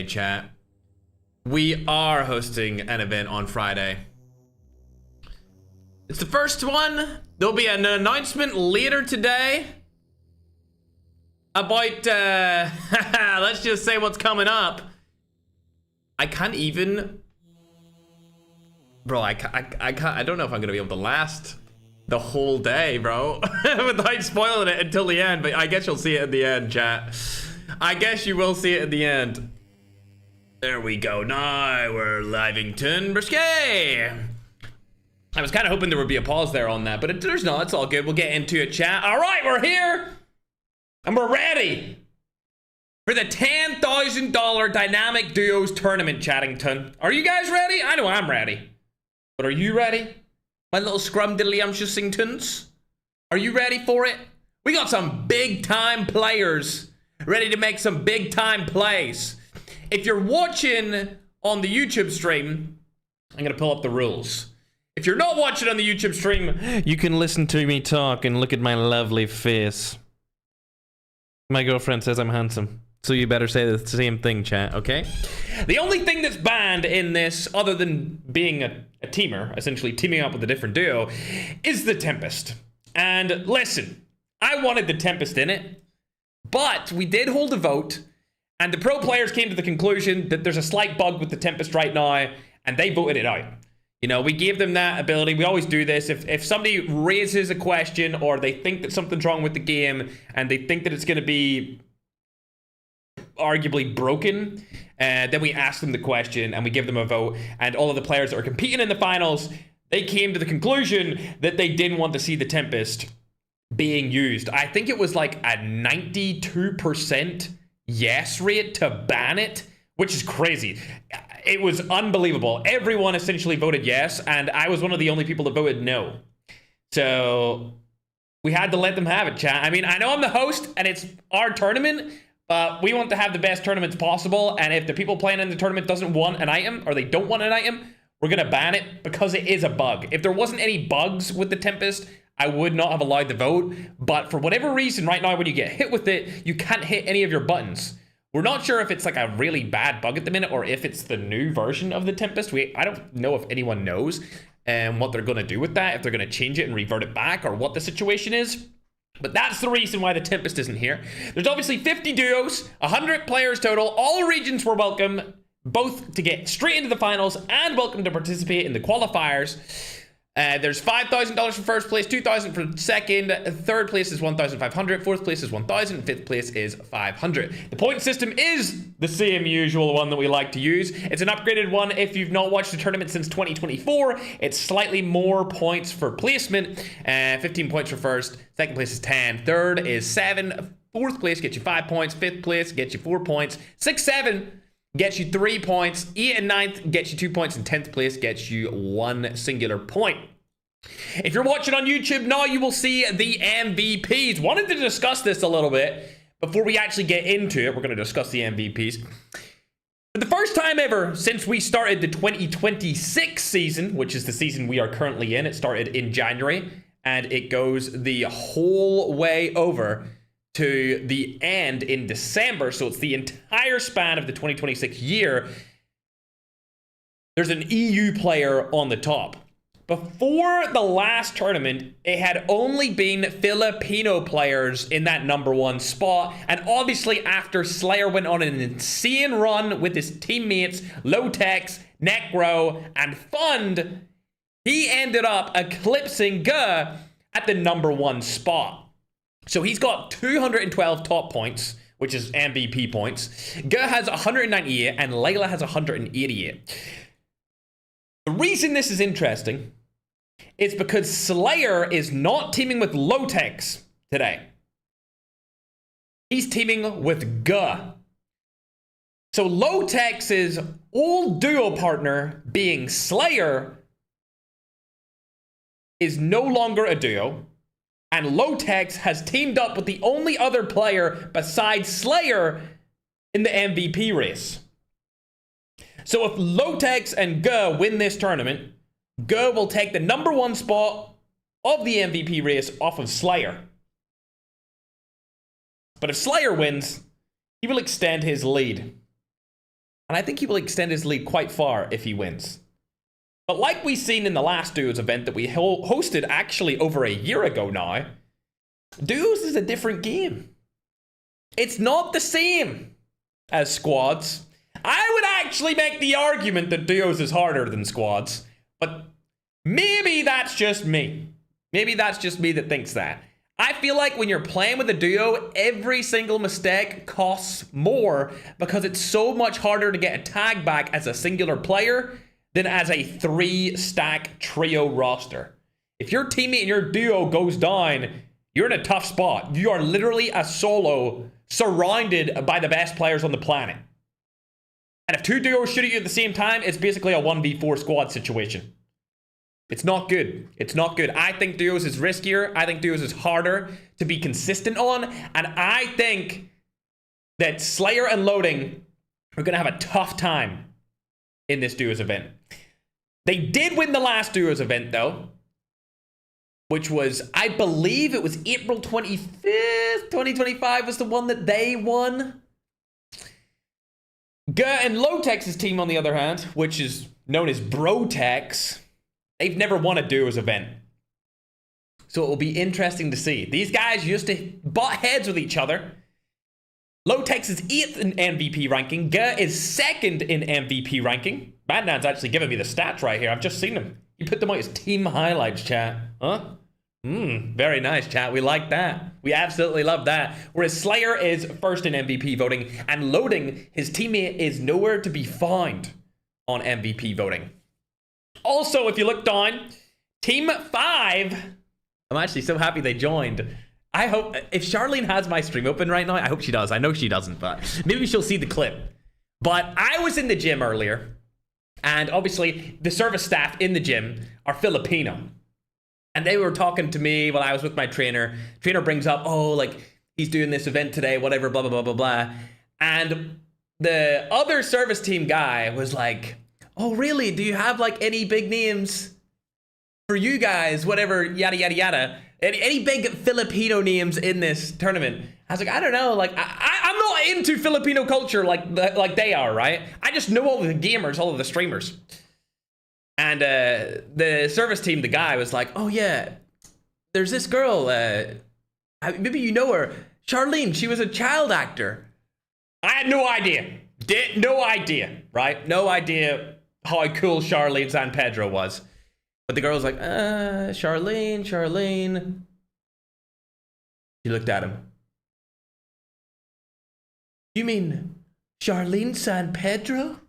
chat. We are hosting an event on Friday. It's the first one. There'll be an announcement later today about, let's just say what's coming up. I can't even... Bro, I don't know if I'm gonna be able to last the whole day, bro, without spoiling it until the end, but I guess you'll see it at the end, chat. I guess you will see it at the end. There we go. Now we're Livington Brisket. I was kind of hoping there would be a pause there on that, but there's not. It's all good. We'll get into it, chat. All right, we're here. And we're ready for the $10,000 Dynamic Duos Tournament, Chattington. Are you guys ready? I know I'm ready. But are you ready? My little scrumdiddlyumshusingtons? Are you ready for it? We got some big-time players ready to make some big-time plays. If you're watching on the YouTube stream, I'm going to pull up the rules. If you're not watching on the YouTube stream, you can listen to me talk and look at my lovely face. My girlfriend says I'm handsome, so you better say the same thing, chat, okay? The only thing that's banned in this, other than being a teamer, essentially teaming up with a different duo, is the Tempest. And listen, I wanted the Tempest in it, but we did hold a vote, and the pro players came to the conclusion that there's a slight bug with the Tempest right now, and they voted it out. You know, we gave them that ability. We always do this. If somebody raises a question or they think that something's wrong with the game and they think that it's going to be arguably broken, then we ask them the question and we give them a vote. And all of the players that are competing in the finals, they came to the conclusion that they didn't want to see the Tempest being used. I think it was like a 92% yes rate to ban it, which is crazy. It was unbelievable. Everyone essentially voted yes, and I was one of the only people that voted no. So we had to let them have it, chat. I mean, I know I'm the host, and it's our tournament, but we want to have the best tournaments possible, and if the people playing in the tournament doesn't want an item, or they don't want an item, we're going to ban it because it is a bug. If there wasn't any bugs with the Tempest, I would not have allowed the vote, but for whatever reason, right now, when you get hit with it, you can't hit any of your buttons. We're not sure if it's like a really bad bug at the minute or if it's the new version of the Tempest. I don't know if anyone knows what they're going to do with that, if they're going to change it and revert it back or what the situation is. But that's the reason why the Tempest isn't here. There's obviously 50 duos, 100 players total. All regions were welcome, both to get straight into the finals and welcome to participate in the qualifiers. There's $5,000 for first place, $2,000 for second, third place is $1,500, fourth place is $1,000, and fifth place is $500. The point system is the same usual one that we like to use. It's an upgraded one if you've not watched the tournament since 2024. It's slightly more points for placement, 15 points for first, second place is 10, third is 7, fourth place gets you 5 points, fifth place gets you 4 points, 6, 7 gets you 3 points, 8 and 9th gets you 2 points, and 10th place gets you 1 singular point. If you're watching on YouTube now, you will see the MVPs. Wanted to discuss this a little bit before we actually get into it. We're going to discuss the MVPs. For the first time ever since we started the 2026 season, which is the season we are currently in, it started in January, and it goes the whole way over to the end in December, so it's the entire span of the 2026 year. There's an EU player on the top. Before the last tournament, it had only been Filipino players in that #1 spot, and obviously after Slayer went on an insane run with his teammates Lotex, Necro, and Fund, he ended up eclipsing Guh at the #1 spot. So he's got 212 top points, which is MVP points. Guh has 198 and Layla has 188. The reason this is interesting is because Slayer is not teaming with Lotex today. He's teaming with Guh. So Lotex's old duo partner, being Slayer, is no longer a duo. And Lotex has teamed up with the only other player besides Slayer in the MVP race. So if Lotex and Guh win this tournament, Guh will take the #1 spot of the MVP race off of Slayer. But if Slayer wins, he will extend his lead. And I think he will extend his lead quite far if he wins. But like we've seen in the last Duos event that we hosted actually over a year ago now, Duos is a different game. It's not the same as squads. I would actually make the argument that Duos is harder than squads, but maybe that's just me. Maybe that's just me that thinks that. I feel like when you're playing with a duo, every single mistake costs more because it's so much harder to get a tag back as a singular player than as a 3-stack trio roster. If your teammate in your duo goes down, you're in a tough spot. You are literally a solo surrounded by the best players on the planet. And if two duos shoot at you at the same time, it's basically a 1v4 squad situation. It's not good. It's not good. I think Duos is riskier. I think Duos is harder to be consistent on. And I think that Slayer and Loading are going to have a tough time in this Duos event. They did win the last Duos event, though, which was, I believe it was April 25th, 2025 was the one that they won. And Lowtex's team, on the other hand, which is known as Brotex, they've never won a Duos event. So it will be interesting to see. These guys used to butt heads with each other. Lowtex is 8th in MVP ranking. Ga is 2nd in MVP ranking. Badnan's actually giving me the stats right here. I've just seen them. You put them out as team highlights, chat. Huh? Very nice, chat. We like that. We absolutely love that. Whereas Slayer is 1st in MVP voting. And Loading, his teammate, is nowhere to be found on MVP voting. Also, if you look down, Team 5, I'm actually so happy they joined. I hope, if Charlene has my stream open right now, I hope she does. I know she doesn't, but maybe she'll see the clip. But I was in the gym earlier, and obviously the service staff in the gym are Filipino. And they were talking to me while I was with my trainer. Trainer brings up, oh, like, he's doing this event today, whatever, blah, blah, blah, blah, blah. And the other service team guy was like, oh, really? Do you have, like, any big names for you guys? Whatever, yada, yada, yada. Any big Filipino names in this tournament? I was like, I don't know. Like, I'm not into Filipino culture like they are, right? I just know all of the gamers, all of the streamers. And the service team, the guy, was like, oh, yeah, there's this girl. Maybe you know her. Charlene, she was a child actor. I had no idea. No idea, right? No idea how cool Charlene San Pedro was. But the girl was like, Charlene. She looked at him. You mean Charlene San Pedro?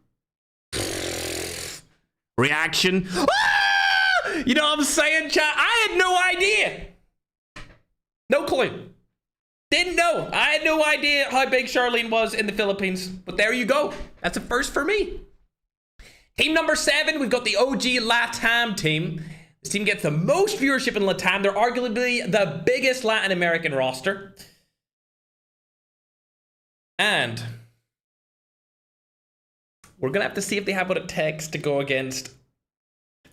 Reaction. Ah! You know what I'm saying, chat? I had no idea. No clue. Didn't know. I had no idea how big Charlene was in the Philippines. But there you go. That's a first for me. Team number 7, we've got the OG LATAM team. This team gets the most viewership in LATAM. They're arguably the biggest Latin American roster. And we're going to have to see if they have what it takes to go against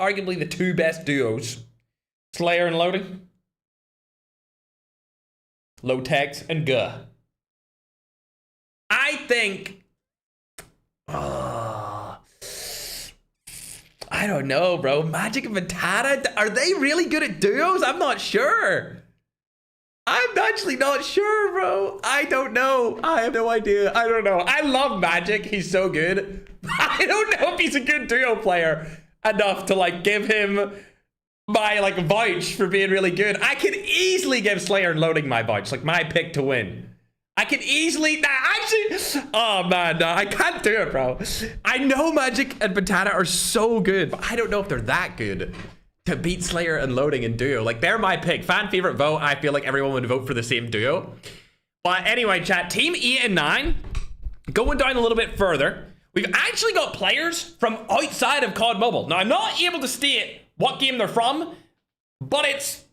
arguably the 2 best duos. Slayer and Loading. Lowtex and Ga. I think... I don't know, bro. Magic and Matata, are they really good at duos? I'm not sure. I'm actually not sure, bro. I don't know. I have no idea. I don't know. I love Magic. He's so good. I don't know if he's a good duo player enough to, like, give him my, like, vouch for being really good. I could easily give Slayer and Loading my vouch, like, my pick to win. I can easily, actually, oh man, no, I can't do it, bro. I know Magic and Batata are so good, but I don't know if they're that good to beat Slayer and Loading in duo. Like, they're my pick. Fan favorite vote, I feel like everyone would vote for the same duo. But anyway, chat, Team 8 and 9, going down a little bit further, we've actually got players from outside of COD Mobile. Now, I'm not able to state what game they're from, but it's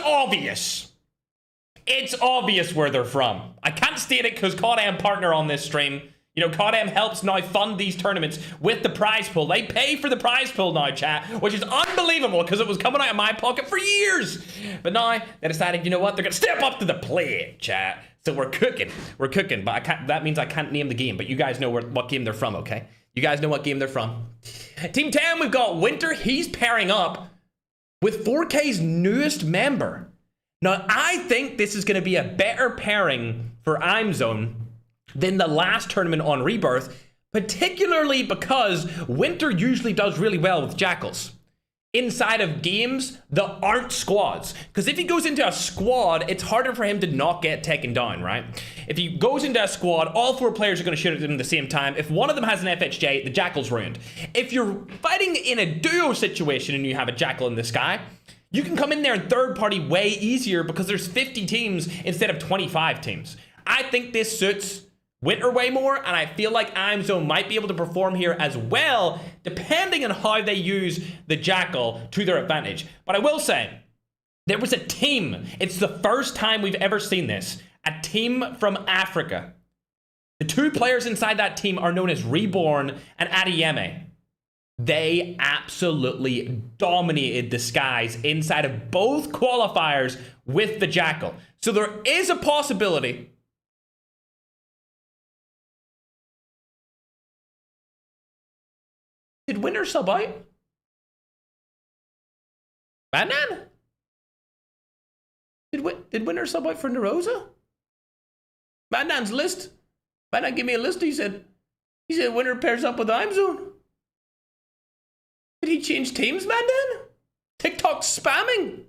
obvious. It's obvious where they're from. I can't state it because CODM partner on this stream. You know, CODM helps now fund these tournaments with the prize pool. They pay for the prize pool now, chat, which is unbelievable because it was coming out of my pocket for years. But now they decided, you know what? They're going to step up to the plate, chat. So we're cooking. We're cooking. But that means I can't name the game. But you guys know what game they're from, okay? You guys know what game they're from. Team 10, we've got Winter. He's pairing up with 4K's newest member. Now, I think this is going to be a better pairing for IMZone than the last tournament on Rebirth, particularly because Winter usually does really well with Jackals inside of games that aren't squads. Because if he goes into a squad, it's harder for him to not get taken down, right? If he goes into a squad, all 4 players are going to shoot at him at the same time. If one of them has an FHJ, the Jackal's ruined. If you're fighting in a duo situation and you have a Jackal in the sky, you can come in there in third party way easier because there's 50 teams instead of 25 teams. I think this suits Winter way more, and I feel like IMZone might be able to perform here as well, depending on how they use the Jackal to their advantage. But I will say, there was a team. It's the first time we've ever seen this. A team from Africa. The 2 players inside that team are known as Reborn and Adeyemi. They absolutely dominated the skies inside of both qualifiers with the Jackal. So there is a possibility. Did Winter sub out? Madman? Did Winter sub out for Nerosa? Madman's list. Madman gave me a list. He said Winter pairs up with IMZone. Did he change teams, Madman? TikTok spamming.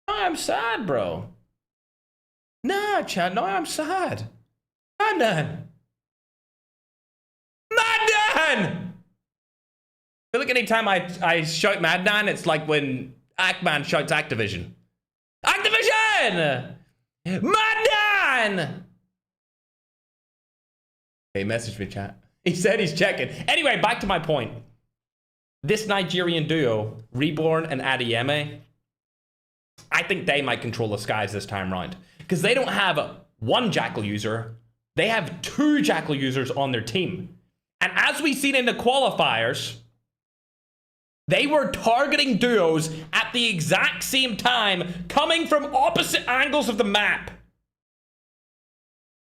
I'm sad, bro. Nah, chat. No, I'm sad. Madman. Madman! I feel like anytime I shout Madman, it's like when Ackman shouts Activision. Activision! Madman! Hey, message me, chat. He said he's checking. Anyway, back to my point. This Nigerian duo, Reborn and Adeyemi, I think they might control the skies this time round. Because they don't have one Jackal user. They have 2 Jackal users on their team. And as we've seen in the qualifiers, they were targeting duos at the exact same time, coming from opposite angles of the map.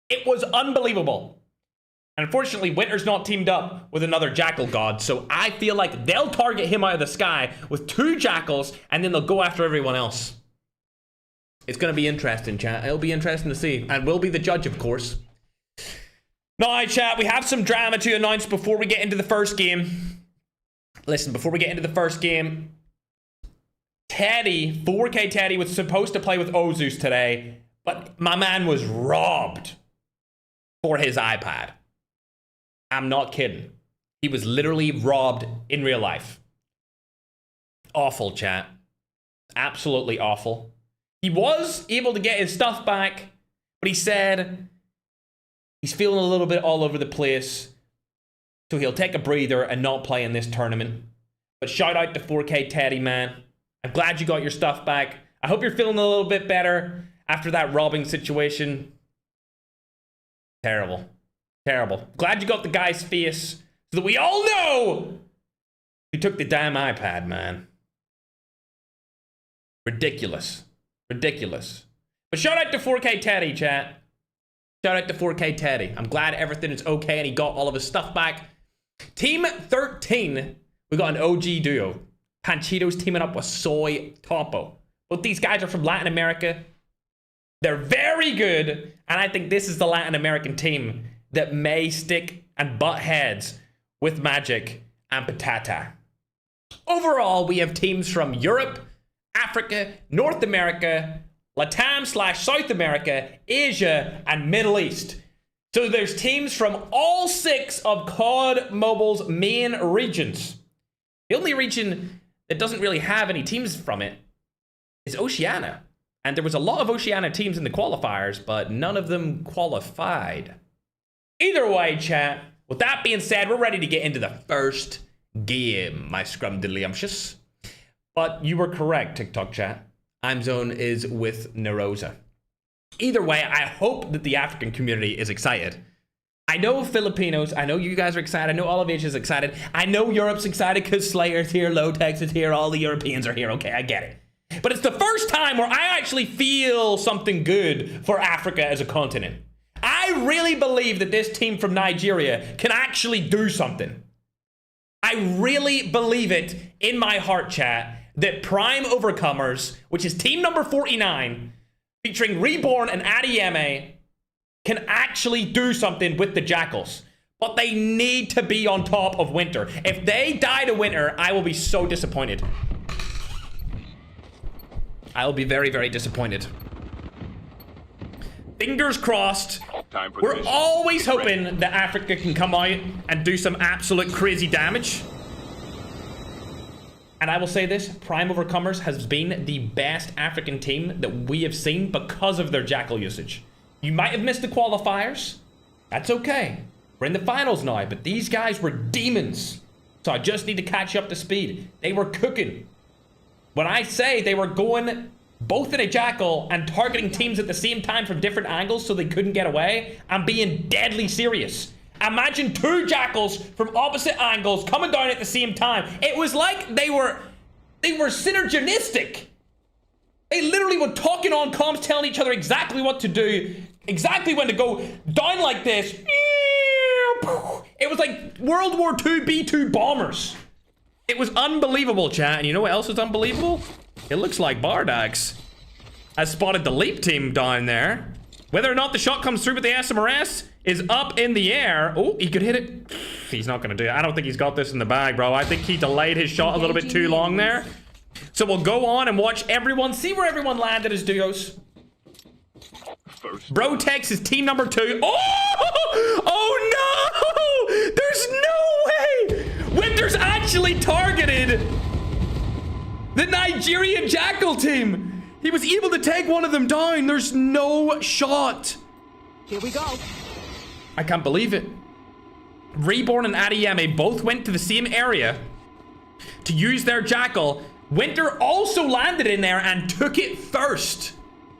It was unbelievable. And unfortunately, Winter's not teamed up with another Jackal god, so I feel like they'll target him out of the sky with 2 Jackals, and then they'll go after everyone else. It's going to be interesting, chat. It'll be interesting to see. And we'll be the judge, of course. Now, chat, we have some drama to announce before we get into the first game. Listen, before we get into the first game, Teddy, 4K Teddy, was supposed to play with Ozus today, but my man was robbed for his iPad. I'm not kidding. He was literally robbed in real life. Awful, chat. Absolutely awful. He was able to get his stuff back, but he said he's feeling a little bit all over the place, so he'll take a breather and not play in this tournament. But shout out to 4K Teddy, man. I'm glad you got your stuff back. I hope you're feeling a little bit better after that robbing situation. Terrible. Terrible. Glad you got the guy's face so that we all know who took the damn iPad, man. Ridiculous. Ridiculous. But shout out to 4K Teddy, chat. Shout out to 4K Teddy. I'm glad everything is okay and he got all of his stuff back. Team 13, we got an OG duo. Panchitos teaming up with Soy Topo. Both these guys are from Latin America. They're very good, and I think this is the Latin American team that may stick and butt heads with Magic and Patata. Overall, we have teams from Europe, Africa, North America, Latam/South America, Asia, and Middle East. So there's teams from all 6 of COD Mobile's main regions. The only region that doesn't really have any teams from it is Oceania. And there was a lot of Oceania teams in the qualifiers, but none of them qualified. Either way, chat, with that being said, we're ready to get into the first game, my scrumdiddlyumptious. But you were correct, TikTok chat. IMZone is with Nerosa. Either way, I hope that the African community is excited. I know Filipinos, I know you guys are excited, I know all of Asia's excited, I know Europe's excited because Slayer's here, Low-Tex is here, all the Europeans are here, okay, I get it. But it's the first time where I actually feel something good for Africa as a continent. I really believe that this team from Nigeria can actually do something. I really believe it in my heart, chat, that Prime Overcomers, which is team number 49, featuring Reborn and Adeyemi, can actually do something with the Jackals. But they need to be on top of Winter. If they die to Winter, I will be so disappointed. I will be very, very disappointed. Fingers crossed. We're always hoping that Africa can come out and do some absolute crazy damage. And I will say this, Prime Overcomers has been the best African team that we have seen because of their Jackal usage. You might have missed the qualifiers. That's okay. We're in the finals now, but these guys were demons. So I just need to catch you up to speed. They were cooking. When I say they were going both in a Jackal and targeting teams at the same time from different angles so they couldn't get away, I'm being deadly serious. Imagine 2 Jackals from opposite angles coming down at the same time. It was like they were synergistic. They literally were talking on comms, telling each other exactly what to do, exactly when to go down like this. It was like World War II B-2 bombers. It was unbelievable, chat. And you know what else is unbelievable? It looks like Bardax has spotted the Leap team down there. Whether or not the shot comes through with the SMRS is up in the air. Oh, he could hit it. He's not going to do it. I don't think he's got this in the bag, bro. I think he delayed his shot a little bit too long there. So we'll go on and watch everyone, see where everyone landed as duos. Brotex is team number 2. Oh no! There's no way! Winter's actually targeted the Nigerian Jackal team. He was able to take one of them down. There's no shot. Here we go. I can't believe it. Reborn and Adeyemi both went to the same area to use their Jackal. Winter also landed in there and took it first.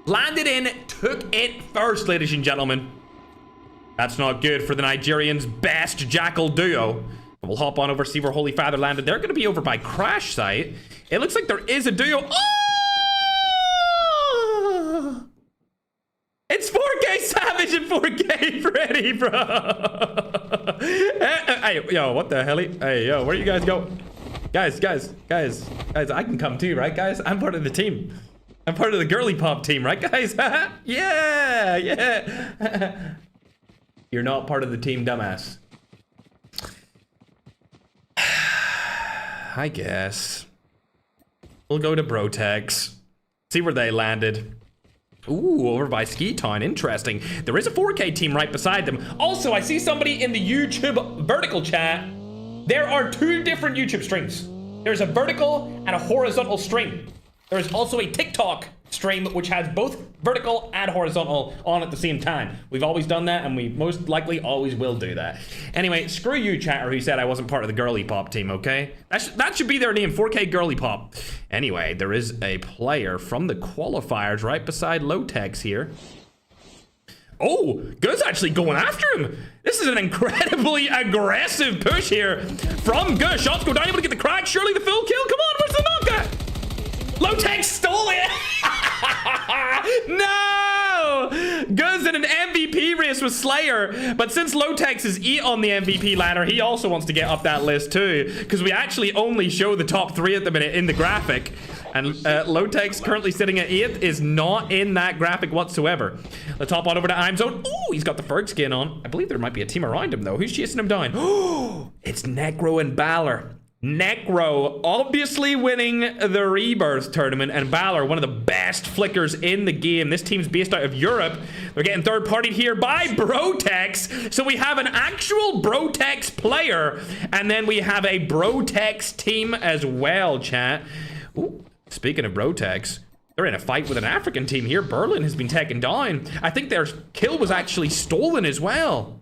Landed in, took it first, ladies and gentlemen. That's not good for the Nigerians' best Jackal duo. We'll hop on over, see where Holy Father landed. They're going to be over by Crash Site. It looks like there is a duo. Oh! It's 4K Savage and 4K Freddy, bro. Hey, yo, what the hell? Hey, yo, where you guys go? Guys, I can come too, right, guys? I'm part of the team. I'm part of the girly pop team, right, guys? yeah. You're not part of the team, dumbass. I guess. We'll go to Brotex. See where they landed. Ooh, over by Ski Town. Interesting. There is a 4K team right beside them. Also, I see somebody in the YouTube vertical chat. There are 2 different YouTube streams. There's a vertical and a horizontal stream. There is also a TikTok stream which has both vertical and horizontal on at the same time. We've always done that, and we most likely always will do that. Anyway, screw you, chatter, who said I wasn't part of the girly pop team, okay? That should be their name, 4K girly pop. Anyway, there is a player from the qualifiers right beside Lotex here. Oh, Good's actually going after him. This is an incredibly aggressive push here from Good. Shots go down, able to get the crack. Surely the full kill. Come on, where's the knock at? Lotex stole it. No! Good's in an MVP race with Slayer, but since Lotex is 8 on the MVP ladder, he also wants to get up that list too, because we actually only show the top 3 at the minute in the graphic. And Lotex, currently sitting at 8th, is not in that graphic whatsoever. Let's hop on over to IMZone. Oh, he's got the Ferg skin on. I believe there might be a team around him, though. Who's chasing him down? Oh, it's Necro and Balor. Necro obviously winning the Rebirth tournament, and Balor, one of the best flickers in the game. This team's based out of Europe. They're getting third-partied here by Brotex. So we have an actual Brotex player, and then we have a Brotex team as well, chat. Ooh. Speaking of Brotex, they're in a fight with an African team here. Berlin has been taken down. I think their kill was actually stolen as well.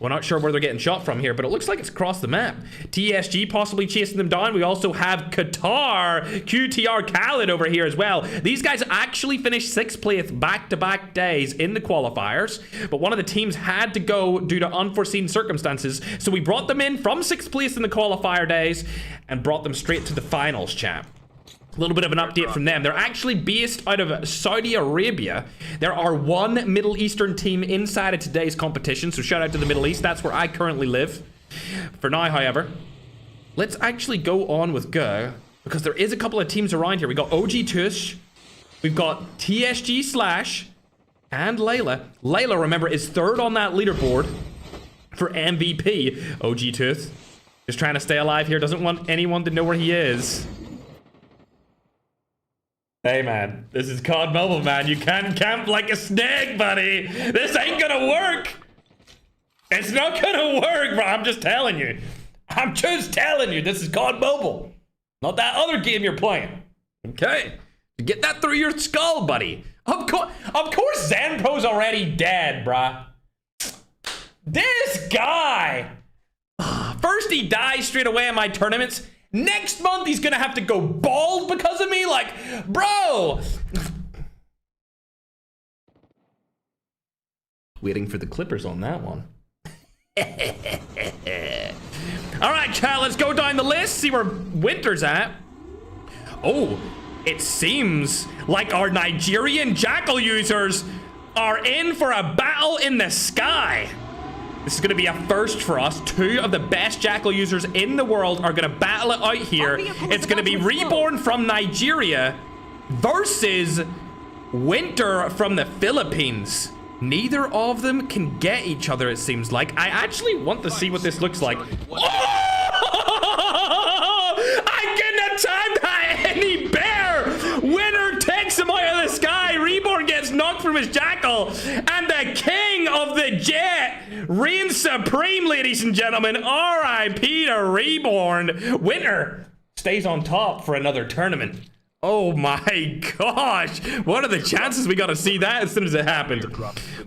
We're not sure where they're getting shot from here, but it looks like it's across the map. TSG possibly chasing them down. We also have Qatar, QTR Khaled over here as well. These guys actually finished 6th place back-to-back days in the qualifiers, but one of the teams had to go due to unforeseen circumstances, so we brought them in from 6th place in the qualifier days and brought them straight to the finals, chat. A little bit of an update from them. They're actually based out of Saudi Arabia. There are one Middle Eastern team inside of today's competition, so shout out to the Middle East. That's where I currently live. For now, however, let's actually go on with Go, because there is a couple of teams around here. We got OG Tush, we've got TSG Slash, and Layla. Layla, remember, is third on that leaderboard for MVP. OG Tooth, just trying to stay alive here, doesn't want anyone to know where he is. Hey man, this is COD Mobile, man. You can't camp like a snake, buddy. This ain't gonna work. It's not gonna work, bro. I'm just telling you. I'm just telling you. This is COD Mobile, not that other game you're playing. Okay, get that through your skull, buddy. Of course, Zanpro's already dead, bruh. This guy. First, he dies straight away in my tournaments. Next month, he's gonna have to go bald because of me? Like, bro! Waiting for the Clippers on that one. Alright, chat, let's go down the list, see where Winter's at. Oh, it seems like our Nigerian Jackal users are in for a battle in the sky. This is going to be a first for us. Two of the best Jackal users in the world are going to battle it out here. It's going to be Reborn from Nigeria versus Winter from the Philippines. Neither of them can get each other, it seems like. I actually want to see what this looks like. Oh! I couldn't have timed that any better! Winter takes him out of the sky. Reborn gets knocked from his Jackal. And the king of the jet reigns supreme, ladies and gentlemen. R.I.P. to Reborn. Winter stays on top for another tournament. Oh my gosh. What are the chances we got to see that as soon as it happened?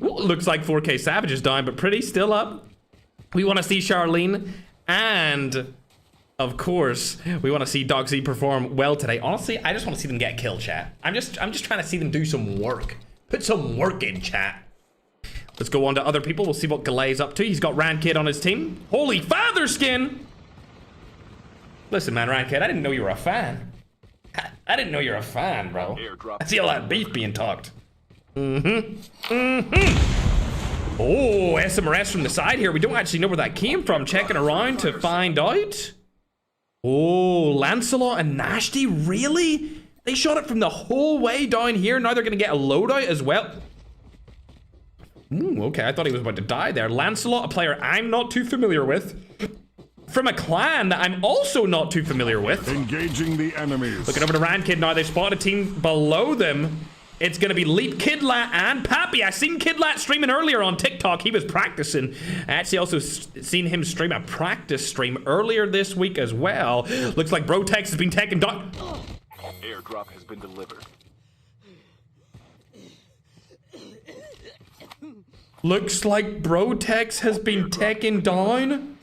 Well, looks like 4K Savage is down, but Pretty still up. We want to see Charlene. And, of course, we want to see Dogsy perform well today. Honestly, I just want to see them get killed, chat. I'm just trying to see them do some work. Put some work in, chat. Let's go on to other people. We'll see what Galay's up to. He's got Rankid on his team. Holy Father Skin! Listen, man, Rankid, I didn't know you were a fan. I didn't know you're a fan, bro. I see a lot of beef being talked. Oh, SMRS from the side here. We don't actually know where that came from. Checking around to find out. Oh, Lancelot and Nashty, really? They shot it from the whole way down here. Now they're going to get a loadout as well. Ooh, okay, I thought he was about to die there. Lancelot, a player I'm not too familiar with. From a clan that I'm also not too familiar with. Engaging the enemies. Looking over to Rankid now. They spot a team below them. It's going to be Leap, Kidlat, and Pappy. I seen Kidlat streaming earlier on TikTok. He was practicing. I actually also seen him stream a practice stream earlier this week as well. Looks like Brotex has been taken down. Airdrop has been delivered. Looks like Brotex has been taken down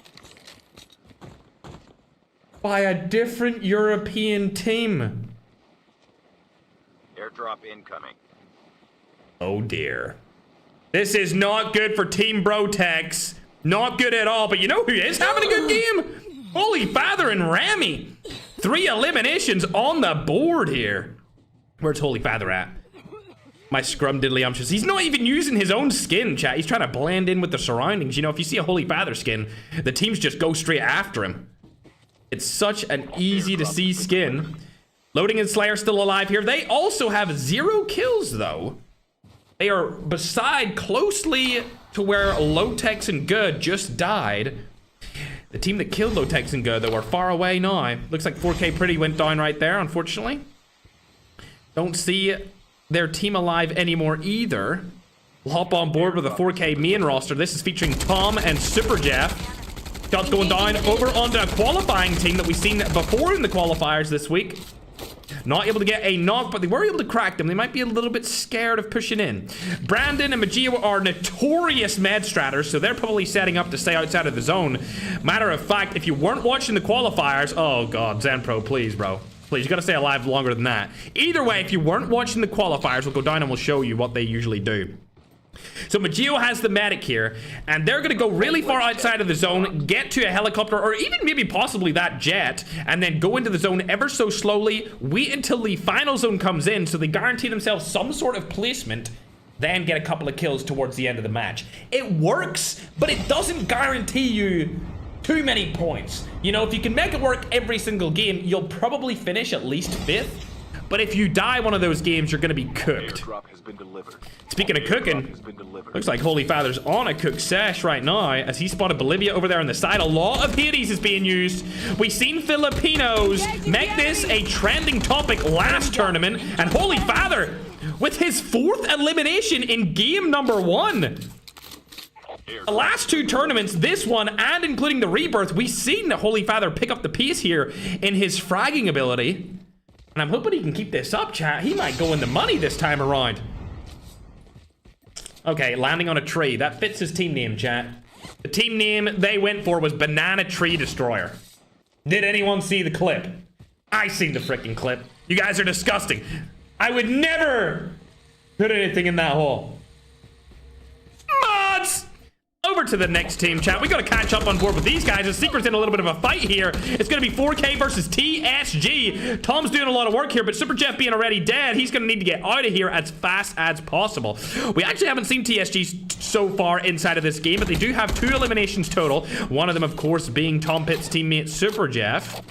by a different European team. Airdrop incoming. Oh dear. This is not good for Team Brotex. Not good at all, but you know who is having a good game? Holy Father and Rami. 3 eliminations on the board here. Where's Holy Father at? My scrum diddlyumptious. He's not even using his own skin, chat. He's trying to blend in with the surroundings. You know, if you see a Holy Father skin, the teams just go straight after him. It's such an easy to see skin. Loading and Slayer still alive here. They also have 0 kills though. They are beside closely to where Lotex and Good just died. The team that killed Lotex and Good though are far away now. Looks like 4K Pretty went down right there, unfortunately. Don't see their team alive anymore either. We'll hop on board with a 4K main roster. This is featuring Tom and Super Jeff. Shots going down over onto a qualifying team that we've seen before in the qualifiers this week. Not able to get a knock, but they were able to crack them. They might be a little bit scared of pushing in. Brandon and Magia are notorious med stratters, so they're probably setting up to stay outside of the zone. Matter of fact, if you weren't watching the qualifiers, oh god, Zanpro, please, bro. Please, you gotta stay alive longer than that. Either way, if you weren't watching the qualifiers, we'll go down and we'll show you what they usually do. So Magio has the medic here, and they're going to go really far outside of the zone, get to a helicopter, or even maybe possibly that jet, and then go into the zone ever so slowly, wait until the final zone comes in, so they guarantee themselves some sort of placement, then get a couple of kills towards the end of the match. It works, but it doesn't guarantee you too many points. You know, if you can make it work every single game, you'll probably finish at least 5th. But if you die one of those games, you're going to be cooked. Speaking of cooking, looks like Holy Father's on a cook sesh right now as he spotted Bolivia over there on the side. A lot of Hades is being used. We've seen Filipinos make this a trending topic last tournament, and Holy Father with his 4th elimination in game number 1. The last 2 tournaments, this one and including the rebirth, we've seen Holy Father pick up the pace here in his fragging ability. And I'm hoping he can keep this up, chat. He might go in the money this time around. Okay, landing on a tree. That fits his team name, chat. The team name they went for was Banana Tree Destroyer. Did anyone see the clip? I seen the freaking clip. You guys are disgusting. I would never put anything in that hole. Mods! Over to the next team, chat. We got to catch up on board with these guys. The Secret's in a little bit of a fight here. It's going to be 4K versus TSG. Tom's doing a lot of work here, but Super Jeff being already dead, he's going to need to get out of here as fast as possible. We actually haven't seen TSG so far inside of this game, but they do have 2 eliminations total. One of them, of course, being Tom Pitt's teammate, Super Jeff.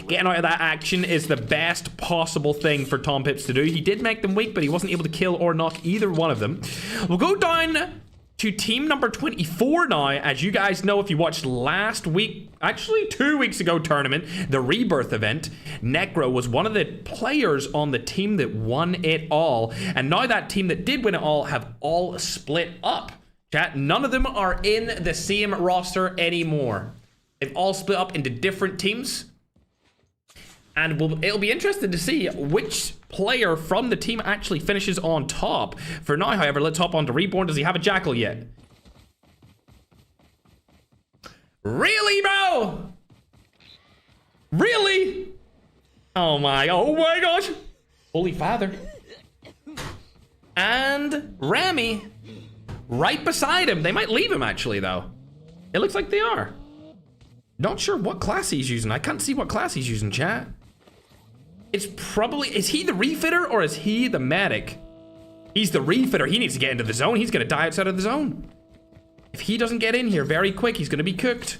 Getting out of that action is the best possible thing for Tom Pips to do. He did make them weak, but he wasn't able to kill or knock either one of them. We'll go down to team number 24 now. As you guys know, if you watched last week, actually 2 weeks ago tournament, the rebirth event, Necro was one of the players on the team that won it all. And now that team that did win it all have all split up. Chat, none of them are in the same roster anymore. They've all split up into different teams. And it'll be interesting to see which player from the team actually finishes on top. For now, however, let's hop on to Reborn. Does he have a Jackal yet? Really, bro? Really? Oh my gosh. Holy Father. And Rami right beside him. They might leave him, actually, though. It looks like they are. Not sure what class he's using. I can't see what class he's using, chat. It's probably... Is he the refitter or is he the medic? He's the refitter. He needs to get into the zone. He's going to die outside of the zone. If he doesn't get in here very quick, he's going to be cooked.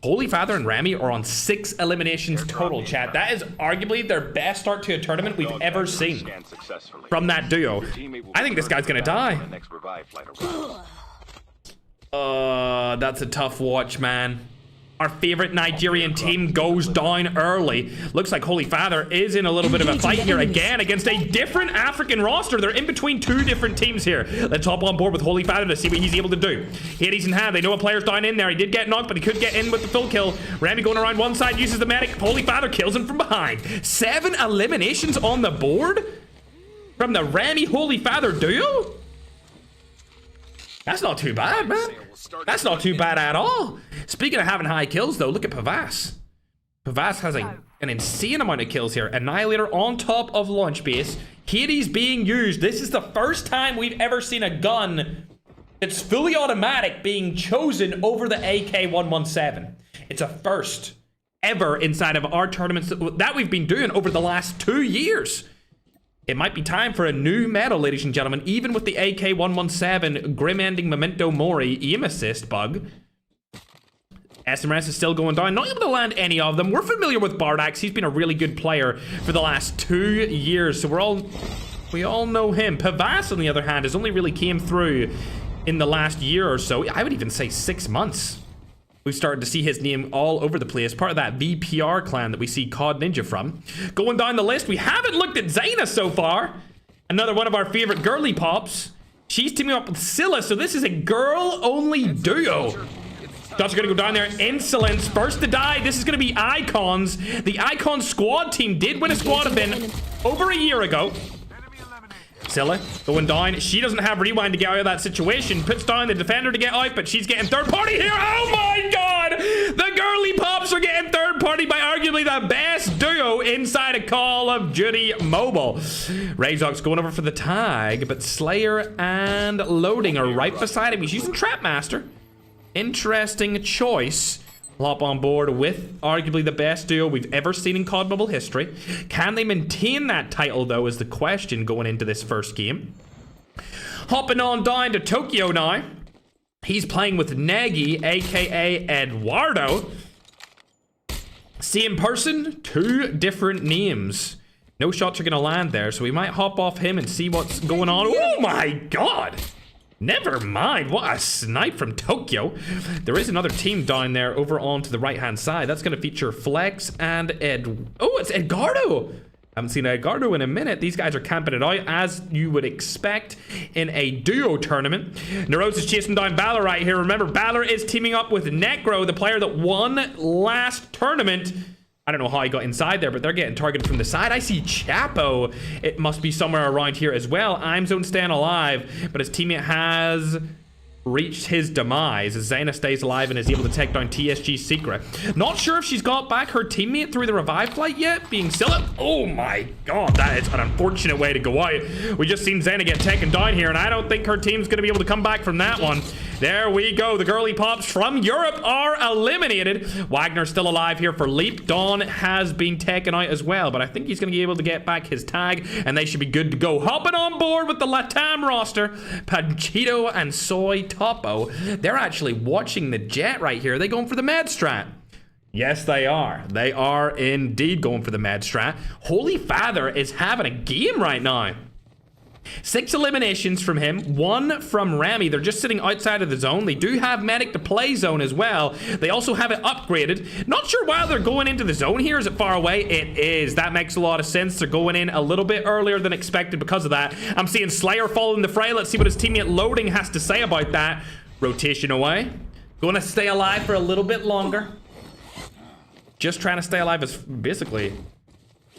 Holy Father and Rami are on 6 eliminations total, chat. That is arguably their best start to a tournament we've ever seen from that duo. I think this guy's going to die. That's a tough watch, man. Our favorite Nigerian team goes down early. Looks like Holy Father is in a little bit of a fight here again against a different African roster. They're in between 2 different teams here. Let's hop on board with Holy Father to see what he's able to do. Hades in hand. They know a player's down in there. He did get knocked, but he could get in with the full kill. Rami going around one side, uses the medic. Holy Father kills him from behind. 7 eliminations on the board from the Rami Holy Father duo? That's not too bad, man. That's not too bad at all. Speaking of having high kills, though, look at Pavas. Pavas has an insane amount of kills here. Annihilator on top of launch base. Hades being used. This is the first time we've ever seen a gun that's fully automatic being chosen over the AK-117. It's a first ever inside of our tournaments that we've been doing over the last 2 years. It might be time for a new medal, ladies and gentlemen, even with the AK-117 Grim Ending Memento Mori aim assist bug. SMRS is still going down, not able to land any of them. We're familiar with Bardax. He's been a really good player for the last 2 years, so we all know him. Pavas, on the other hand, has only really came through in the last year or so. I would even say 6 months. We've started to see his name all over the place. Part of that VPR clan that we see COD Ninja from. Going down the list, we haven't looked at Zaina so far. Another one of our favorite girly pops. She's teaming up with Scylla, so this is a girl-only duo. Shots are going to go down there. Insolence, first to die. This is going to be Icons. The Icon squad team did win a squad event over a year ago. Scylla going down. She doesn't have rewind to get out of that situation. Puts down the defender to get out, but she's getting third party here. Oh my god! The girly pops are getting third party by arguably the best duo inside a Call of Duty Mobile. Razor's going over for the tag, but Slayer and Loading are right beside him. He's using Trapmaster. Interesting choice. We'll hop on board with arguably the best duo we've ever seen in COD Mobile history. Can they maintain that title, though, is the question going into this first game. Hopping on down to Tokyo now. He's playing with Negi, aka Eduardo. Same person, two different names. No shots are going to land there, so we might hop off him and see what's going on. Oh my god! Never mind. What a snipe from Tokyo. There is another team down there over on to the right-hand side. That's going to feature Flex and Oh, it's Edgardo. Haven't seen Edgardo in a minute. These guys are camping it out, as you would expect in a duo tournament. Neros is chasing down Balor right here. Remember, Balor is teaming up with Necro, the player that won last tournament. I don't know how he got inside there, but they're getting targeted from the side. I see Chapo. It must be somewhere around here as well. I'm Zone staying alive, but his teammate has reached his demise as Zayna stays alive and is able to take down TSG's Secret. Not sure if she's got back her teammate through the revive flight yet, being Scylla. Oh my god, that is an unfortunate way to go out. We just seen Zayna get taken down here, and I don't think her team's gonna be able to come back from that one. There we go. The girly pops from Europe are eliminated. Wagner's still alive here for Leap. Dawn has been taken out as well, but I think he's going to be able to get back his tag, and they should be good to go. Hopping on board with the Latam roster, Panchito and Soy Topo. They're actually watching the jet right here. Are they going for the med strat? Yes, they are. They are indeed going for the med strat. Holy Father is having a game right now. 6 eliminations from him, 1 from Rami. They're just sitting outside of the zone. They do have medic to play zone as well. They also have it upgraded. Not sure why they're going into the zone here. Is it far away? It is. That makes a lot of sense. They're going in a little bit earlier than expected because of that. I'm seeing Slayer fall in the fray. Let's see what his teammate Loading has to say about that. Rotation away. Going to stay alive for a little bit longer. Just trying to stay alive as basically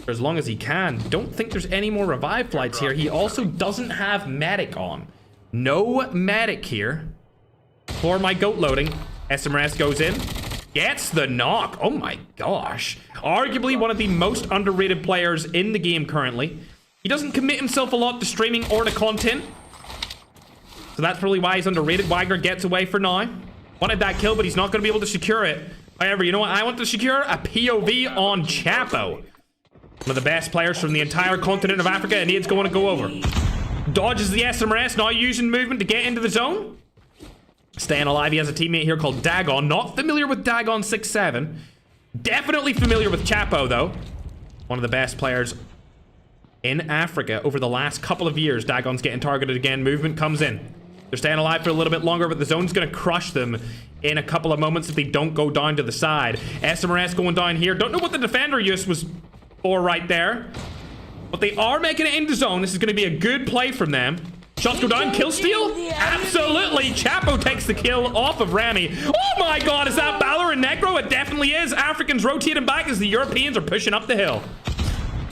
for as long as he can. Don't think there's any more revive flights here. He also doesn't have medic on. No medic here for my goat Loading. SMRS goes in, gets the knock. Oh my gosh. Arguably one of the most underrated players in the game currently. He doesn't commit himself a lot to streaming or to content, so that's probably why he's underrated. Wagner gets away for now. Wanted that kill, but he's not going to be able to secure it. However, you know what I want to secure? A POV on Chapo. One of the best players from the entire continent of Africa, and it's going to go over. Dodges the SMRS, now using movement to get into the zone. Staying alive, he has a teammate here called Dagon. Not familiar with Dagon 6'7". Definitely familiar with Chapo, though. One of the best players in Africa over the last couple of years. Dagon's getting targeted again. Movement comes in. They're staying alive for a little bit longer, but the zone's going to crush them in a couple of moments if they don't go down to the side. SMRS going down here. Don't know what the defender use was for right there, but they are making it into zone. This is going to be a good play from them. Shots go down. Kill steal? Absolutely. Chapo takes the kill off of Rami. Oh my god, is that Balor and Necro? It definitely is. Africans rotating back as the Europeans are pushing up the hill.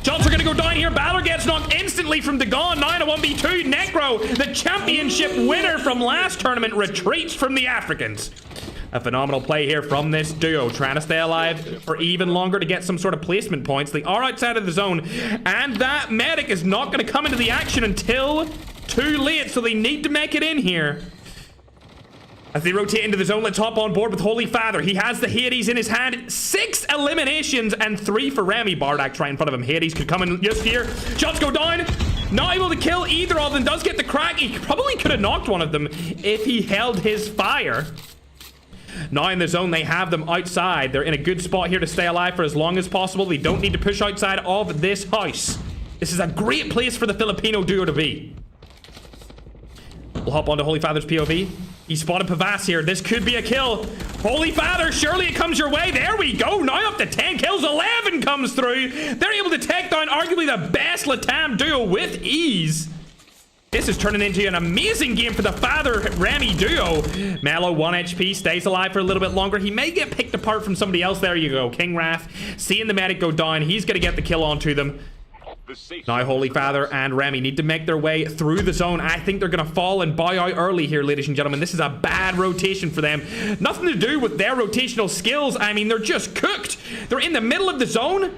Shots are going to go down here. Balor gets knocked instantly from Dagon. 9-1v2. Necro, the championship winner from last tournament, retreats from the Africans. A phenomenal play here from this duo, trying to stay alive for even longer to get some sort of placement points. They are outside of the zone, and that medic is not going to come into the action until too late, so they need to make it in here. As they rotate into the zone, let's hop on board with Holy Father. He has the Hades in his hand. 6 eliminations and 3 for Rami. Bardak's right in front of him. Hades could come in just here. Shots go down. Not able to kill either of them. Does get the crack. He probably could have knocked one of them if he held his fire. Now in the zone, they have them outside. They're in a good spot here to stay alive for as long as possible. They don't need to push outside of this house. This is a great place for the Filipino duo to be. We'll hop onto Holy Father's POV. He spotted Pavas here. This could be a kill. Holy Father, surely it comes your way. There we go. Now up to 10 kills. 11 comes through. They're able to take down arguably the best Latam duo with ease. This is turning into an amazing game for the Father-Rami duo. Mello, 1 HP, stays alive for a little bit longer. He may get picked apart from somebody else. There you go. King Wrath, seeing the medic go down. He's going to get the kill onto them. Now Holy Father and Rami need to make their way through the zone. I think they're going to fall and bow out early here, ladies and gentlemen. This is a bad rotation for them. Nothing to do with their rotational skills. I mean, they're just cooked. They're in the middle of the zone.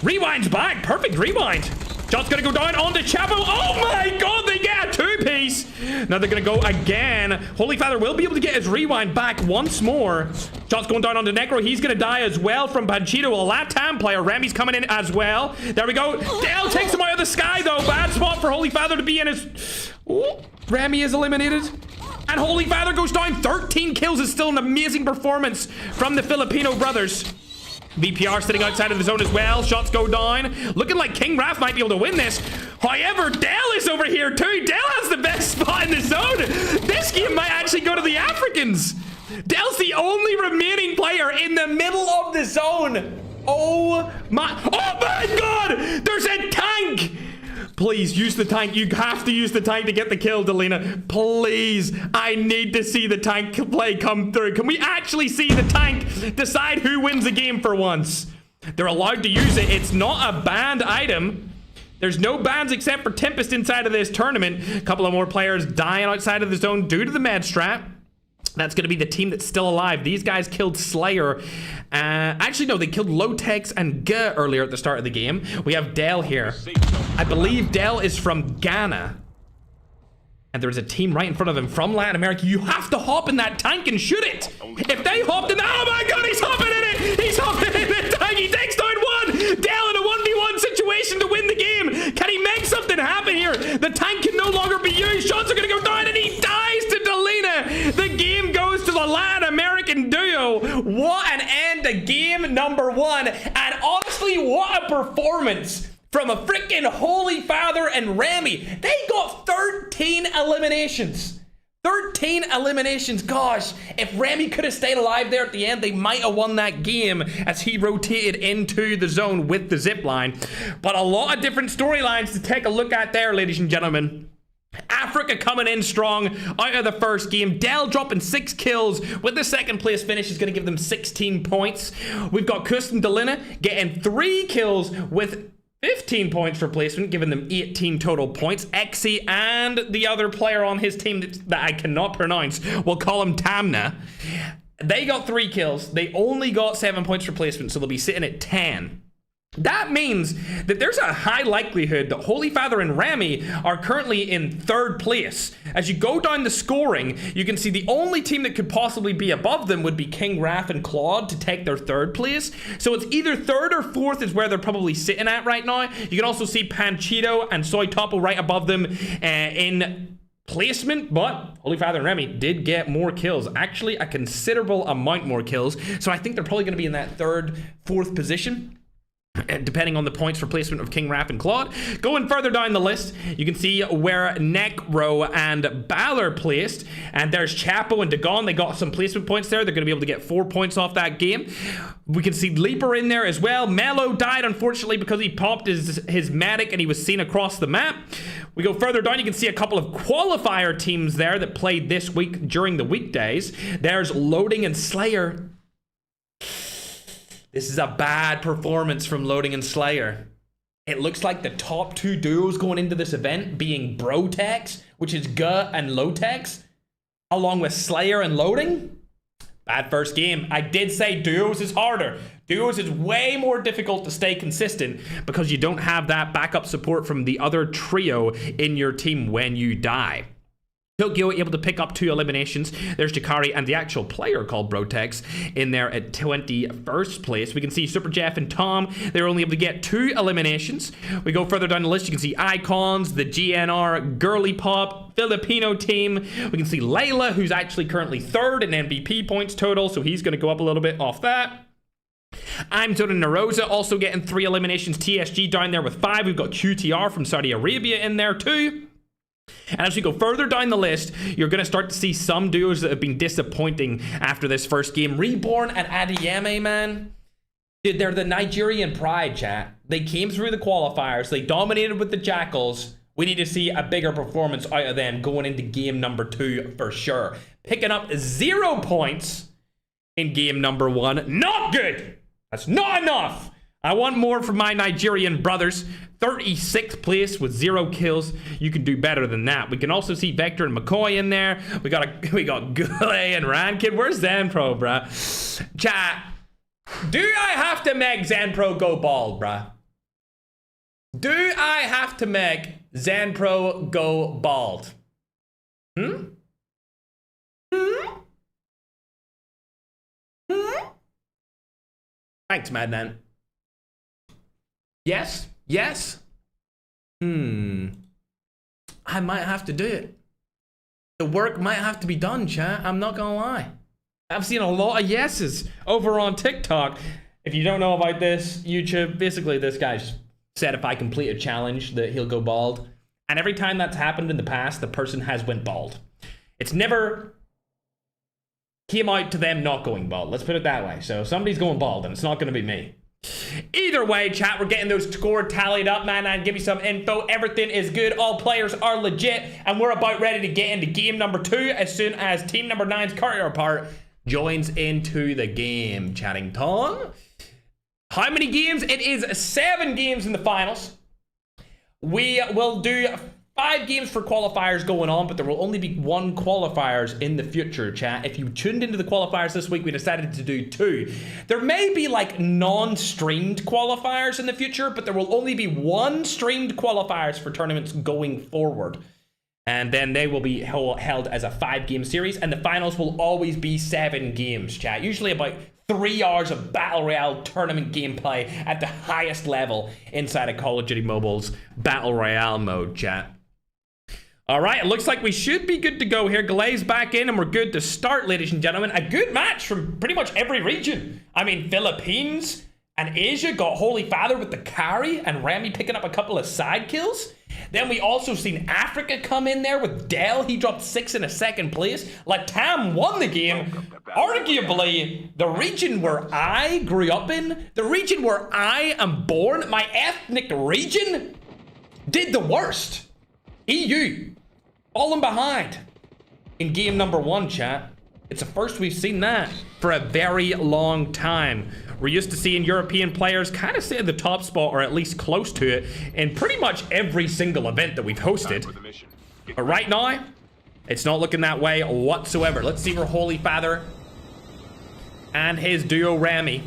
Rewind's back. Perfect rewind. Shot's gonna go down onto Chapo. Oh my god, they get a two-piece. Now they're gonna go again. Holy Father will be able to get his rewind back once more. Shot's going down onto Necro. He's gonna die as well from Panchito, a Latam player. Remy's coming in as well. There we go. Dell takes him out of the sky though. Bad spot for Holy Father to be in his... Oh, Remy is eliminated. And Holy Father goes down. 13 kills is still an amazing performance from the Filipino brothers. VPR sitting outside of the zone as well. Shots go down. Looking like King Raph might be able to win this. However, Dell is over here too. Dell has the best spot in the zone. This game might actually go to the Africans. Dell's the only remaining player in the middle of the zone. Oh my god! There's a tank! Please use the tank. You have to use the tank to get the kill, Delina. Please. I need to see the tank play come through. Can we actually see the tank decide who wins the game for once? They're allowed to use it. It's not a banned item. There's no bans except for Tempest inside of this tournament. A couple of more players dying outside of the zone due to the med strap. That's going to be the team that's still alive. These guys killed Slayer. Actually, no, they killed Lotex and G earlier at the start of the game. We have Dell here. I believe Dell is from Ghana. And there's a team right in front of him from Latin America. You have to hop in that tank and shoot it. If they hopped in... Oh my god, he's hopping in it. He's hopping in the tank. He takes down one. Dell in a 1v1 situation to win the game. Can he make something happen here? The tank can no longer be used. Shots are going to go down and he dies to Delina. The game goes to the Latin American duo. What an end to game number 1. And honestly, what a performance from a freaking Holy Father and Remy. They got 13 eliminations. 13 eliminations. Gosh, if Remy could have stayed alive there at the end, they might have won that game as he rotated into the zone with the zip line. But a lot of different storylines to take a look at there, ladies and gentlemen. Africa coming in strong out of the first game. Dell dropping 6 kills with the second place finish is going to give them 16 points. We've got Custom Delina getting 3 kills with 15 points for placement, giving them 18 total points. Exy and the other player on his team that I cannot pronounce, we'll call him Tamna. They got 3 kills. They only got 7 points for placement, so they'll be sitting at 10. That means that there's a high likelihood that Holy Father and Remy are currently in 3rd place. As you go down the scoring, you can see the only team that could possibly be above them would be King Raph and Claude to take their 3rd place. So it's either 3rd or 4th is where they're probably sitting at right now. You can also see Panchito and Soy Topo right above them in placement, but Holy Father and Remy did get more kills. Actually, a considerable amount more kills. So I think they're probably going to be in that 3rd, 4th position, depending on the points for placement of King Raph and Claude. Going further down the list, you can see where Necro and Balor placed, and there's Chapo and Dagon. They got some placement points there. They're going to be able to get 4 points off that game. We can see Leaper in there as well. Mello died, unfortunately, because he popped his medic and he was seen across the map. We go further down, you can see a couple of qualifier teams there that played this week during the weekdays. There's Loading and Slayer. This is a bad performance from Loading and Slayer. It looks like the top 2 duos going into this event being Brotex, which is G and Lotex, along with Slayer and Loading. Bad first game. I did say duos is harder. Duos is way more difficult to stay consistent because you don't have that backup support from the other trio in your team when you die. Tokyo able to pick up 2 eliminations. There's Jakari and the actual player called Brotex in there at 21st place. We can see Super Jeff and Tom. They're only able to get 2 eliminations. We go further down the list. You can see Icons, the GNR, Girly Pop, Filipino team. We can see Layla, who's actually currently 3rd in MVP points total, so he's going to go up a little bit off that. I'm Zona Narosa also getting 3 eliminations. TSG down there with 5. We've got QTR from Saudi Arabia in there too. And as we go further down the list, you're going to start to see some duos that have been disappointing after this first game. Reborn and Adiyeme, man. Dude, they're the Nigerian pride, chat. They came through the qualifiers. They dominated with the Jackals. We need to see a bigger performance out of them going into game number 2 for sure. Picking up 0 points in game number 1. Not good. That's not enough. I want more from my Nigerian brothers. 36th place with 0 kills. You can do better than that. We can also see Vector and McCoy in there. We got Gule and Rankid. Where's Zenpro, bruh? Chat, do I have to make Zenpro go bald, bruh? Do I have to make Zenpro go bald? Hmm? Thanks, Madman. Yes? Yes? I might have to do it. The work might have to be done, chat. I'm not gonna lie. I've seen a lot of yeses over on TikTok. If you don't know about this, YouTube, basically this guy's said if I complete a challenge that he'll go bald. And every time that's happened in the past, the person has went bald. It's never came out to them not going bald. Let's put it that way. So somebody's going bald and it's not going to be me. Either way, chat, we're getting those scores tallied up, man. And give me some info. Everything is good. All players are legit. And we're about ready to get into game number 2 as soon as team number 9's counterpart joins into the game. Chatting Tom. How many games? It is 7 games in the finals. We will do 5 games for qualifiers going on, but there will only be 1 qualifiers in the future, chat. If you tuned into the qualifiers this week, we decided to do 2. There may be like non-streamed qualifiers in the future, but there will only be 1 streamed qualifiers for tournaments going forward. And then they will be held as a 5-game series, and the finals will always be 7 games, chat. Usually about 3 hours of Battle Royale tournament gameplay at the highest level inside of Call of Duty Mobile's Battle Royale mode, chat. All right, it looks like we should be good to go here. Galay's back in, and we're good to start, ladies and gentlemen. A good match from pretty much every region. I mean, Philippines and Asia got Holy Father with the carry, and Rami picking up a couple of side kills. Then we also seen Africa come in there with Dell. He dropped 6 in a 2nd place. Latam won the game. Arguably, the region where I grew up in, the region where I am born, my ethnic region, did the worst. EU, falling behind in game number 1, chat. It's the first we've seen that for a very long time. We're used to seeing European players kind of stay at the top spot, or at least close to it, in pretty much every single event that we've hosted. But right now, it's not looking that way whatsoever. Let's see where Holy Father and his duo Rami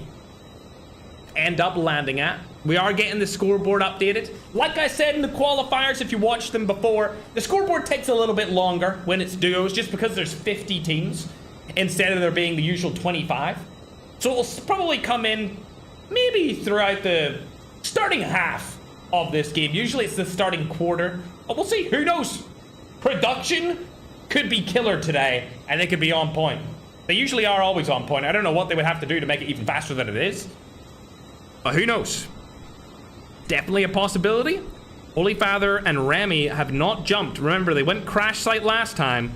end up landing at. We are getting the scoreboard updated. Like I said in the qualifiers, if you watched them before, the scoreboard takes a little bit longer when it's duos, just because there's 50 teams instead of there being the usual 25. So it'll probably come in maybe throughout the starting half of this game. Usually it's the starting quarter, but we'll see. Who knows? Production could be killer today, and they could be on point. They usually are always on point. I don't know what they would have to do to make it even faster than it is, but who knows? Definitely a possibility. Holy Father and Rami have not jumped. Remember, they went crash site last time,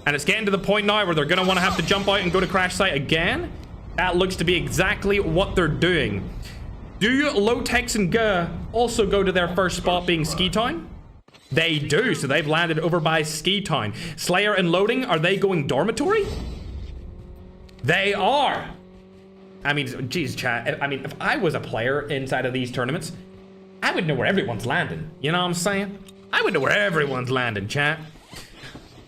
and it's getting to the point now where they're going to want to have to jump out and go to crash site again. That looks to be exactly what they're doing. Do Low-Tex and G also go to their first spot being Ski Town? They do, so they've landed over by Ski Town. Slayer and Loading, are they going dormitory? They are. I mean, geez, chat. I mean, if I was a player inside of these tournaments, I would know where everyone's landing. You know what I'm saying? I would know where everyone's landing, chat.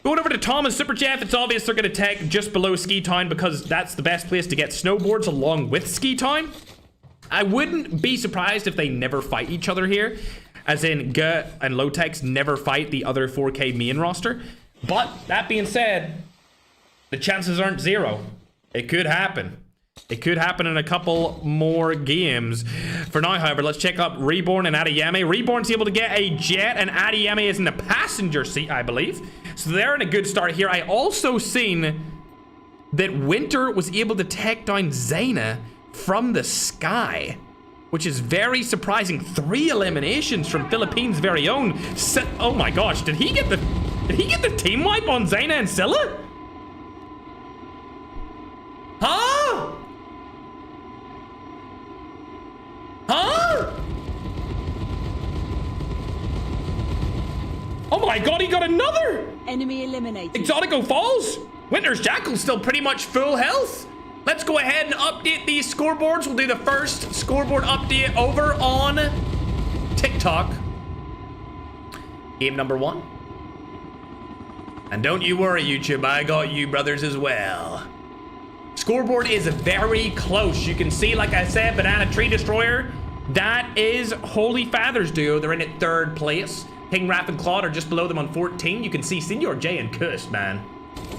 Going over to Tom and Super Jeff, it's obvious they're going to take just below Ski Town because that's the best place to get snowboards along with Ski Town. I wouldn't be surprised if they never fight each other here, as in G and Low-Tex never fight the other 4K main roster. But that being said, the chances aren't 0. It could happen. It could happen in a couple more games. For now, however, let's check up Reborn and Adiyame. Reborn's able to get a jet, and Adiyame is in the passenger seat, I believe. So they're in a good start here. I also seen that Winter was able to take down Zaina from the sky, which is very surprising. 3 eliminations from Philippines' very own. Oh my gosh, did he get the team wipe on Zaina and Scylla? Huh? Huh? Oh my god, he got another! Enemy eliminated. Exotico falls! Winter's Jackal's still pretty much full health. Let's go ahead and update these scoreboards. We'll do the first scoreboard update over on TikTok. Game number 1. And don't you worry, YouTube, I got you brothers as well. Scoreboard is very close. You can see, like I said, Banana Tree Destroyer That is Holy Father's duo. They're in at 3rd place. King Raph and Claude are just below them on 14. You can see Senior J and Kuss, man,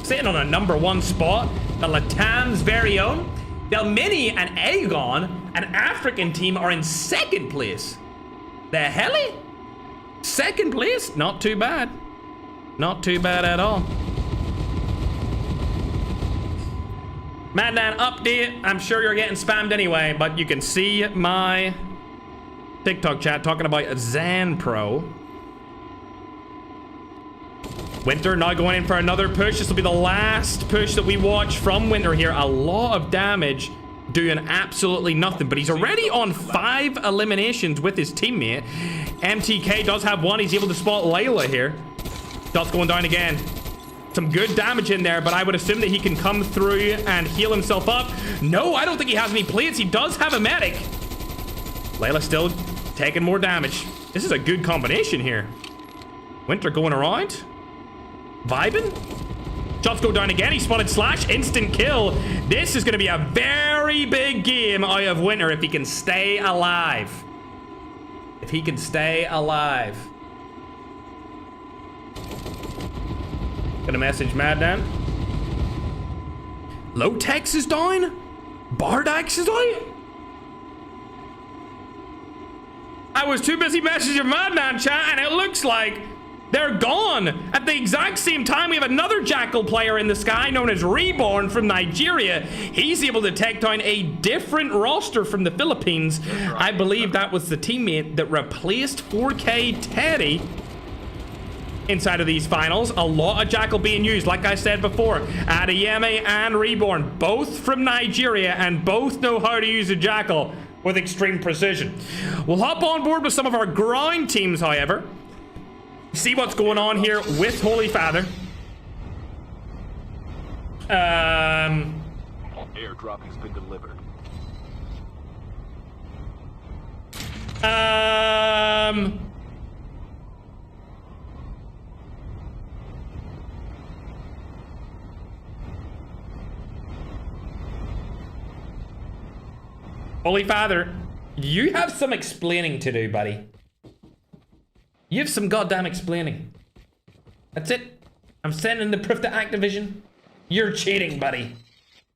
sitting on a #1 spot. The Latam's very own Delmini and Aegon, an African team, are in 2nd place. The helly? 2nd place? Not too bad. Not too bad at all. Madman update. I'm sure you're getting spammed anyway, but you can see my TikTok chat talking about Zan Pro. Winter now going in for another push. This will be the last push that we watch from Winter here. A lot of damage, doing absolutely nothing, but he's already on 5 eliminations with his teammate. MTK does have 1. He's able to spot Layla here. Dot's going down again. Some good damage in there, but I would assume that he can come through and heal himself up. No, I don't think he has any plates. He does have a medic. Layla still taking more damage. This is a good combination here. Winter going around. Vibing. Shots go down again. He spotted Slash. Instant kill. This is going to be a very big game out of Winter if he can stay alive. If he can stay alive. Gonna message Madman. Lotex is down. Bardax is out. I was too busy messaging Madman chat, and it looks like they're gone. At the exact same time, we have another Jackal player in the sky known as Reborn from Nigeria. He's able to take down a different roster from the Philippines. I believe that was the teammate that replaced 4K Teddy inside of these finals. A lot of Jackal being used, like I said before. Adeyemi and Reborn, both from Nigeria, and both know how to use a Jackal with extreme precision. We'll hop on board with some of our ground teams, however. See what's going on here with Holy Father. Airdrop has been delivered. Holy Father, you have some explaining to do, buddy. You have some goddamn explaining. That's it. I'm sending the proof to Activision. You're cheating, buddy.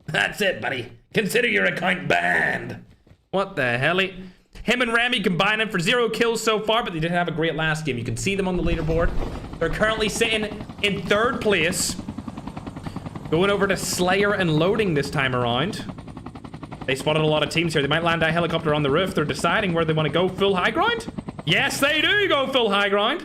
That's it, buddy. Consider your account banned. What the hell? Him and Remy combining for 0 kills so far, but they didn't have a great last game. You can see them on the leaderboard. They're currently sitting in 3rd place. Going over to Slayer and loading this time around. They spotted a lot of teams here. They might land that helicopter on the roof. They're deciding where they want to go. Full high ground? Yes, they do go full high ground.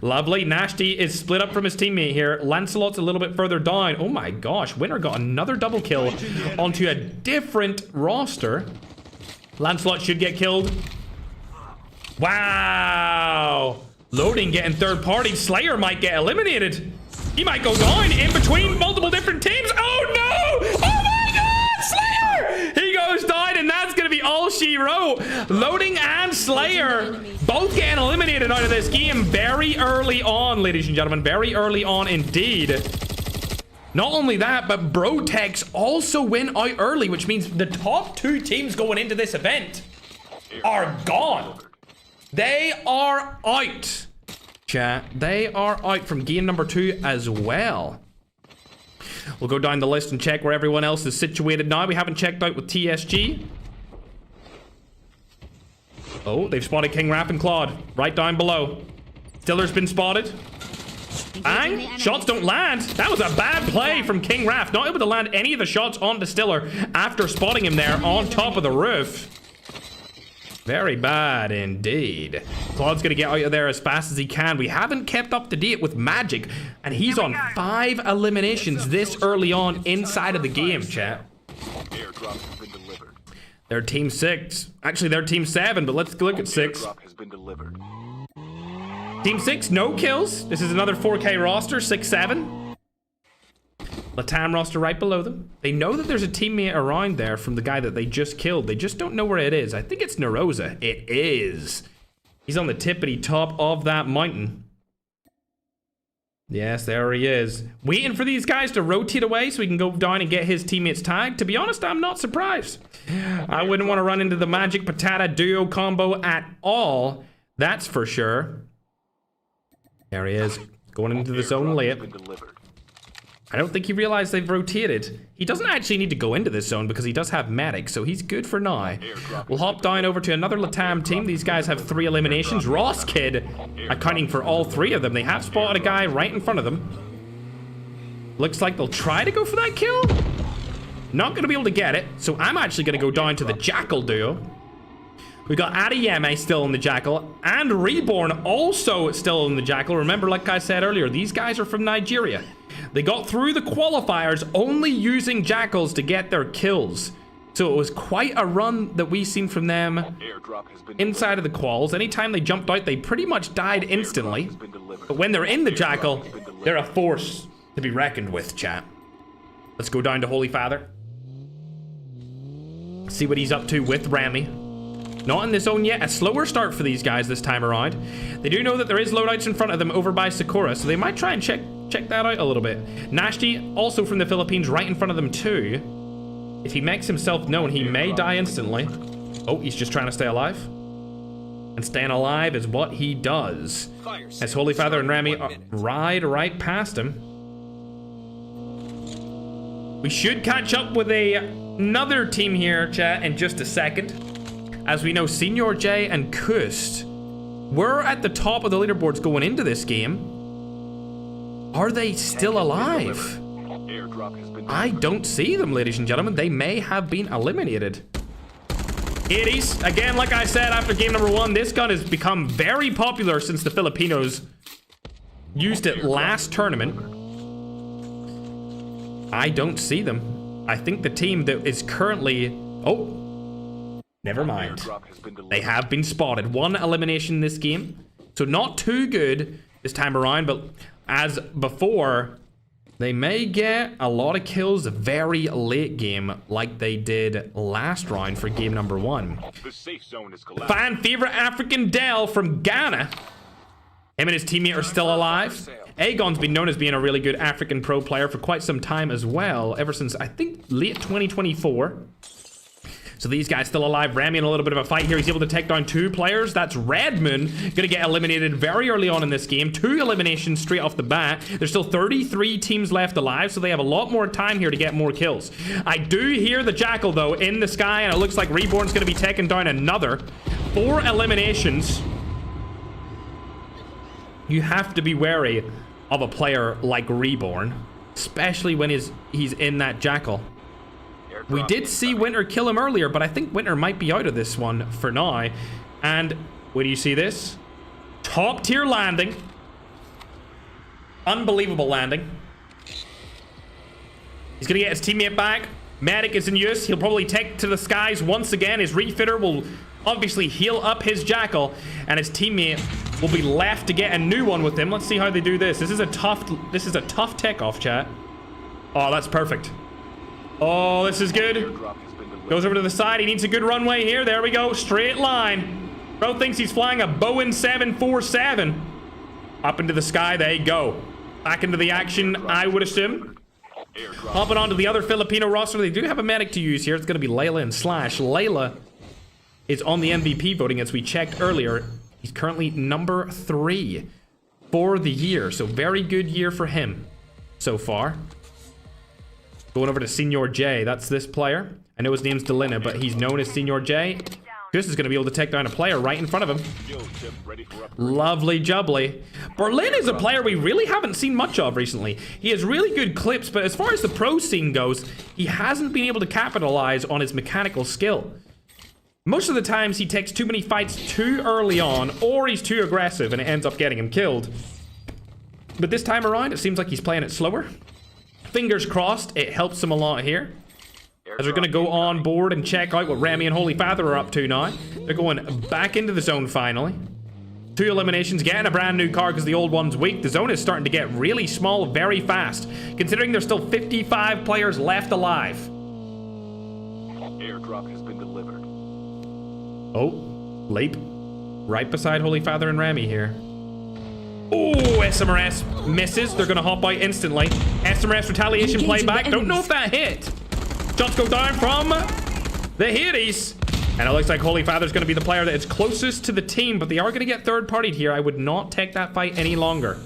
Lovely. Nashty is split up from his teammate here. Lancelot's a little bit further down. Oh my gosh. Winter got another double kill onto a different roster. Lancelot should get killed. Wow. Loading getting 3rd party. Slayer might get eliminated. He might go down in between multiple different teams. Oh no! Oh my god! Slayer! He goes down, and that's gonna be all she wrote. Loading and Slayer both getting eliminated out of this game very early on, ladies and gentlemen. Very early on indeed. Not only that, but Brotex also win out early, which means the top 2 teams going into this event are gone. They are out. Chat, they are out from game number 2 as well. We'll go down the list and check where everyone else is situated now. We haven't checked out with TSG. Oh, they've spotted King Raph and Claude right down below. Stiller's been spotted. Bang! Shots don't land. That was a bad play from King Raph. Not able to land any of the shots onto Stiller after spotting him there on top of the roof. Very bad indeed. Claude's gonna get out of there as fast as he can. We haven't kept up to date with Magic, and he's on 5 eliminations this early on inside of the game, chat. Airdrop has been delivered. They're team 6. Actually, they're team 7, but let's look at 6. Airdrop has been delivered. Team 6, no kills. This is another 4K roster, 6-7. Latam roster right below them. They know that there's a teammate around there from the guy that they just killed. They just don't know where it is. I think it's Narosa. It is. He's on the tippity top of that mountain. Yes, there he is. Waiting for these guys to rotate away so he can go down and get his teammates tagged. To be honest, I'm not surprised. I wouldn't want to run into the Magic Patata duo combo at all. That's for sure. There he is. Going into the zone late. I don't think he realized they've rotated. He doesn't actually need to go into this zone because he does have medic, so he's good for now. We'll hop down over to another Latam team. These guys have 3 eliminations. Ross Kid accounting for all 3 of them. They have spotted a guy right in front of them. Looks like they'll try to go for that kill. Not going to be able to get it, so I'm actually going to go down to the Jackal duo. We got Adeyemi still in the Jackal, and Reborn also still in the Jackal. Remember, like I said earlier, these guys are from Nigeria. They got through the qualifiers only using Jackals to get their kills. So it was quite a run that we seen from them inside of the quals. Anytime they jumped out, they pretty much died instantly. But when they're in the Jackal, they're a force to be reckoned with, chat. Let's go down to Holy Father. See what he's up to with Rami. Not in the zone yet. A slower start for these guys this time around. They do know that there is loadouts in front of them over by Sakura, so they might try and check that out a little bit. Nashti, also from the Philippines, right in front of them too. If he makes himself known, he may die instantly. Oh, he's just trying to stay alive. And staying alive is what he does. As Holy Father and Rami ride right past him. We should catch up with another team here, chat, in just a second. As we know, Senior J and Kust were at the top of the leaderboards going into this game. Are they still alive? I don't see them, ladies and gentlemen. They may have been eliminated. 80s. Again, like I said, after game number 1, this gun has become very popular since the Filipinos used it last tournament. I don't see them. I think the team that is currently... Oh, never mind. They have been spotted. 1 elimination in this game. So not too good this time around, but as before, they may get a lot of kills very late game like they did last round for game number 1. The fan favorite African Dell from Ghana. Him and his teammate are still alive. Aegon's been known as being a really good African pro player for quite some time as well, ever since, I think, late 2024. So these guys still alive. Rami in a little bit of a fight here. He's able to take down 2 players. That's Redmond gonna get eliminated very early on in this game. 2 eliminations straight off the bat. There's still 33 teams left alive, so they have a lot more time here to get more kills. I do hear the Jackal, though, in the sky, and it looks like Reborn's gonna be taking down another. 4 eliminations. You have to be wary of a player like Reborn, especially when he's in that Jackal. We did see Winter kill him earlier, but I think Winter might be out of this one for now. And where do you see this? Top tier landing. Unbelievable landing. He's gonna get his teammate back. Medic is in use. He'll probably take to the skies once again. His refitter will obviously heal up his Jackal, and his teammate will be left to get a new one with him. Let's see how they do this. This is a tough tech off, chat. Oh, that's perfect. Oh, this is good. Goes over to the side. He needs a good runway here. There we go. Straight line. Bro thinks he's flying a Boeing 747. Up into the sky. There you go. Back into the action, I would assume. Hopping onto the other Filipino roster. They do have a medic to use here. It's going to be Layla and Slash. Layla is on the MVP voting, as we checked earlier. He's currently number 3 for the year. So very good year for him so far. Going over to Senior J. That's this player. I know his name's Delina, but he's known as Senior J. Chris is going to be able to take down a player right in front of him. Lovely jubbly. Berlin is a player we really haven't seen much of recently. He has really good clips, but as far as the pro scene goes, he hasn't been able to capitalize on his mechanical skill. Most of the times he takes too many fights too early on, or he's too aggressive and it ends up getting him killed. But this time around, it seems like he's playing it slower. Fingers crossed, it helps him a lot here. As we're going to go on board and check out what Rami and Holy Father are up to now. They're going back into the zone finally. 2 eliminations, getting a brand new car because the old one's weak. The zone is starting to get really small very fast, considering there's still 55 players left alive. Airdrop has been delivered. Oh, Leap. Right beside Holy Father and Rami here. Oh, SMRS misses. They're going to hop out instantly. SMRS retaliation play back. Don't know if that hit. Shots go down from the Hades. And it looks like Holy Father's going to be the player that is closest to the team, but they are going to get third-partied here. I would not take that fight any longer.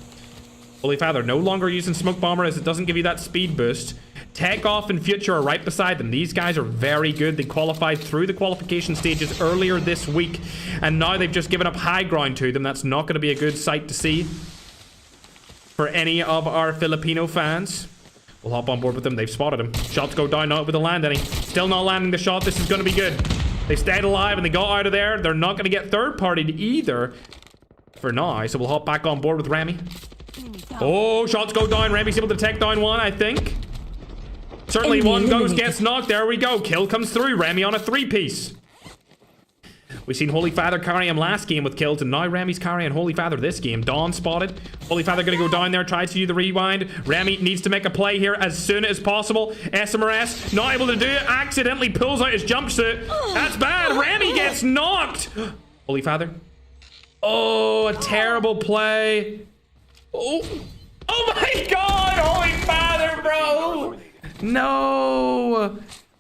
Holy Father no longer using Smoke Bomber as it doesn't give you that speed boost. Tech Off and Future are right beside them. These guys are very good. They qualified through the qualification stages earlier this week, and now they've just given up high ground to them. That's not going to be a good sight to see for any of our Filipino fans. We'll hop on board with them. They've spotted him. Shots go down, not able to land any. Still not landing the shot. This is going to be good. They stayed alive and they got out of there. They're not going to get third-partied either for now, so we'll hop back on board with Remy. Oh, shots go down. Remy's able to take down one, I think. Certainly one goes, gets knocked. There we go. Kill comes through. Remy on a 3-piece. We've seen Holy Father carry him last game with kills, and now Remy's carrying Holy Father this game. Dawn spotted. Holy Father going to go down there, tries to do the rewind. Remy needs to make a play here as soon as possible. SMRS not able to do it. Accidentally pulls out his jumpsuit. That's bad. Remy gets knocked. Holy Father. Oh, a terrible play. Oh my God, Holy Father, bro. No.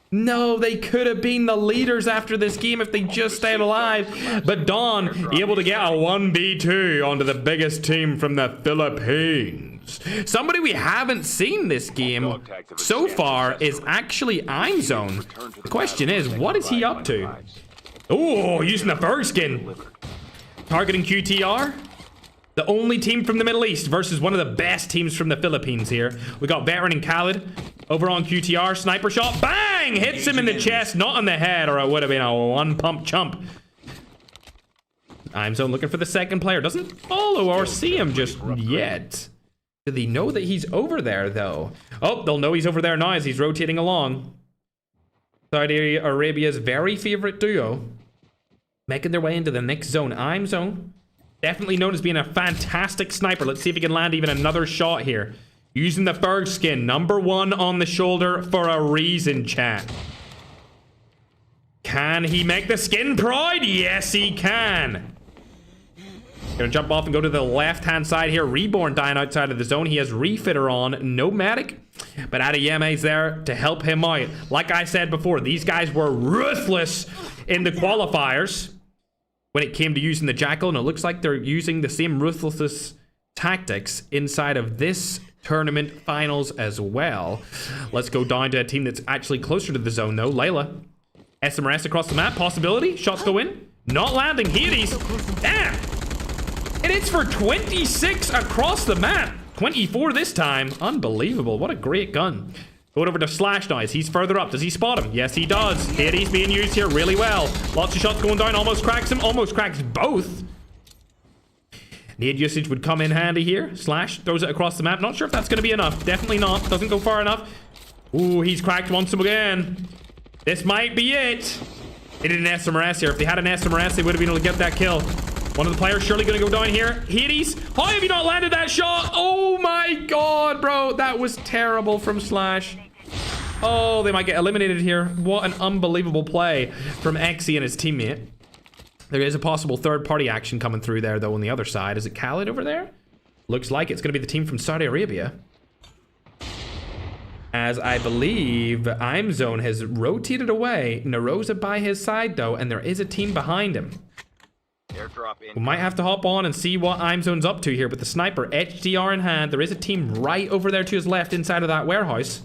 No, they could have been the leaders after this game if they just stayed alive. But Dawn able to get a 1v2 onto the biggest team from the Philippines. Somebody we haven't seen this game so far is actually IMZone. The question is, what is he up to? Oh, using the Ferg skin. Targeting QTR. The only team from the Middle East versus one of the best teams from the Philippines here. We got Veteran and Khaled over on QTR. Sniper shot. Bang! Hits him in the chest, not on the head, or it would have been a one-pump chump. IMZone looking for the second player. Doesn't follow or see him just yet. Do they know that he's over there, though? Oh, they'll know he's over there now as he's rotating along. Saudi Arabia's very favorite duo. Making their way into the next zone. IMZone. Definitely known as being a fantastic sniper. Let's see if he can land even another shot here. Using the Ferg skin. #1 on the shoulder for a reason, chat. Can he make the skin pride? Yes, he can. Gonna jump off and go to the left-hand side here. Reborn dying outside of the zone. He has Refitter on. No medic. But Adeyeme's there to help him out. Like I said before, these guys were ruthless in the qualifiers when it came to using the Jackal, and it looks like they're using the same ruthless tactics inside of this tournament finals as well. Let's go down to a team that's actually closer to the zone, though. Layla. SMRS across the map. Possibility. Shots go in. Not landing. Hades. Damn. It hits for 26 across the map. 24 this time. Unbelievable. What a great gun. Going over to Slash now. He's further up. Does he spot him? Yes, he does. Hades being used here really well. Lots of shots going down. Almost cracks him. Almost cracks both. Nade usage would come in handy here. Slash throws it across the map. Not sure if that's going to be enough. Definitely not. Doesn't go far enough. Ooh, he's cracked once again. This might be it. They did an SMRS here. If they had an SMRS, they would have been able to get that kill. One of the players surely going to go down here. Hades. How have you not landed that shot? Oh my God, bro. That was terrible from Slash. Oh, they might get eliminated here. What an unbelievable play from Exy and his teammate. There is a possible third-party action coming through there, though, on the other side. Is it Khaled over there? Looks like it's going to be the team from Saudi Arabia. As I believe IMZone has rotated away. Narosa by his side, though, and there is a team behind him. We might have to hop on and see what IMZone's up to here with the sniper. HDR in hand. There is a team right over there to his left inside of that warehouse.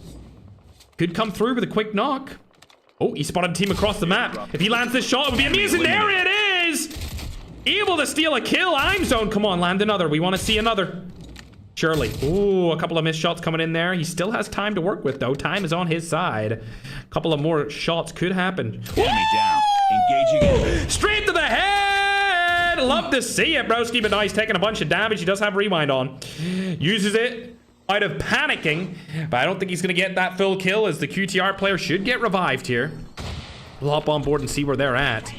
Could come through with a quick knock. Oh, he spotted a team across the map. If he lands this shot, it would be amazing. There it is! Able to steal a kill. IMZone. Come on, land another. We want to see another. Surely. Ooh, a couple of missed shots coming in there. He still has time to work with, though. Time is on his side. A couple of more shots could happen. Enemy down. Engaging in. Straight to the head! Love to see it, broski, but now he's taking a bunch of damage. He does have rewind on. Uses it out of panicking, but I don't think he's going to get that full kill, as the QTR player should get revived here. We'll hop on board and see where they're at.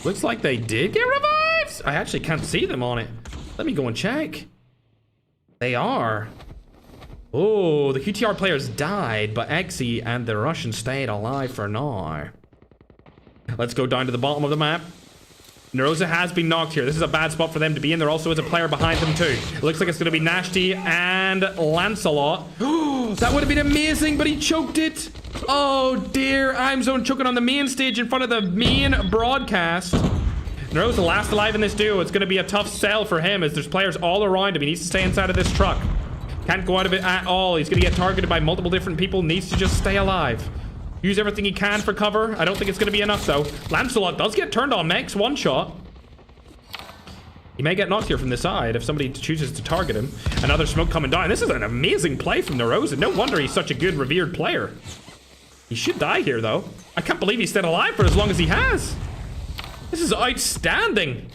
Looks like they did get revived. I actually can't see them on it. Let me go and check. They are. Oh, the QTR players died, but Exy and the Russians stayed alive for now. Let's go down to the bottom of the map. Narosa has been knocked here. This is a bad spot for them to be in. There also is a player behind them too. It looks like it's going to be Nashty and Lancelot. That would have been amazing, but he choked it. Oh dear, I'm zone choking on the main stage in front of the main broadcast. Narosa last alive in this duo. It's going to be a tough sell for him as there's players all around him. He needs to stay inside of this truck. Can't go out of it at all. He's going to get targeted by multiple different people. Needs to just stay alive. Use everything he can for cover. I don't think it's going to be enough, though. Lancelot does get turned on. Makes one shot. He may get knocked here from the side if somebody chooses to target him. Another smoke coming down. This is an amazing play from Narosa. No wonder he's such a good, revered player. He should die here, though. I can't believe he stayed alive for as long as he has. This is outstanding.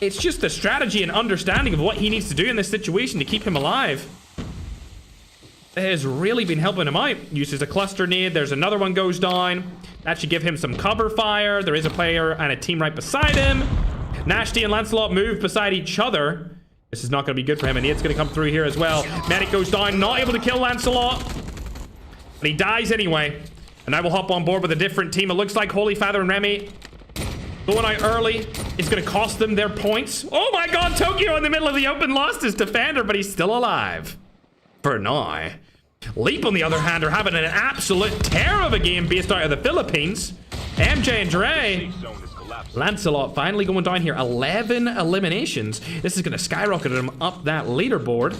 It's just the strategy and understanding of what he needs to do in this situation to keep him alive. It has really been helping him out. Uses a cluster nade. There's another one goes down. That should give him some cover fire. There is a player and a team right beside him. Nashty and Lancelot move beside each other. This is not going to be good for him. And it's going to come through here as well. Medic goes down. Not able to kill Lancelot. And he dies anyway. And I will hop on board with a different team. It looks like Holy Father and Remy going out early. It's going to cost them their points. Oh my god, Tokyo in the middle of the open lost his defender, but he's still alive. For now. Leap, on the other hand, are having an absolute tear of a game based out of the Philippines. MJ and Dre. Lancelot finally going down here. 11 eliminations. This is going to skyrocket him up that leaderboard.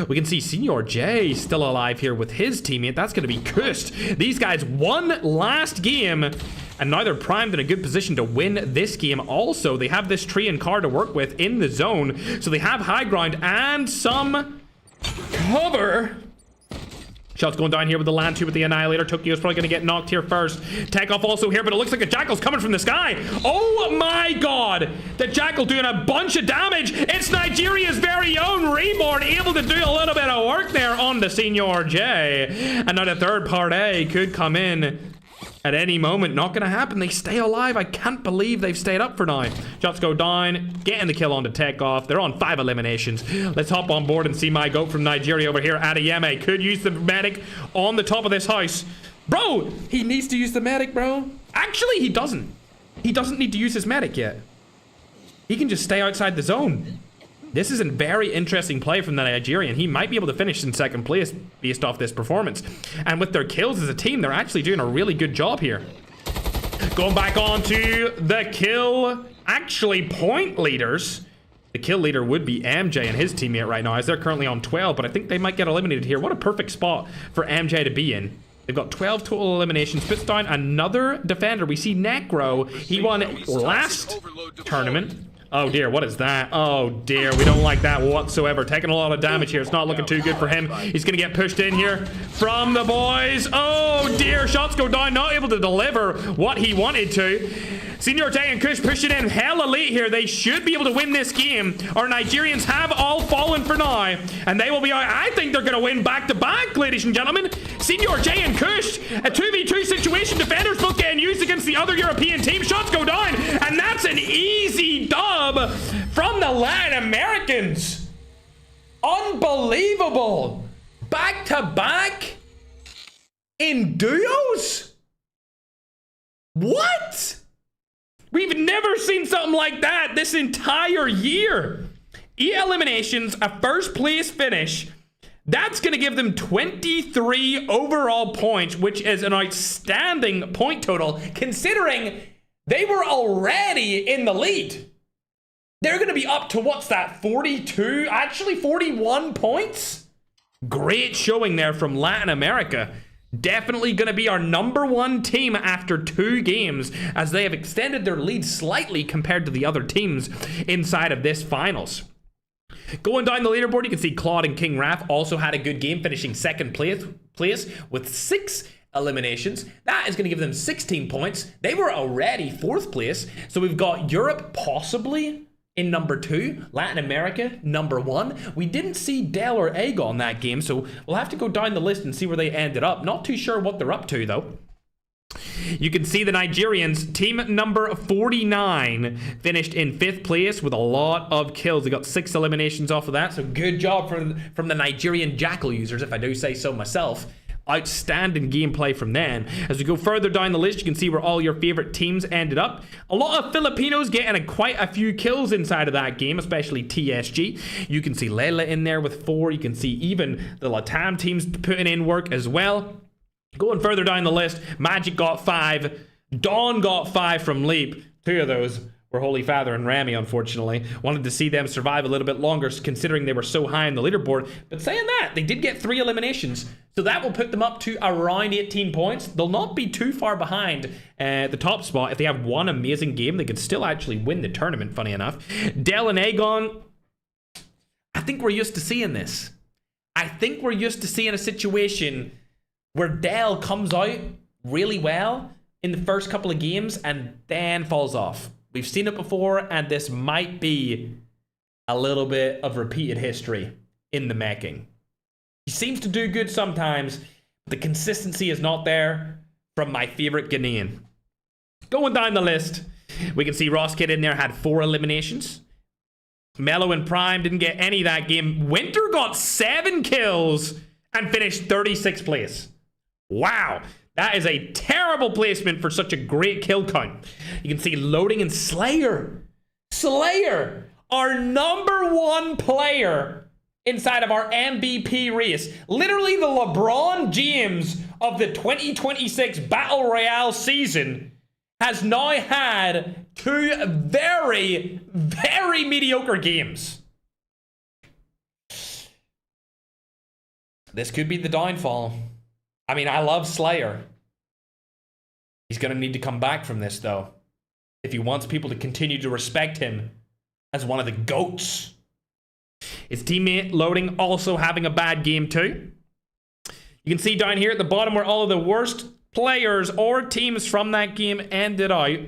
We can see Senior J still alive here with his teammate. That's going to be cursed. These guys won last game, and now they're primed in a good position to win this game. Also, they have this tree and car to work with in the zone, so they have high ground and some cover. Shots going down here with the land 2 with the Annihilator. Tokyo's probably going to get knocked here first. Takeoff also here, but it looks like the Jackal's coming from the sky. Oh my god! The Jackal doing a bunch of damage. It's Nigeria's very own Reborn, able to do a little bit of work there on the Senior J. And now the third party could come in at any moment. Not going to happen. They stay alive. I can't believe they've stayed up for now. Shots go down. Getting the kill on the Takeoff. They're on 5 eliminations. Let's hop on board and see my goat from Nigeria over here. Adeyemi could use the medic on the top of this house. Bro, he needs to use the medic, bro. Actually, he doesn't. He doesn't need to use his medic yet. He can just stay outside the zone. This is a very interesting play from the Nigerian. He might be able to finish in second place based off this performance. And with their kills as a team, they're actually doing a really good job here. Going back on to the kill, actually point leaders. The kill leader would be MJ and his teammate right now, as they're currently on 12, but I think they might get eliminated here. What a perfect spot for MJ to be in. They've got 12 total eliminations. Puts down another defender. We see Necro. He won last tournament. Oh dear, what is that? Oh dear, we don't like that whatsoever. Taking a lot of damage here. It's not looking too good for him. He's gonna get pushed in here from the boys. Oh dear, shots go down. Not able to deliver what he wanted to. Senior J and Kush pushing in hell elite here. They should be able to win this game. Our Nigerians have all fallen for now, and they will be out. I think they're gonna win back to back, ladies and gentlemen. Senior J and Kush, a 2v2 situation. Defenders both getting used against the other European team. Shots go down, and that's an easy dub from the Latin Americans. Unbelievable. Back to back in duos? What? We've never seen something like that this entire year. 8 eliminations, a first place finish. That's going to give them 23 overall points, which is an outstanding point total considering they were already in the lead. They're going to be up to, what's that, 42? Actually, 41 points? Great showing there from Latin America. Definitely going to be our #1 team after 2 games, as they have extended their lead slightly compared to the other teams inside of this finals. Going down the leaderboard, you can see Claude and King Raph also had a good game, finishing second place with 6 eliminations. That is going to give them 16 points. They were already 4th place. So we've got Europe possibly in #2, Latin America #1. We didn't see Dell or Agon that game, so we'll have to go down the list and see where they ended up. Not too sure what they're up to though. You can see the Nigerians, team number 49, finished in 5th place with a lot of kills. They got 6 eliminations off of that, so good job from the Nigerian Jackal users, if I do say so myself. outstanding gameplay from them. As we go further down the list, you can see where all your favorite teams ended up. A lot of Filipinos getting quite a few kills inside of that game, especially TSG. You can see Lela in there with 4. You can see even the Latam teams putting in work as well. Going further down the list, Magic got 5. Dawn got 5 from Leap. 2 of those were Holy Father and Rami, unfortunately. Wanted to see them survive a little bit longer, considering they were so high on the leaderboard. But saying that, they did get 3 eliminations, so that will put them up to around 18 points. They'll not be too far behind the top spot. If they have one amazing game, they could still actually win the tournament, funny enough. Dell and Aegon, I think we're used to seeing this. I think we're used to seeing a situation where Dell comes out really well in the first couple of games and then falls off. We've seen it before, and this might be a little bit of repeated history in the making. He seems to do good sometimes, but the consistency is not there from my favorite Ghanaian. Going down the list, we can see Ross Kid in there had 4 eliminations. Mellow and Prime didn't get any that game. Winter got 7 kills and finished 36th place. Wow. That is a terrible placement for such a great kill count. You can see Loading and Slayer. Slayer, our number 1 player inside of our MVP race. Literally the LeBron James of the 2026 Battle Royale season has now had 2 very, very mediocre games. This could be the downfall. I mean, I love Slayer. He's going to need to come back from this, though, if he wants people to continue to respect him as one of the GOATs. His teammate Loading also having a bad game, too. You can see down here at the bottom where all of the worst players or teams from that game ended out.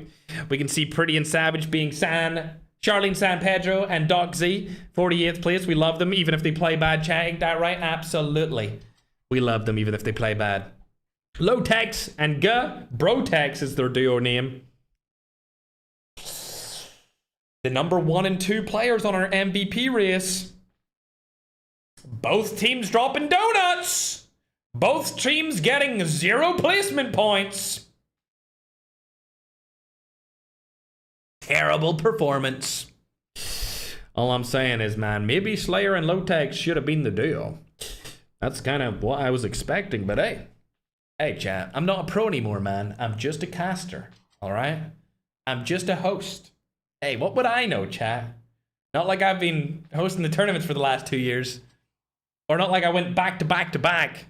We can see Pretty and Savage being Charlene San Pedro and Doc Z, 48th place. We love them, even if they play bad. Chat, ain't that right? Absolutely. We love them even if they play bad. Low-Tex and Brotex is their duo name. The number 1 and 2 players on our MVP race. Both teams dropping donuts. Both teams getting 0 placement points. Terrible performance. All I'm saying is, man, maybe Slayer and Low-Tex should have been the duo. That's kind of what I was expecting, but hey. Hey, chat, I'm not a pro anymore, man. I'm just a caster, all right? I'm just a host. Hey, what would I know, chat? Not like I've been hosting the tournaments for the last 2 years. Or not like I went back to back to back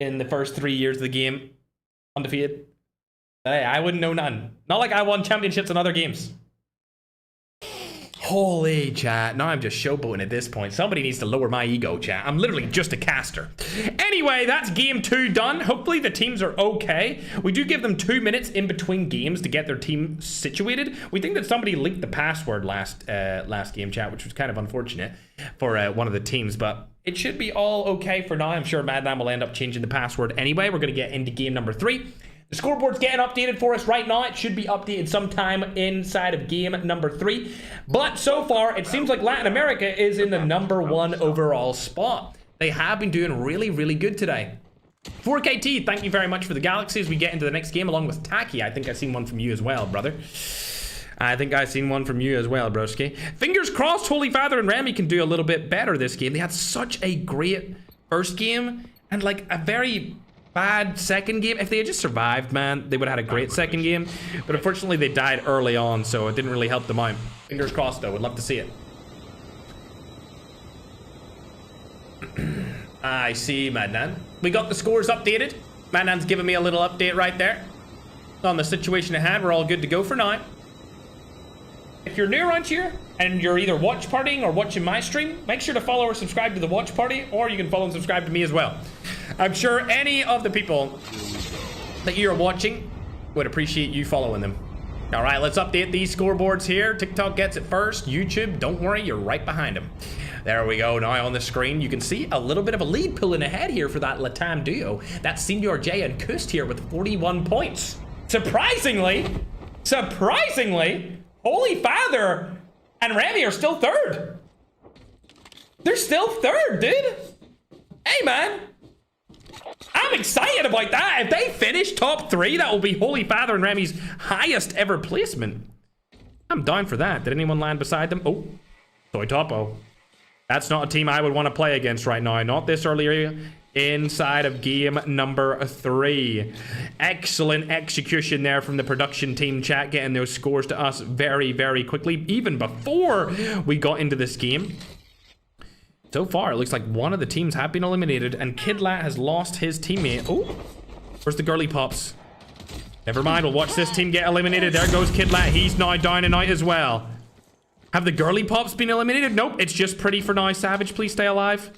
in the first 3 years of the game. Undefeated. Hey, I wouldn't know none. Not like I won championships in other games. Holy chat, now I'm just showboating at this point. Somebody needs to lower my ego, chat. I'm literally just a caster. Anyway, that's game 2 done. Hopefully the teams are okay. We do give them 2 minutes in between games to get their team situated. We think that somebody leaked the password last game, chat, which was kind of unfortunate for one of the teams, but it should be all okay for now. I'm sure Madman will end up changing the password anyway. We're going to get into game number 3. The scoreboard's getting updated for us right now. It should be updated sometime inside of game number 3. But so far, it seems like Latin America is in the number 1 overall spot. They have been doing really, really good today. 4KT, thank you very much for the galaxy as we get into the next game along with Taki. I think I've seen one from you as well, brother. I think I've seen one from you as well, broski. Fingers crossed Holy Father and Rami can do a little bit better this game. They had such a great first game and like a very bad second game. If they had just survived, man, they would have had a great second game. But unfortunately, they died early on, so it didn't really help them out. Fingers crossed, though. Would love to see it. I see, Madnan. We got the scores updated. Madnan's giving me a little update right there on the situation at hand. We're all good to go for now. If you're new around here and you're either watch partying or watching my stream, make sure to follow or subscribe to the watch party, or you can follow and subscribe to me as well. I'm sure any of the people that you're watching would appreciate you following them. All right, let's update these scoreboards here. TikTok gets it first. YouTube, don't worry, you're right behind them. There we go. Now on the screen, you can see a little bit of a lead pulling ahead here for that Latam duo. That's Senior J and Kust here with 41 points. Surprisingly, Holy Father and Rami are still 3rd. They're still 3rd, dude. Hey, man. I'm excited about that. If they finish top 3, that will be Holy Father and Remy's highest ever placement. I'm down for that. Did anyone land beside them? Oh, Soy Topo. That's not a team I would want to play against right now. Not this early inside of game number 3. Excellent execution there from the production team, chat, getting those scores to us very, very quickly, even before we got into this game. So far, it looks like one of the teams have been eliminated, and Kidlat has lost his teammate. Oh, where's the girly pops? Never mind, we'll watch this team get eliminated. There goes Kidlat. He's now down and out as well. Have the girly pops been eliminated? Nope, it's just Pretty for now. Savage, please stay alive.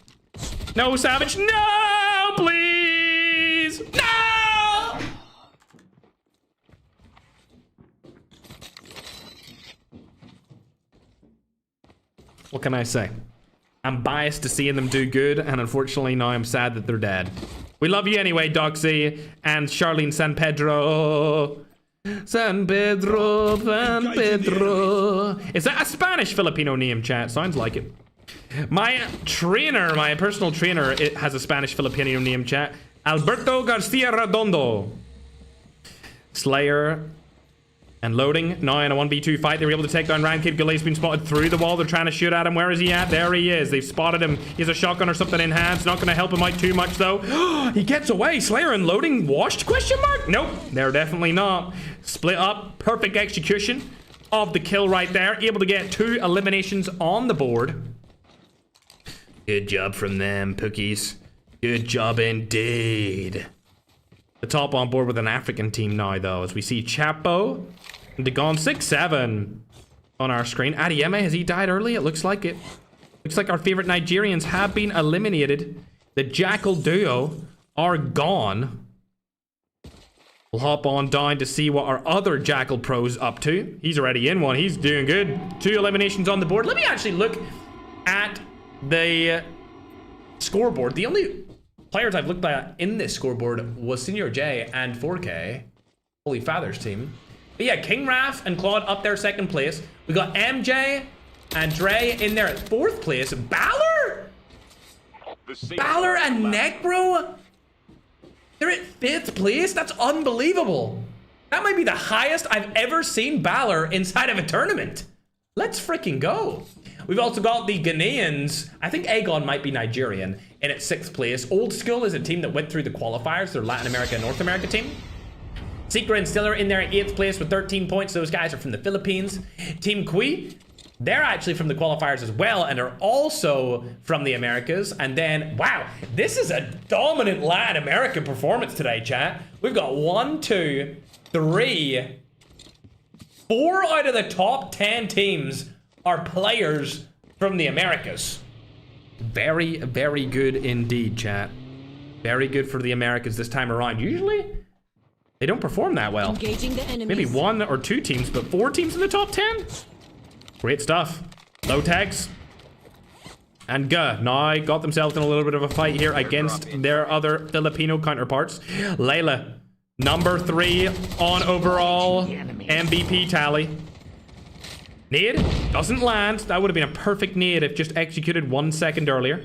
No, Savage, no, please. No! What can I say? I'm biased to seeing them do good, and unfortunately now I'm sad that they're dead. We love you anyway, Doxy and Charlene San Pedro. San Pedro, San Pedro. Is that a Spanish Filipino name, chat? Sounds like it. My trainer, my personal trainer, it has a Spanish Filipino name, chat. Alberto Garcia Redondo. Slayer and loading. Now in a 1v2 fight, they were able to take down Rankid. Goulet's been spotted through the wall. They're trying to shoot at him. Where is he at? There he is. They've spotted him. He has a shotgun or something in hand. It's not going to help him out too much, though. He gets away. Slayer and loading washed? Question mark? Nope. They're definitely not. Split up. Perfect execution of the kill right there. Able to get 2 eliminations on the board. Good job from them, Pookies. Good job indeed. The top on board with an African team now, though, as we see Chapo and Dagon 6-7 on our screen. Adieme, has he died early? It looks like it. Looks like our favorite Nigerians have been eliminated. The Jackal duo are gone. We'll hop on down to see what our other Jackal pro's up to. He's already in one. He's doing good. 2 eliminations on the board. Let me actually look at the scoreboard. The only players I've looked at in this scoreboard was Senior J and 4K, Holy Father's team. But yeah, King Raph and Claude up there 2nd place. We got MJ and Dre in there at 4th place. Balor? Balor and Necro? They're at 5th place? That's unbelievable. That might be the highest I've ever seen Balor inside of a tournament. Let's freaking go. We've also got the Ghanaians. I think Aegon might be Nigerian in at 6th place. Old School is a team that went through the qualifiers. They're Latin America and North America team. Secret and Stiller in there at 8th place with 13 points. Those guys are from the Philippines. Team Kui, they're actually from the qualifiers as well, and are also from the Americas. And then, wow, this is a dominant Latin American performance today, chat. We've got 1, 2, 3, 4 out of the top 10 teams are players from the Americas. Very, very good indeed, chat. Very good for the Americas this time around. Usually, they don't perform that well. Engaging the enemies. Maybe 1 or 2 teams, but 4 teams in the top 10? Great stuff. Low tags. And now got themselves in a little bit of a fight here against their other Filipino counterparts. Layla, number 3 on overall MVP tally. Nade doesn't land. That would have been a perfect nade if just executed 1 second earlier.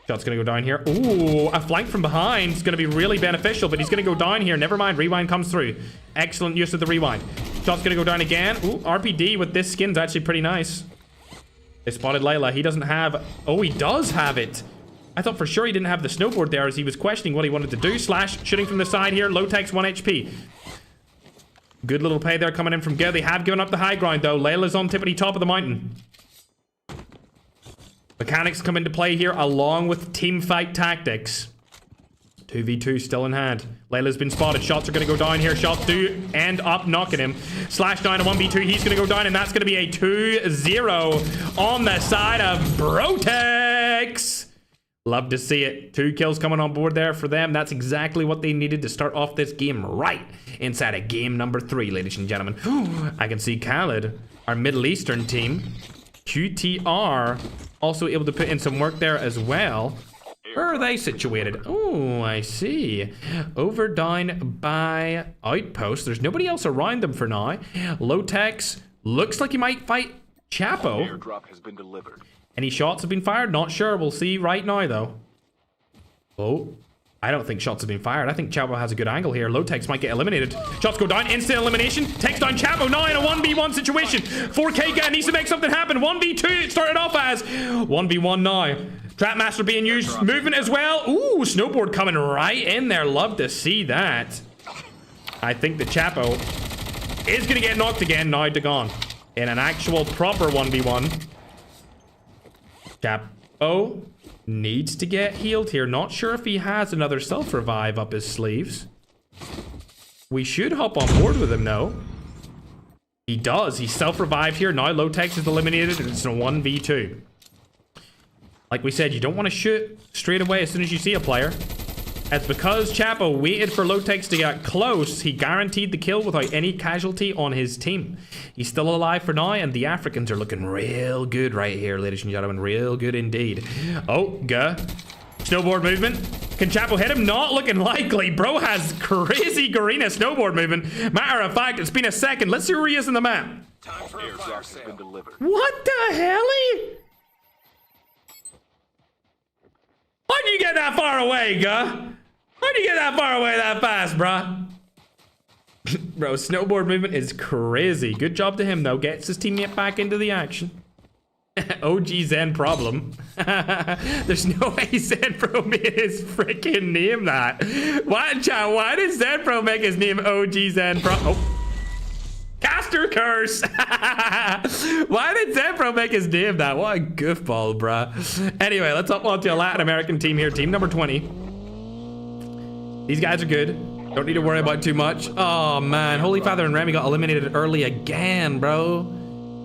Shot's gonna go down here. Ooh, a flank from behind is gonna be really beneficial, but he's gonna go down here. Never mind, rewind comes through. Excellent use of the rewind. Shot's gonna go down again. Ooh, RPD with this skin's actually pretty nice. They spotted Layla. He doesn't have... Oh, he does have it. I thought for sure he didn't have the snowboard there as he was questioning what he wanted to do. Slash, shooting from the side here. Low tech's 1 HP. Good little play there coming in from Gil. They have given up the high ground, though. Layla's on tippity top of the mountain. Mechanics come into play here along with team fight tactics. 2v2 still in hand. Layla's been spotted. Shots are going to go down here. Shots do end up knocking him. Slash down a 1v2. He's going to go down, and that's going to be a 2-0 on the side of Brotex. Love to see it. 2 kills coming on board there for them. That's exactly what they needed to start off this game right inside of game number 3, ladies and gentlemen. I can see Khaled, our Middle Eastern team. QTR also able to put in some work there as well. Where are they situated? Oh, I see. Over down by Outpost. There's nobody else around them for now. Lotex looks like he might fight Chapo. Airdrop has been delivered. Any shots have been fired? Not sure. We'll see right now, though. Oh, I don't think shots have been fired. I think Chapo has a good angle here. Low-Techs might get eliminated. Shots go down. Instant elimination. Takes down Chapo now in a 1v1 situation. 4K guy needs to make something happen. 1v2 it started off as. 1v1 now. Trapmaster being used. Movement as well. Ooh, Snowboard coming right in there. Love to see that. I think the Chapo is going to get knocked again. Now Dagon. In an actual proper 1v1. Chapo needs to get healed here. Not sure if he has another self-revive up his sleeves. We should hop on board with him, though. He does. He's self-revived here. Now Low-Techs is eliminated, and it's a 1v2. Like we said, you don't want to shoot straight away as soon as you see a player. It's because Chapo waited for Low-Techs to get close. He guaranteed the kill without any casualty on his team. He's still alive for now, and the Africans are looking real good right here, ladies and gentlemen. Real good indeed. Oh, snowboard movement. Can Chapo hit him? Not looking likely. Bro has crazy Garena snowboard movement. Matter of fact, it's been a second. Let's see where he is in the map. Airdrop has been delivered. What the hell? How'd you get that far away, How'd you get that far away that fast, bruh? Bro, snowboard movement is crazy. Good job to him, though. Gets his teammate back into the action. OG Zen problem. There's no way Zen Pro made his freaking name that. Why, chat? Why did Zen Pro make his name OG Zen Pro? Oh. Caster curse. Why did Zen Pro make his name that? What a goofball, bruh. Anyway, let's hop on to a Latin American team here. Team number 20. These guys are good. Don't need to worry about too much. Oh, man. Holy Father and Remy got eliminated early again, bro.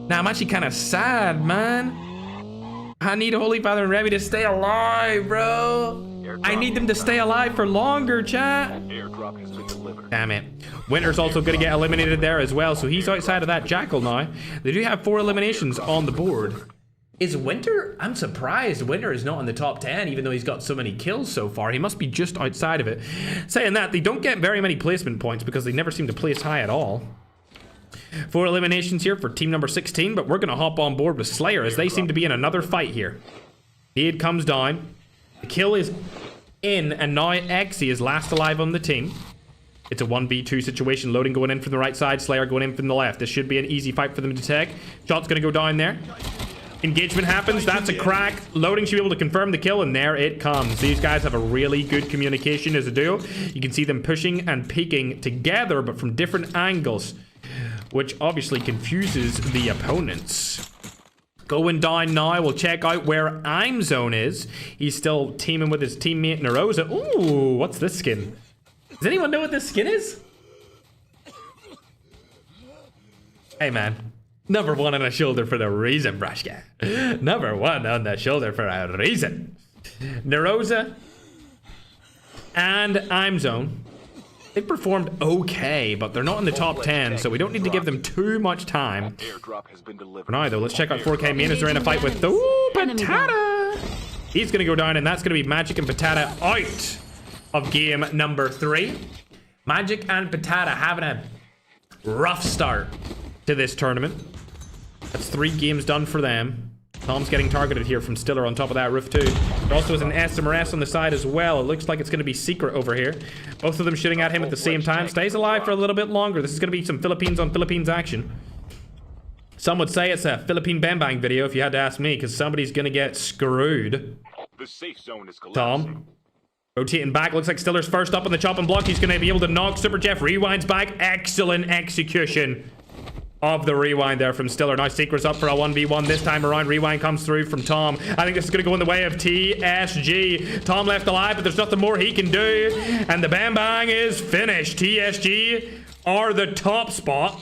Now, I'm actually kind of sad, man. I need Holy Father and Remy to stay alive, bro. I need them to stay alive for longer, chat. Airdrop has been delivered. Damn it. Winter's also going to get eliminated there as well, so he's outside of that Jackal now. They do have 4 eliminations on the board. Is Winter? I'm surprised Winter is not in the top 10, even though he's got so many kills so far. He must be just outside of it. Saying that, they don't get very many placement points because they never seem to place high at all. 4 eliminations here for team number 16, but we're going to hop on board with Slayer as they seem to be in another fight here. Nade comes down. The kill is in, and now Exy is last alive on the team. It's a 1v2 situation. Loading going in from the right side. Slayer going in from the left. This should be an easy fight for them to take. Shot's going to go down there. Engagement happens. That's a crack. Loading should be able to confirm the kill, and there it comes. These guys have a really good communication as a duo. You can see them pushing and peeking together, but from different angles, which obviously confuses the opponents. Going down now, we'll check out where I'm Zone is. He's still teaming with his teammate Narosa. Ooh, what's this skin? Does anyone know what this skin is? Hey, man. Number 1 on the shoulder for the reason, Brushka. Number 1 on the shoulder for a reason. Narosa and I'm Zone. They performed okay, but they're not in the top 10, so we don't need to give them too much time. Airdrop has been delivered. For now, though, let's check out 4K Main as they're in a fight with the Patata. He's going to go down, and that's going to be Magic and Patata out of game number 3. Magic and Patata having a rough start to this tournament. That's 3 games done for them. Tom's getting targeted here from Stiller on top of that roof too. There also is an SMRS on the side as well. It looks like it's going to be Secret over here. Both of them shooting at him at the same time. Stays alive for a little bit longer. This is going to be some Philippines on Philippines action. Some would say it's a Philippine Bang Bang video if you had to ask me, because somebody's going to get screwed. The safe zone is collapsing. Tom. Rotating back. Looks like Stiller's first up on the chopping block. He's going to be able to knock Super Jeff. Rewinds back. Excellent execution of the rewind there from Stiller. Now Secret's up for a 1v1 this time around. Rewind comes through from Tom. I think this is going to go in the way of TSG. Tom left alive, but there's nothing more he can do. And the Bang Bang is finished. TSG are the top spot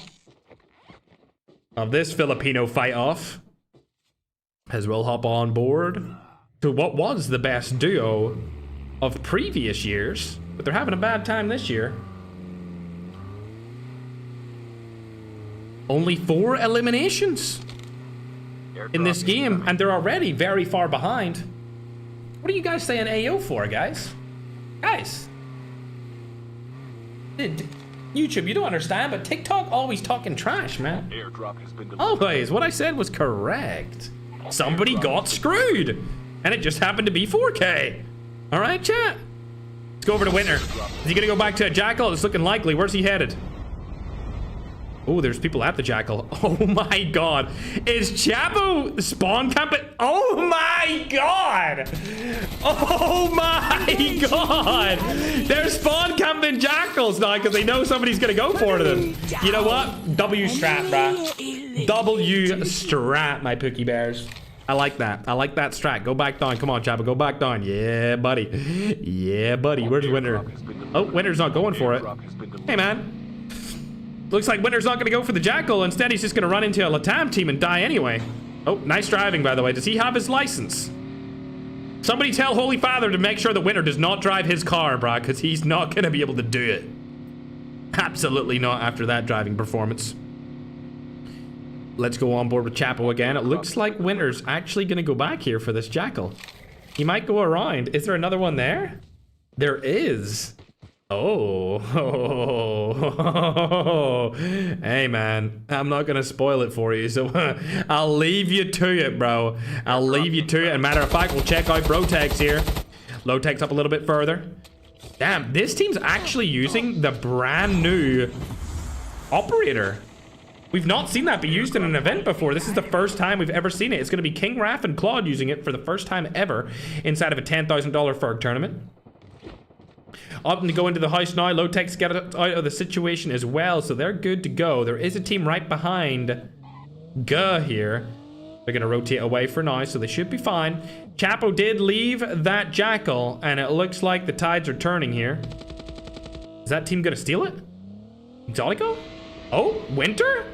of this Filipino fight-off, as we'll hop on board to what was the best duo of previous years, but they're having a bad time this year. Only 4 eliminations in this game, and they're already very far behind. What are you guys saying AO for, guys? Guys. YouTube, you don't understand, but TikTok always talking trash, man. Airdrop has been delivered. Always. What I said was correct. Somebody got screwed, and it just happened to be 4K. All right, chat. Let's go over to Winter. Is he gonna go back to a Jackal? It's looking likely. Where's he headed? Oh, there's people at the Jackal. Oh my god. Is Chapo spawn camping? Oh my god. Oh my god. They're spawn camping Jackals now because they know somebody's gonna go for them. You know what? W strat, bruh. W strat, my Pookie Bears. I like that. I like that strat. Go back down. Come on, Chapo. Go back down. Yeah, buddy. Yeah, buddy. Where's Winter? Oh, Winter's not going for it. Hey, man. Looks like Winter's not going to go for the Jackal. Instead, he's just going to run into a Latam team and die anyway. Oh, nice driving, by the way. Does he have his license? Somebody tell Holy Father to make sure that Winter does not drive his car, brah, because he's not going to be able to do it. Absolutely not after that driving performance. Let's go on board with Chapo again. It looks like Winter's actually going to go back here for this Jackal. He might go around. Is there another one there? There is. Oh. Hey, man. I'm not going to spoil it for you, so I'll leave you to it, bro. I'll leave you to it. And matter of fact, we'll check out Brotex here. Low tech's up a little bit further. Damn, this team's actually using the brand new operator. We've not seen that be used in an event before. This is the first time we've ever seen it. It's going to be King Raph and Claude using it for the first time ever inside of a $10,000 Ferg tournament. Opting to go into the house now. Low tech's get out of the situation as well, so they're good to go. There is a team right behind Guh here. They're going to rotate away for now, so they should be fine. Chapo did leave that Jackal, and it looks like the tides are turning here. Is that team going to steal it? Exotico? Oh, Winter?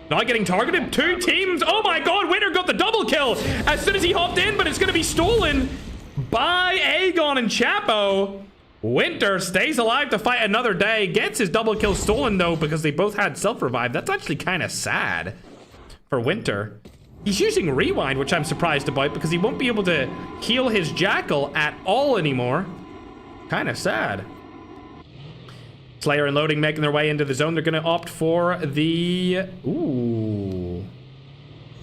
Not getting targeted. Two teams. Oh my god, Winter got the double kill as soon as he hopped in, but it's going to be stolen by Aegon and Chapo. Winter stays alive to fight another day. Gets his double kill stolen, though, because they both had self-revive. That's actually kind of sad for Winter. He's using Rewind, which I'm surprised about, because he won't be able to heal his Jackal at all anymore. Kind of sad. Slayer and Loading making their way into the zone. They're going to opt for the... Ooh.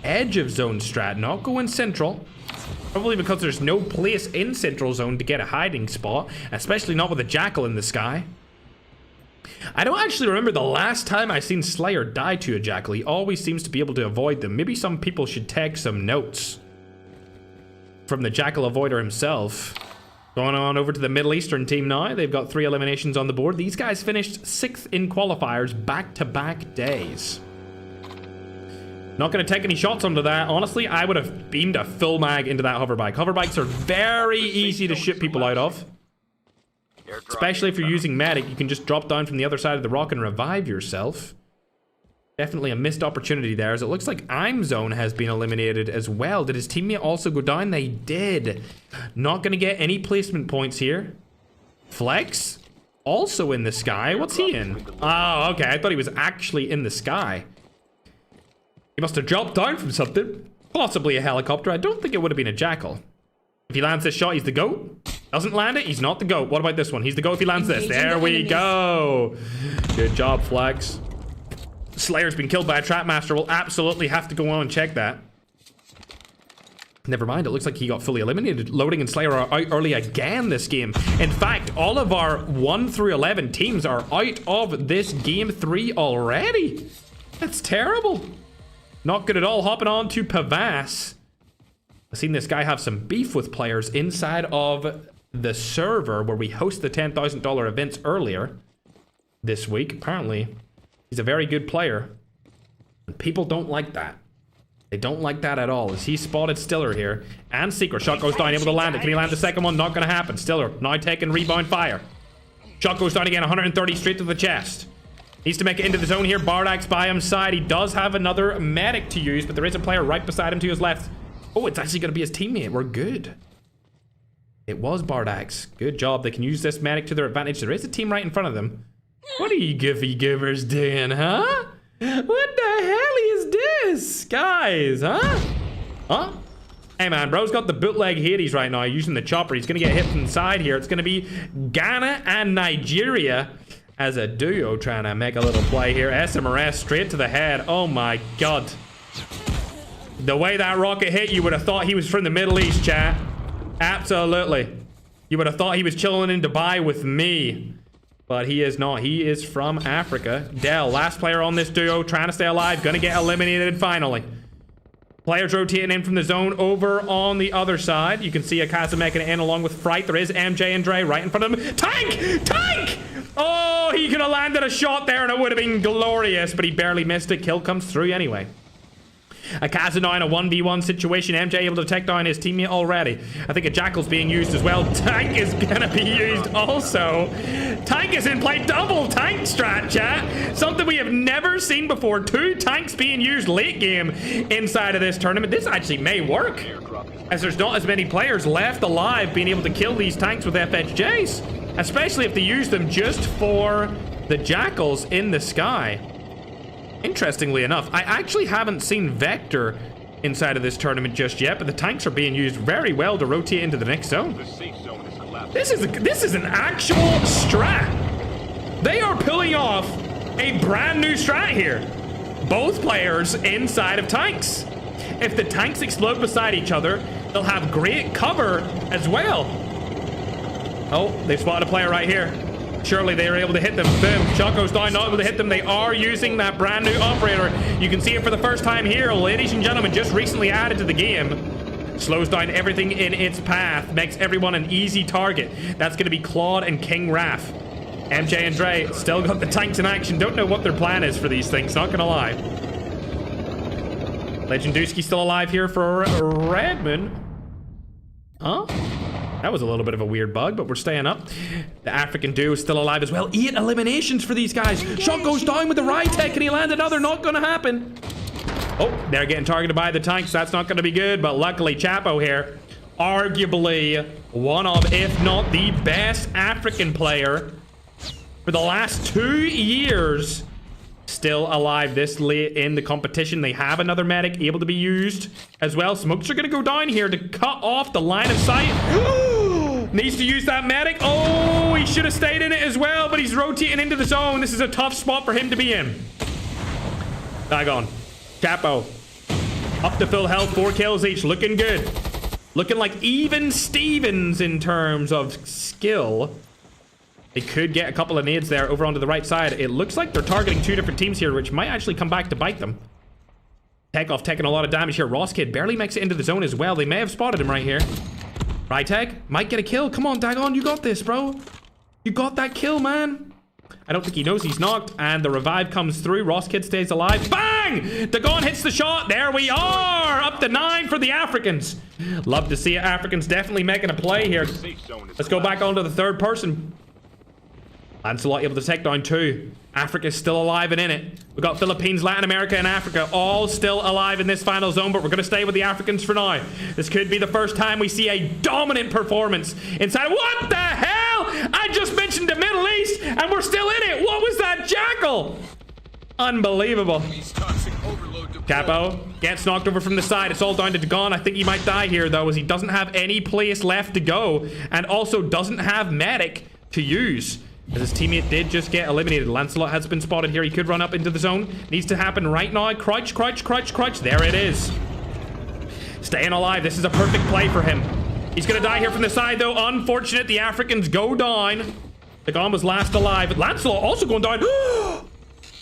Edge of zone strat. Not going central. Probably because there's no place in central zone to get a hiding spot. Especially not with a Jackal in the sky. I don't actually remember the last time I seen Slayer die to a Jackal. He always seems to be able to avoid them. Maybe some people should take some notes from the Jackal avoider himself. Going on over to the Middle Eastern team now. They've got 3 eliminations on the board. These guys finished 6th in qualifiers back-to-back days. Not going to take any shots onto that. Honestly, I would have beamed a full mag into that hoverbike. Hoverbikes are very easy to shoot people out of. Especially if you're using medic. You can just drop down from the other side of the rock and revive yourself. Definitely a missed opportunity there, as it looks like IMZone has been eliminated as well. Did his teammate also go down? They did. Not going to get any placement points here. Flex, also in the sky. What's he in? Oh, okay. I thought he was actually in the sky. He must have dropped down from something. Possibly a helicopter. I don't think it would have been a Jackal. If he lands this shot, he's the GOAT. Doesn't land it, he's not the GOAT. What about this one? He's the GOAT if he lands this. There we go. Good job, Flags. Slayer's been killed by a Trapmaster. We'll absolutely have to go on and check that. Never mind, it looks like he got fully eliminated. Loading and Slayer are out early again this game. In fact, all of our 1 through 11 teams are out of this game 3 already. That's terrible. Not good at all. Hopping on to Pavas. I've seen this guy have some beef with players inside of the server where we host the $10,000 events earlier this week. Apparently, he's a very good player. And people don't like that. They don't like that at all. As he spotted Stiller here. And Secret. Shot goes down, able to land it. Can he land the second one? Not going to happen. Stiller now taking rebound fire. Shot goes down again, 130 straight to the chest. Needs to make it into the zone here. Bardak's by his side. He does have another medic to use, but there is a player right beside him to his left. Oh, it's actually going to be his teammate. We're good. It was Bardak's. Good job. They can use this medic to their advantage. There is a team right in front of them. What are you Giffy Givers doing, huh? What the hell is this, guys, huh? Huh? Hey, man, bro's got the bootleg Hades right now using the chopper. He's going to get hit from the side here. It's going to be Ghana and Nigeria as a duo trying to make a little play here. SMRS straight to the head. Oh, my God. The way that rocket hit, you would have thought he was from the Middle East, chat. Absolutely. You would have thought he was chilling in Dubai with me. But he is not. He is from Africa. Dell, last player on this duo, trying to stay alive. Gonna get eliminated finally. Players rotating in from the zone over on the other side. You can see Akaza making it in along with Fright. There is MJ and Dre right in front of him. Tank! Tank! Oh, he could have landed a shot there and it would have been glorious, but he barely missed it. Kill comes through anyway. Akaza now in a 1v1 situation. MJ able to take down his teammate already. I think a Jackal's being used as well. Tank is gonna be used also. Tank is in play. Double tank strat, chat. Something we have never seen before. 2 tanks being used late game inside of this tournament. This actually may work, as there's not as many players left alive being able to kill these tanks with FHJs. Especially if they use them just for the Jackals in the sky. Interestingly enough, I actually haven't seen Vector inside of this tournament just yet, but the tanks are being used very well to rotate into the next zone. The safe zone is collapsing. This is an actual strat. They are pulling off a brand new strat here. Both players inside of tanks. If the tanks explode beside each other, they'll have great cover as well. Oh, they've spotted a player right here. Surely they are able to hit them. Boom. Shot goes down, not able to hit them. They are using that brand new operator. You can see it for the first time here. Ladies and gentlemen, just recently added to the game. Slows down everything in its path. Makes everyone an easy target. That's going to be Claude and King Raph. MJ and Dre still got the tanks in action. Don't know what their plan is for these things. Not going to lie. Legendowski still alive here for Redmond. Huh? That was a little bit of a weird bug, but we're staying up. The African duo is still alive as well. 8 eliminations for these guys. Shot goes down with the Rytech, and he landed another. Not gonna happen. Oh, they're getting targeted by the tanks. That's not gonna be good, but luckily Chapo here, arguably one of, if not the best African player for the last 2 years, still alive this late in the competition. They have another medic able to be used as well. Smokes are gonna go down here to cut off the line of sight. Needs to use that medic. Oh, he should have stayed in it as well, but he's rotating into the zone. This is a tough spot for him to be in. Dagon. Chapo. Up to full health, 4 kills each. Looking good. Looking like even Stevens in terms of skill. They could get a couple of nades there over onto the right side. It looks like they're targeting 2 different teams here, which might actually come back to bite them. Takeoff taking a lot of damage here. Ross Kid barely makes it into the zone as well. They may have spotted him right here. Rytech might get a kill. Come on, Dagon, you got this, bro. You got that kill, man. I don't think he knows he's knocked, and the revive comes through. Ross Kid stays alive. Bang! Dagon hits the shot. There we are. Up to 9 for the Africans. Love to see it. Africans definitely making a play here. Let's go back onto the third person. Lancelot able to take down 2. Africa's still alive and in it. We've got Philippines, Latin America, and Africa all still alive in this final zone, but we're going to stay with the Africans for now. This could be the first time we see a dominant performance inside. What the hell? I just mentioned the Middle East, and we're still in it. What was that Jackal? Unbelievable. Capo gets knocked over from the side. It's all down to Dagon. I think he might die here, though, as he doesn't have any place left to go, and also doesn't have medic to use, as his teammate did just get eliminated. Lancelot has been spotted here. He could run up into the zone. Needs to happen right now. Crouch, crouch, crouch, crouch. There it is. Staying alive. This is a perfect play for him. He's going to die here from the side, though. Unfortunate. The Africans go down. Dagon was last alive. Lancelot also going down.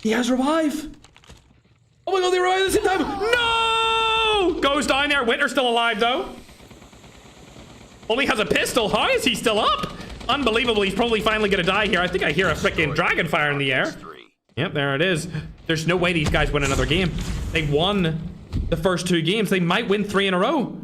He has revive. Oh my god, they revived at the same time. No! Goes down there. Winter's still alive, though. Only has a pistol. How is he still up? Unbelievable. He's probably finally gonna die here. I think I hear a freaking dragon fire in the air. Yep, there it is. There's no way these guys win another game. They won the first 2 games. They might win 3 in a row.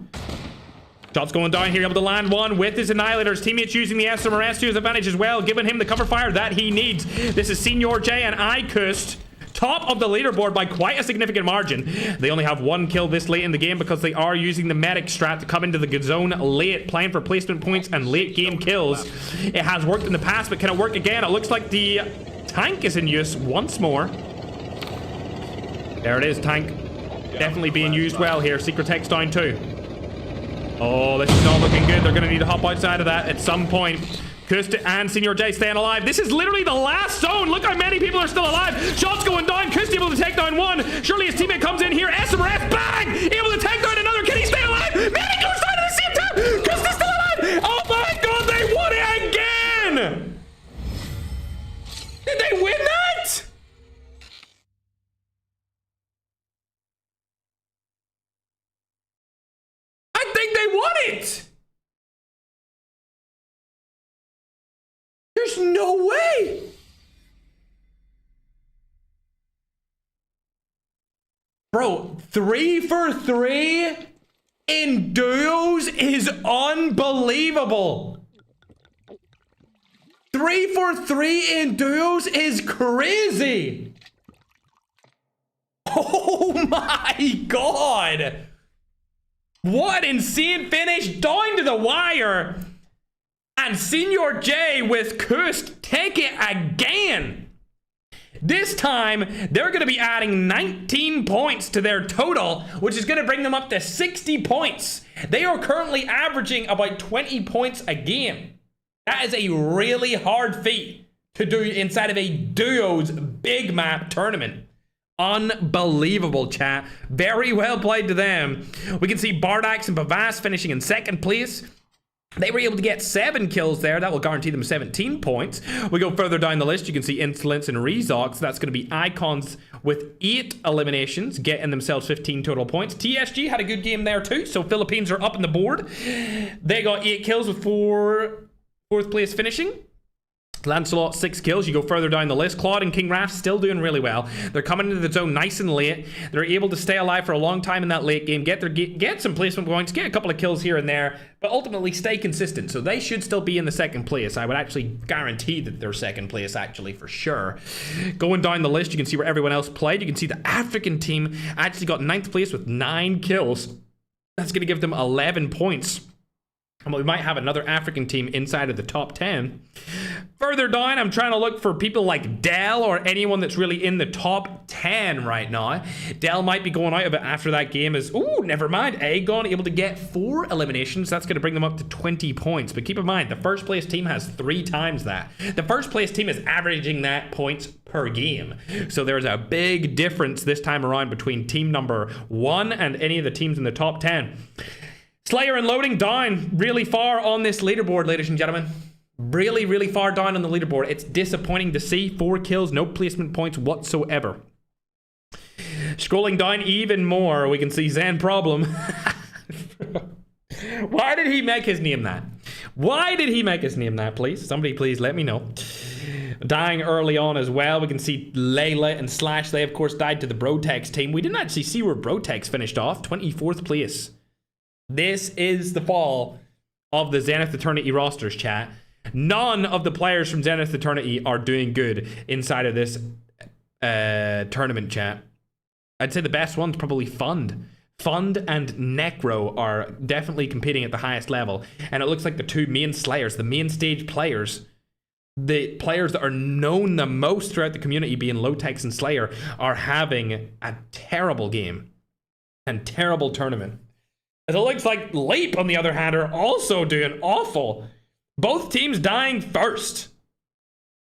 Shots going down here, able to land 1 with his Annihilators. Teammates using the SMRS to his advantage as well, giving him the cover fire that he needs. This is Senior J and Icust, top of the leaderboard by quite a significant margin. They only have 1 kill this late in the game because they are using the medic strat to come into the good zone late, playing for placement points and late game kills. It has worked in the past, but can it work again? It looks like the tank is in use once more. There it is, tank. Definitely being used well here. Secret Tech's down 2. Oh, this is not looking good. They're going to need to hop outside of that at some point. Kust and Senior J staying alive. This is literally the last zone. Look how many people are still alive. Shots going down. Kust able to take down 1. Surely his teammate comes in here. SMRF, bang! Able to take down another. Can he stay alive? Medic goes down at the same time. Kust is still alive. Oh my god, they won Did they win that? I think they won it. There's no way. Bro, 3 for 3 in duos is unbelievable. 3 for 3 in duos is crazy. Oh my god. What an insane finish, down to the wire. And Senior J with Kust take it again. This time, they're going to be adding 19 points to their total, which is going to bring them up to 60 points. They are currently averaging about 20 points a game. That is a really hard feat to do inside of a duos big map tournament. Unbelievable, chat. Very well played to them. We can see Bardax and Bavas finishing in second place. They were able to get 7 kills there. That will guarantee them 17 points. We go further down the list. You can see Insolence and Rezox. That's going to be Icons with 8 eliminations, getting themselves 15 total points. TSG had a good game there too, so Philippines are up on the board. They got 8 kills with 4th place finishing. Lancelot 6 kills. You go further down the list. Claude and King Raph still doing really well. They're coming into the zone nice and late. They're able to stay alive for a long time in that late game, get some placement points, get a couple of kills here and there, but ultimately stay consistent. So they should still be in the second place. I would actually guarantee that they're second place, actually, for sure. Going down the list, you can see where everyone else played. You can see the African team actually got 9th place with 9 kills. That's going to give them 11 points. And we might have another African team inside of the top 10. Further down, I'm trying to look for people like Dell or anyone that's really in the top 10 right now. Dell might be going out of it after that game is... Ooh, never mind. Aegon able to get 4 eliminations. That's going to bring them up to 20 points. But keep in mind, the first place team has 3 times that. The first place team is averaging that points per game. So there's a big difference this time around between team number 1 and any of the teams in the top 10. Slayer and Loading down really far on this leaderboard, ladies and gentlemen. Really, really far down on the leaderboard. It's disappointing to see. 4 kills, no placement points whatsoever. Scrolling down even more, we can see Zen Problem. Why did he make his name that? Why did he make his name that, please? Somebody please let me know. Dying early on as well. We can see Layla and Slash. They, of course, died to the Brotex team. We didn't actually see where Brotex finished off. 24th place. This is the fall of the Zenith Eternity rosters, chat. None of the players from Zenith Eternity are doing good inside of this tournament, chat. I'd say the best one's probably Fund. Fund and Necro are definitely competing at the highest level. And it looks like the 2 main Slayers, the main stage players, the players that are known the most throughout the community, being Lotex and Slayer, are having a terrible game and terrible tournament. It looks like Leap, on the other hand, are also doing awful. Both teams dying first.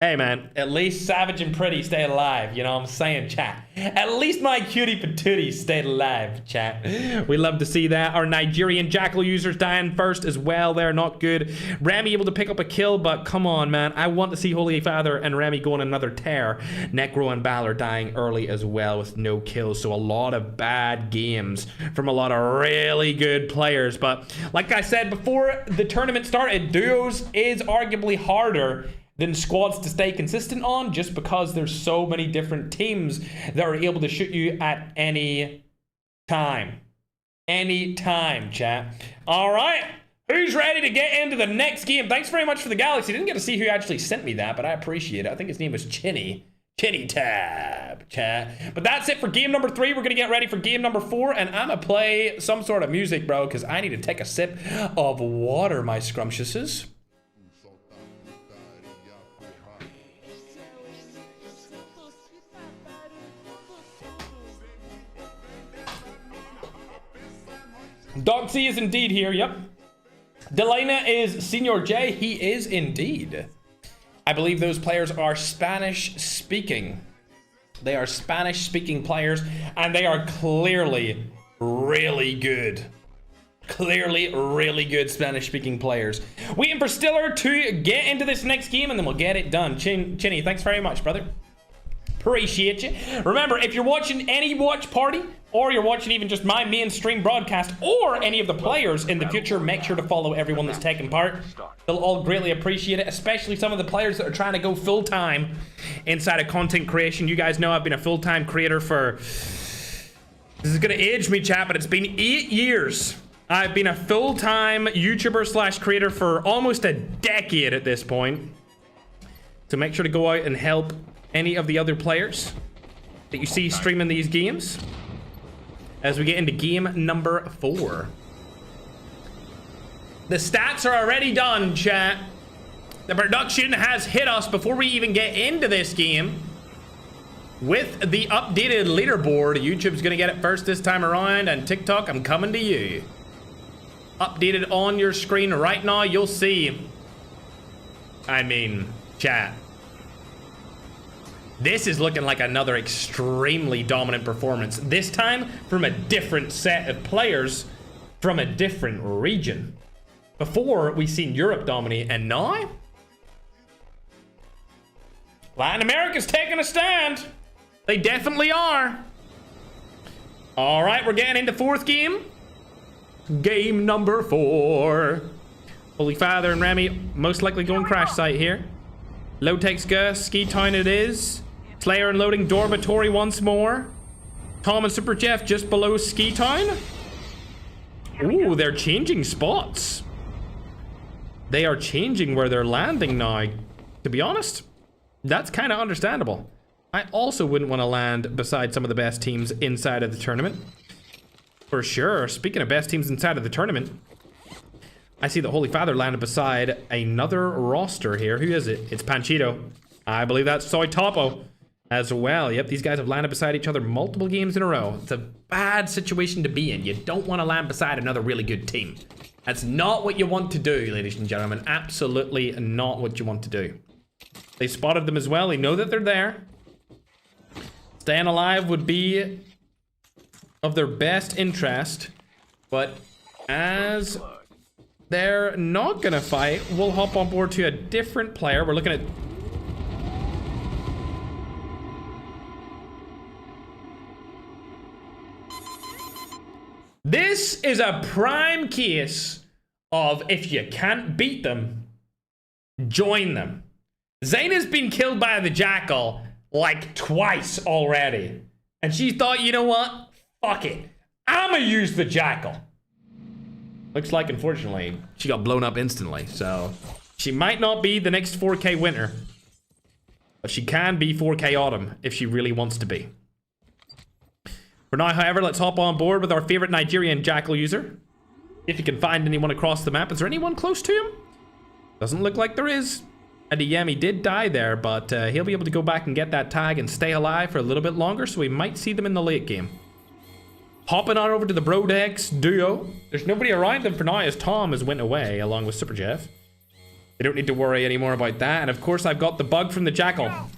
Hey, man, at least Savage and Pretty stayed alive. You know what I'm saying, chat? At least my cutie patootie stayed alive, chat. We love to see that. Our Nigerian Jackal users dying first as well. They're not good. Remy able to pick up a kill, but come on, man. I want to see Holy Father and Remy go on another tear. Necro and Balor dying early as well with no kills. So a lot of bad games from a lot of really good players. But like I said before the tournament started, duos is arguably harder than squads to stay consistent on, just because there's so many different teams that are able to shoot you at any time. Any time, chat. All right. Who's ready to get into the next game? Thanks very much for the Galaxy. Didn't get to see who actually sent me that, but I appreciate it. I think his name was Chinny. Chinny Tab, chat. But that's it for game number 3. We're going to get ready for game number 4, and I'm going to play some sort of music, bro, because I need to take a sip of water, my scrumptiouses. Dogsy is indeed here, yep. Delena is Senior J, he is indeed. I believe those players are Spanish speaking. They are Spanish speaking players, and they are clearly really good. Clearly really good Spanish-speaking players. Waiting for Stiller to get into this next game, and then we'll get it done. Chinny, thanks very much, brother. Appreciate you. Remember, if you're watching any watch party, or you're watching even just my mainstream broadcast, or any of the players in the future, make sure to follow everyone that's taking part. They'll all greatly appreciate it, especially some of the players that are trying to go full-time inside of content creation. You guys know I've been a full-time creator for... This is gonna age me, chat, but it's been 8 years. I've been a full-time YouTuber slash creator for almost a decade at this point. So make sure to go out and help any of the other players that you see streaming these games as we get into game number 4. The stats are already done, chat. The production has hit us before we even get into this game. With the updated leaderboard, YouTube's gonna get it first this time around, and TikTok, I'm coming to you. Updated on your screen right now, you'll see. I mean, chat. This is looking like another extremely dominant performance. This time from a different set of players from a different region. Before, we've seen Europe dominate, and now Latin America's taking a stand. They definitely are. All right, we're getting into 4th game. Game number 4. Holy Father and Remy most likely going crash site here. Low takes Gus, Ski Town it is. Slayer unloading Dormitory once more. Tom and Super Jeff just below Ski Town. Ooh, they're changing spots. They are changing where they're landing now. To be honest, that's kind of understandable. I also wouldn't want to land beside some of the best teams inside of the tournament. For sure. Speaking of best teams inside of the tournament, I see the Holy Father landed beside another roster here. Who is it? It's Panchito. I believe that's Soy Topo as well. Yep, these guys have landed beside each other multiple games in a row. It's a bad situation to be in. You don't want to land beside another really good team. That's not what you want to do, ladies and gentlemen. Absolutely not what you want to do. They spotted them as well. They know that they're there. Staying alive would be of their best interest, but as they're not gonna fight, we'll hop on board to a different player. We're looking at this is a prime case of if you can't beat them, join them. Zayn has been killed by the Jackal like twice already, and she thought, you know what? Fuck it. I'ma use the Jackal. Looks like, unfortunately, she got blown up instantly, so she might not be the next 4K winner, but she can be 4K Autumn if she really wants to be. For now, however, let's hop on board with our favorite Nigerian Jackal user. If you can find anyone across the map. Is there anyone close to him? Doesn't look like there is. Adeyemi did die there, but he'll be able to go back and get that tag and stay alive for a little bit longer, so we might see them in the late game. Hopping on over to the Brodex duo. There's nobody around them for now as Tom has went away along with Super Jeff. They don't need to worry anymore about that. And of course, I've got the bug from the Jackal.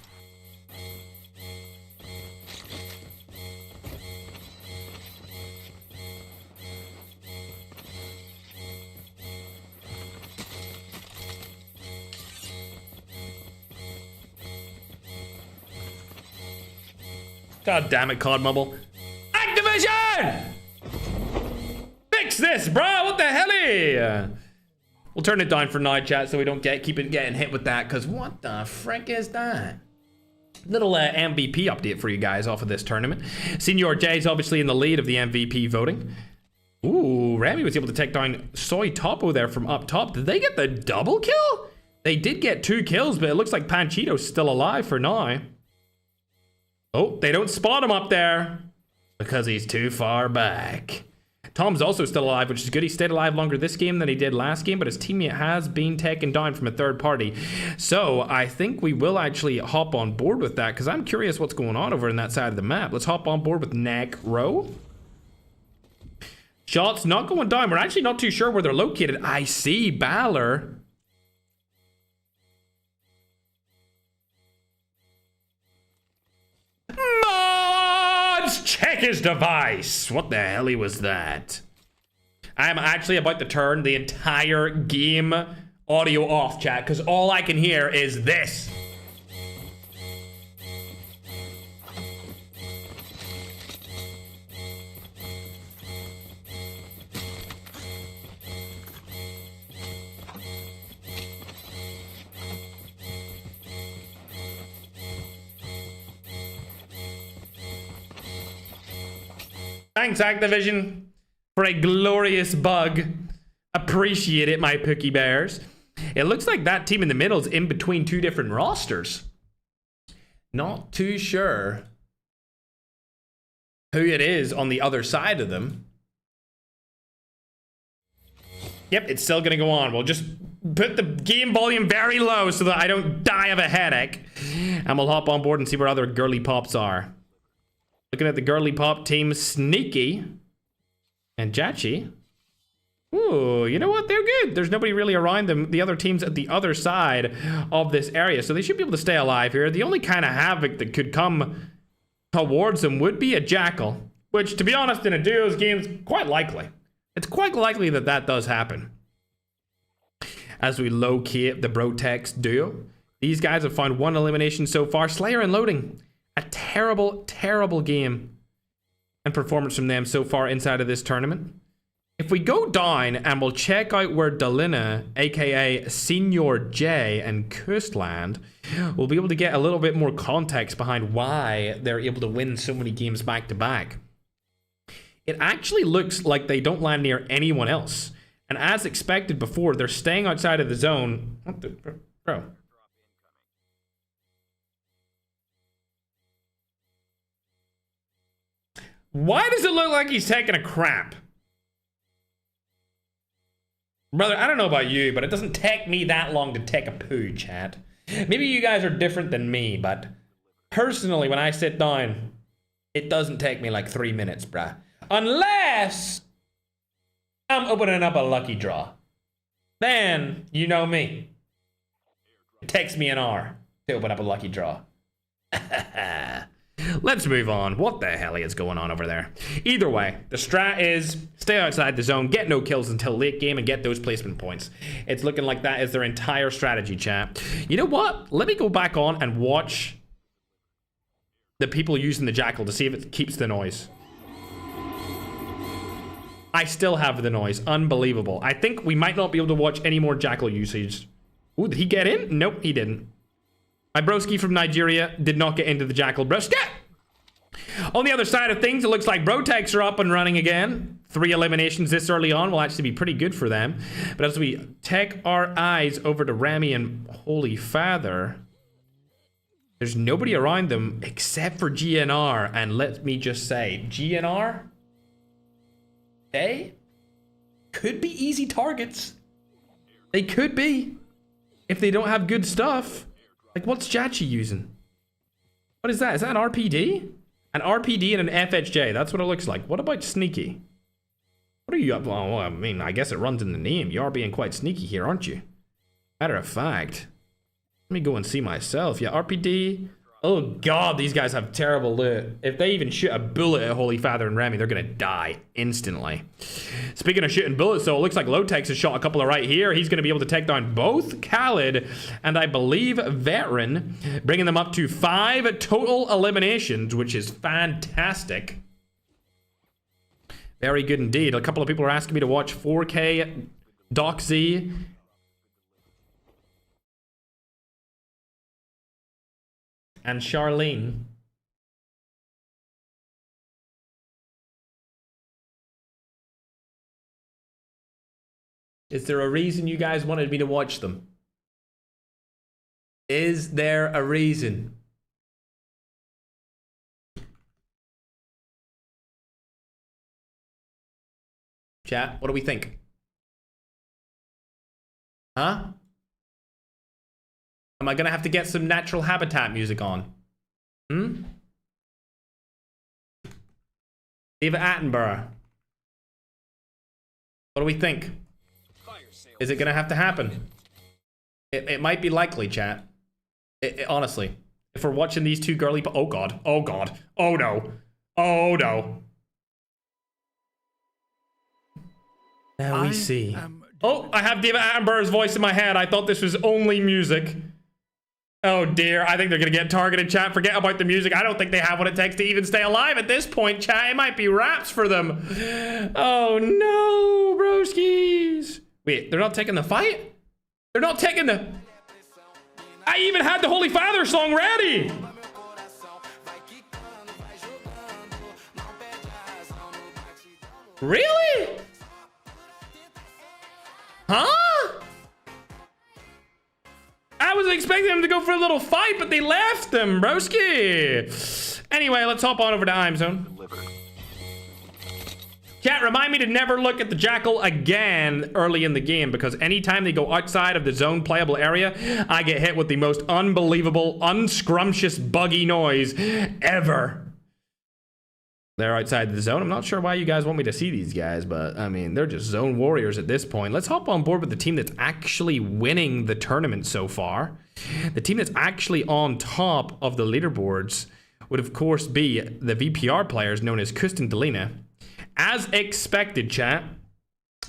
God damn it, COD Mobile. Activision! Fix this, bro! What the hell? We'll turn it down for now, chat, so we don't keep getting hit with that, because what the frick is that? Little MVP update for you guys off of this tournament. Senior J's obviously in the lead of the MVP voting. Ooh, Remy was able to take down Soy Topo there from up top. Did they get the double kill? They did get 2 kills, but it looks like Panchito's still alive for now. Oh, they don't spot him up there because he's too far back. Tom's also still alive, which is good. He stayed alive longer this game than he did last game, but his teammate has been taken down from a third party. So I think we will actually hop on board with that because I'm curious what's going on over in that side of the map. Let's hop on board with Necro. Shots not going down. We're actually not too sure where they're located. I see Balor. Mods! Check his device! What the hell was that? I am actually about to turn the entire game audio off, chat, because all I can hear is this. Thanks, Activision, for a glorious bug. Appreciate it, my Pookie Bears. It looks like that team in the middle is in between two different rosters. Not too sure who it is on the other side of them. Yep, it's still going to go on. We'll just put the game volume very low so that I don't die of a headache. And we'll hop on board and see where other girly pops are. Looking at the girly pop team, Sneaky and Jachi. Ooh, you know what? They're good. There's nobody really around them. The other team's at the other side of this area, so they should be able to stay alive here. The only kind of havoc that could come towards them would be a Jackal, which, to be honest, in a duos game is quite likely. It's quite likely that that does happen. As we locate the Brotex duo, these guys have found one elimination so far. Slayer and Loading. A terrible, terrible game and performance from them so far inside of this tournament. If we go down and we'll check out where Delina, aka Senior J, and Coastland, we'll be able to get a little bit more context behind why they're able to win so many games back to back. It actually looks like they don't land near anyone else. And as expected before, they're staying outside of the zone. What the... Bro. Why does it look like he's taking a crap? Brother, I don't know about you, but it doesn't take me that long to take a poo, chat. Maybe you guys are different than me, but personally, when I sit down, it doesn't take me like 3 minutes, bruh. Unless I'm opening up a lucky draw. Then, you know me. It takes me an hour to open up a lucky draw. Let's move on. What the hell is going on over there? Either way, the strat is stay outside the zone, get no kills until late game, and get those placement points. It's looking like that is their entire strategy, chat. You know what? Let me go back on and watch the people using the Jackal to see if it keeps the noise. I still have the noise. Unbelievable. I think we might not be able to watch any more Jackal usage. Ooh, did he get in? Nope, he didn't. My broski from Nigeria did not get into the Jackal broski. On the other side of things, it looks like Brotex are up and running again. 3 eliminations this early on will actually be pretty good for them. But as we take our eyes over to Remy and Holy Father, there's nobody around them except for GNR. And let me just say, GNR, they could be easy targets. They could be. If they don't have good stuff. Like, what's Jachi using? What is that? Is that an RPD? An RPD and an FHJ. That's what it looks like. What about Sneaky? What are you up? Well, I mean, I guess it runs in the name. You are being quite sneaky here, aren't you? Matter of fact, let me go and see myself. Yeah, RPD. Oh, God, these guys have terrible loot. If they even shoot a bullet at Holy Father and Remy, they're going to die instantly. Speaking of shooting bullets, though, it looks like Lotex has shot a couple of right here. He's going to be able to take down both Khaled and, I believe, Veteran, bringing them up to 5 total eliminations, which is fantastic. Very good indeed. A couple of people are asking me to watch 4K Doc Z. And Charlene. Is there a reason you guys wanted me to watch them? Is there a reason? Chat, what do we think? Huh? Am I gonna have to get some Natural Habitat music on? Hmm? David Attenborough. What do we think? Is it gonna have to happen? It might be likely, chat. Honestly. If we're watching these two girly... Oh, God. Oh, God. Oh, no. Oh, no. Now we see. Oh, I have David Attenborough's voice in my head. I thought this was only music. Oh dear, I think they're gonna get targeted, chat. Forget about the music. I don't think they have what it takes to even stay alive at this point, chat. It might be raps for them. Oh no, broskies. Wait, they're not taking the fight? They're not taking the... I even had the Holy Father song ready. Really? Huh? I was expecting them to go for a little fight, but they left them, broski. Anyway, let's hop on over to IMZone. Chat, remind me to never look at the Jackal again early in the game, because anytime they go outside of the zone playable area, I get hit with the most unbelievable, unscrumptious, buggy noise ever. They're outside the zone. I'm not sure why you guys want me to see these guys, but I mean, they're just zone warriors at this point. Let's hop on board with the team that's actually winning the tournament so far. The team that's actually on top of the leaderboards would, of course, be the VPR players known as Kust and Delina. As expected, chat,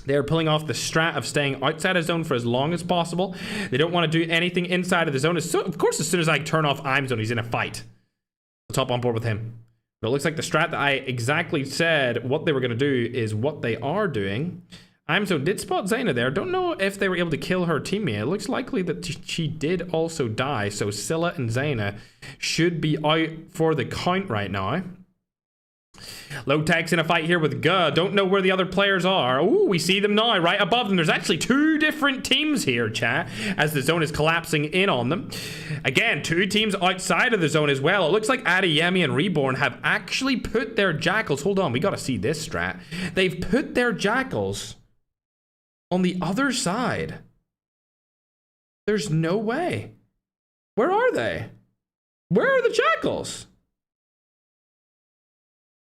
they're pulling off the strat of staying outside of zone for as long as possible. They don't want to do anything inside of the zone. So, of course, as soon as I turn off IMZone, he's in a fight. Let's hop on board with him. But it looks like the strat that I exactly said what they were going to do is what they are doing. IMZone did spot Zaina there. Don't know if they were able to kill her teammate. It looks likely that she did also die. So Scylla and Zaina should be out for the count right now. Low Tech's in a fight here with Guh. Don't know where the other players are. Ooh, we see them now, right above them. There's actually two different teams here, chat, as the zone is collapsing in on them. Again, two teams outside of the zone as well. It looks like Adeyemi and Reborn have actually put their Jackals. Hold on, we gotta see this strat. They've put their Jackals on the other side. There's no way. Where are they? Where are the Jackals?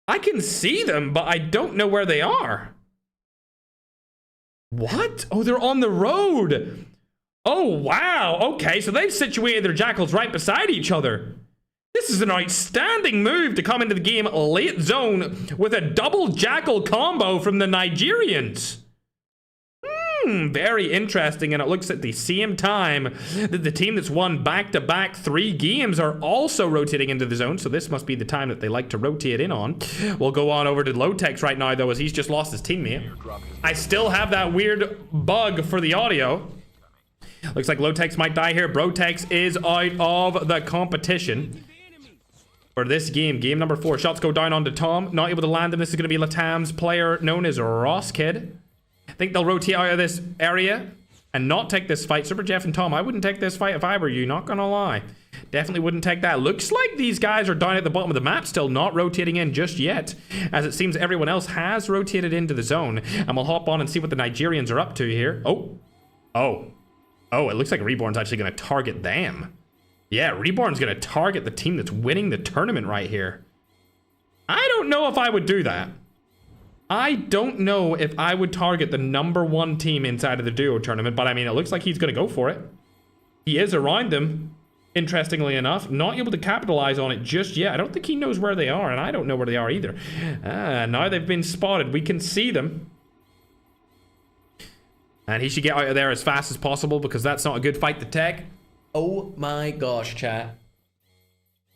I can see them, but I don't know where they are. What? Oh, they're on the road. Oh, wow. Okay, so they've situated their Jackals right beside each other. This is an outstanding move to come into the game late zone with a double Jackal combo from the Nigerians. Very interesting, and it looks at the same time that the team that's won back-to-back 3 games are also rotating into the zone, so this must be the time that they like to rotate in on. We'll go on over to Low-Tech's right now, though, as he's just lost his teammate. I still have that weird bug for the audio. Looks like Low-Tech's might die here. Bro-Tex is out of the competition for this game. Game number 4. Shots go down onto Tom. Not able to land him. This is going to be Latam's player known as Ross Kid. I think they'll rotate out of this area and not take this fight. Super Jeff and Tom, I wouldn't take this fight if I were you, not gonna lie. Definitely wouldn't take that. Looks like these guys are down at the bottom of the map still, not rotating in just yet, as it seems everyone else has rotated into the zone. And we'll hop on and see what the Nigerians are up to here. Oh, it looks like Reborn's actually gonna target them. Yeah, Reborn's gonna target the team that's winning the tournament right here. I don't know if I would do that. I don't know if I would target the #1 team inside of the duo tournament, but I mean, it looks like he's going to go for it. He is around them, interestingly enough. Not able to capitalize on it just yet. I don't think he knows where they are, and I don't know where they are either. Now they've been spotted. We can see them. And he should get out of there as fast as possible, because that's not a good fight to take. Oh my gosh, chat.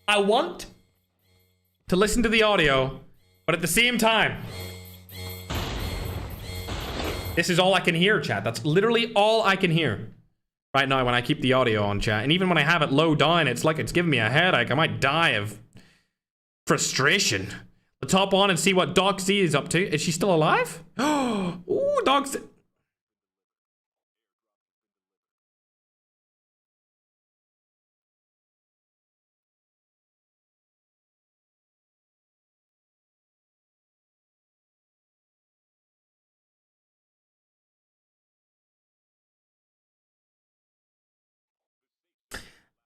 I want to listen to the audio, but at the same time... This is all I can hear, chat. That's literally all I can hear right now when I keep the audio on, chat. And even when I have it low down, it's like it's giving me a headache. I might die of frustration. Let's hop on and see what Doc Z is up to. Is she still alive? Ooh, Doc Z.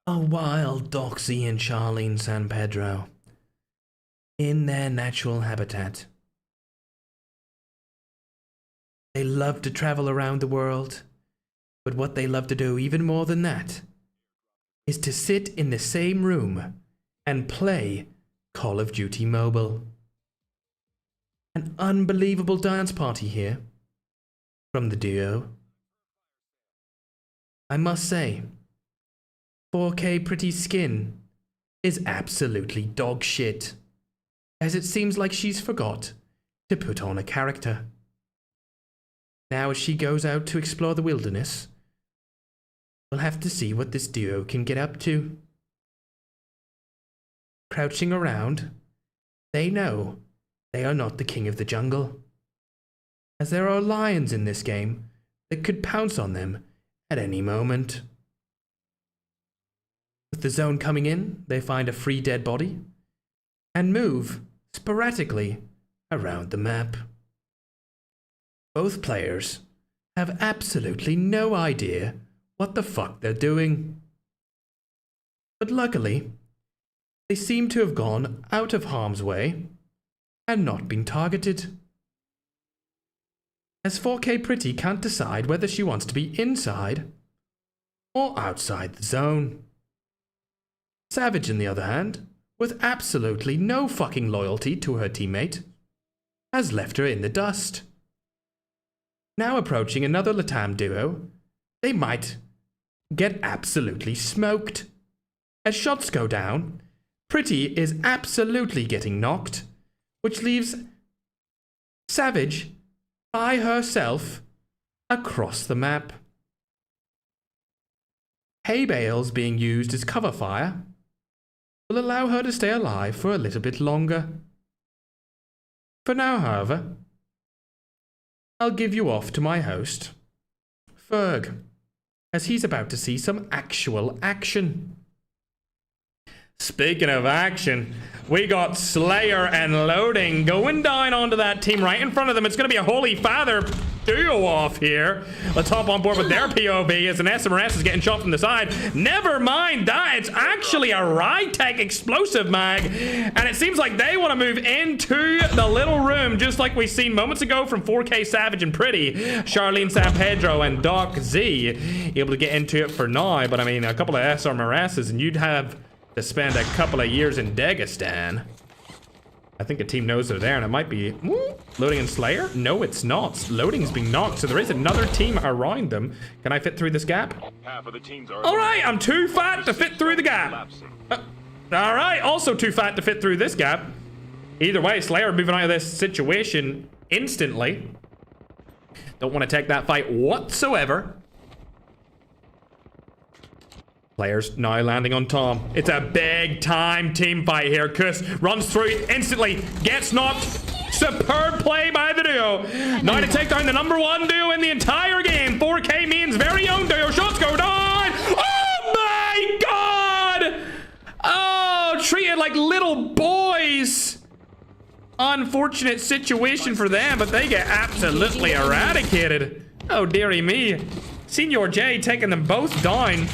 A wild Doxy and Charlene San Pedro in their natural habitat. They love to travel around the world, but what they love to do even more than that is to sit in the same room and play Call of Duty Mobile. An unbelievable dance party here. from the duo. I must say, 4K Pretty's skin is absolutely dog shit, as it seems like she's forgot to put on a character. Now as she goes out to explore the wilderness, we'll have to see what this duo can get up to. Crouching around, they know they are not the king of the jungle, as there are lions in this game that could pounce on them at any moment. With the zone coming in, they find a free dead body and move sporadically around the map. Both players have absolutely no idea what the fuck they're doing. But luckily, they seem to have gone out of harm's way and not been targeted, as 4K Pretty can't decide whether she wants to be inside or outside the zone. Savage, on the other hand, with absolutely no fucking loyalty to her teammate, has left her in the dust. Now approaching another Latam duo, they might get absolutely smoked. As shots go down, Pretty is absolutely getting knocked, which leaves Savage by herself across the map. Hay bales being used as cover fire will allow her to stay alive for a little bit longer. For now, however, I'll give you off to my host, Ferg, as he's about to see some actual action. Speaking of action, we got Slayer and Loading going down onto that team right in front of them. It's going to be a Holy Father duo off here. Let's hop on board with their POV as an SMRS is getting shot from the side. Never mind that. It's actually a Rytech explosive mag. And it seems like they want to move into the little room, just like we've seen moments ago from 4K Savage and Pretty. Charlene San Pedro and Doc Z able to get into it for now. But I mean, a couple of SMRSs and you'd have to spend a couple of years in Dagestan. I think a team knows they're there, and it might be Loading and Slayer. No, it's not. Loading's being knocked, so there is another team around them. Can I fit through this gap? Half of the teams are All right, I'm too fat to fit through the gap. All right, also too fat to fit through this gap. Either way, Slayer moving out of this situation instantly. Don't want to take that fight whatsoever. Players now landing on Tom. It's a big time team fight here. Kuss runs through instantly, gets knocked. Superb play by the duo. Now to take down the #1 duo in the entire game. 4K means very own duo. Shots go down. Oh my god! Oh, treated like little boys. Unfortunate situation for them, but they get absolutely eradicated. Oh dearie me. Senior J taking them both down.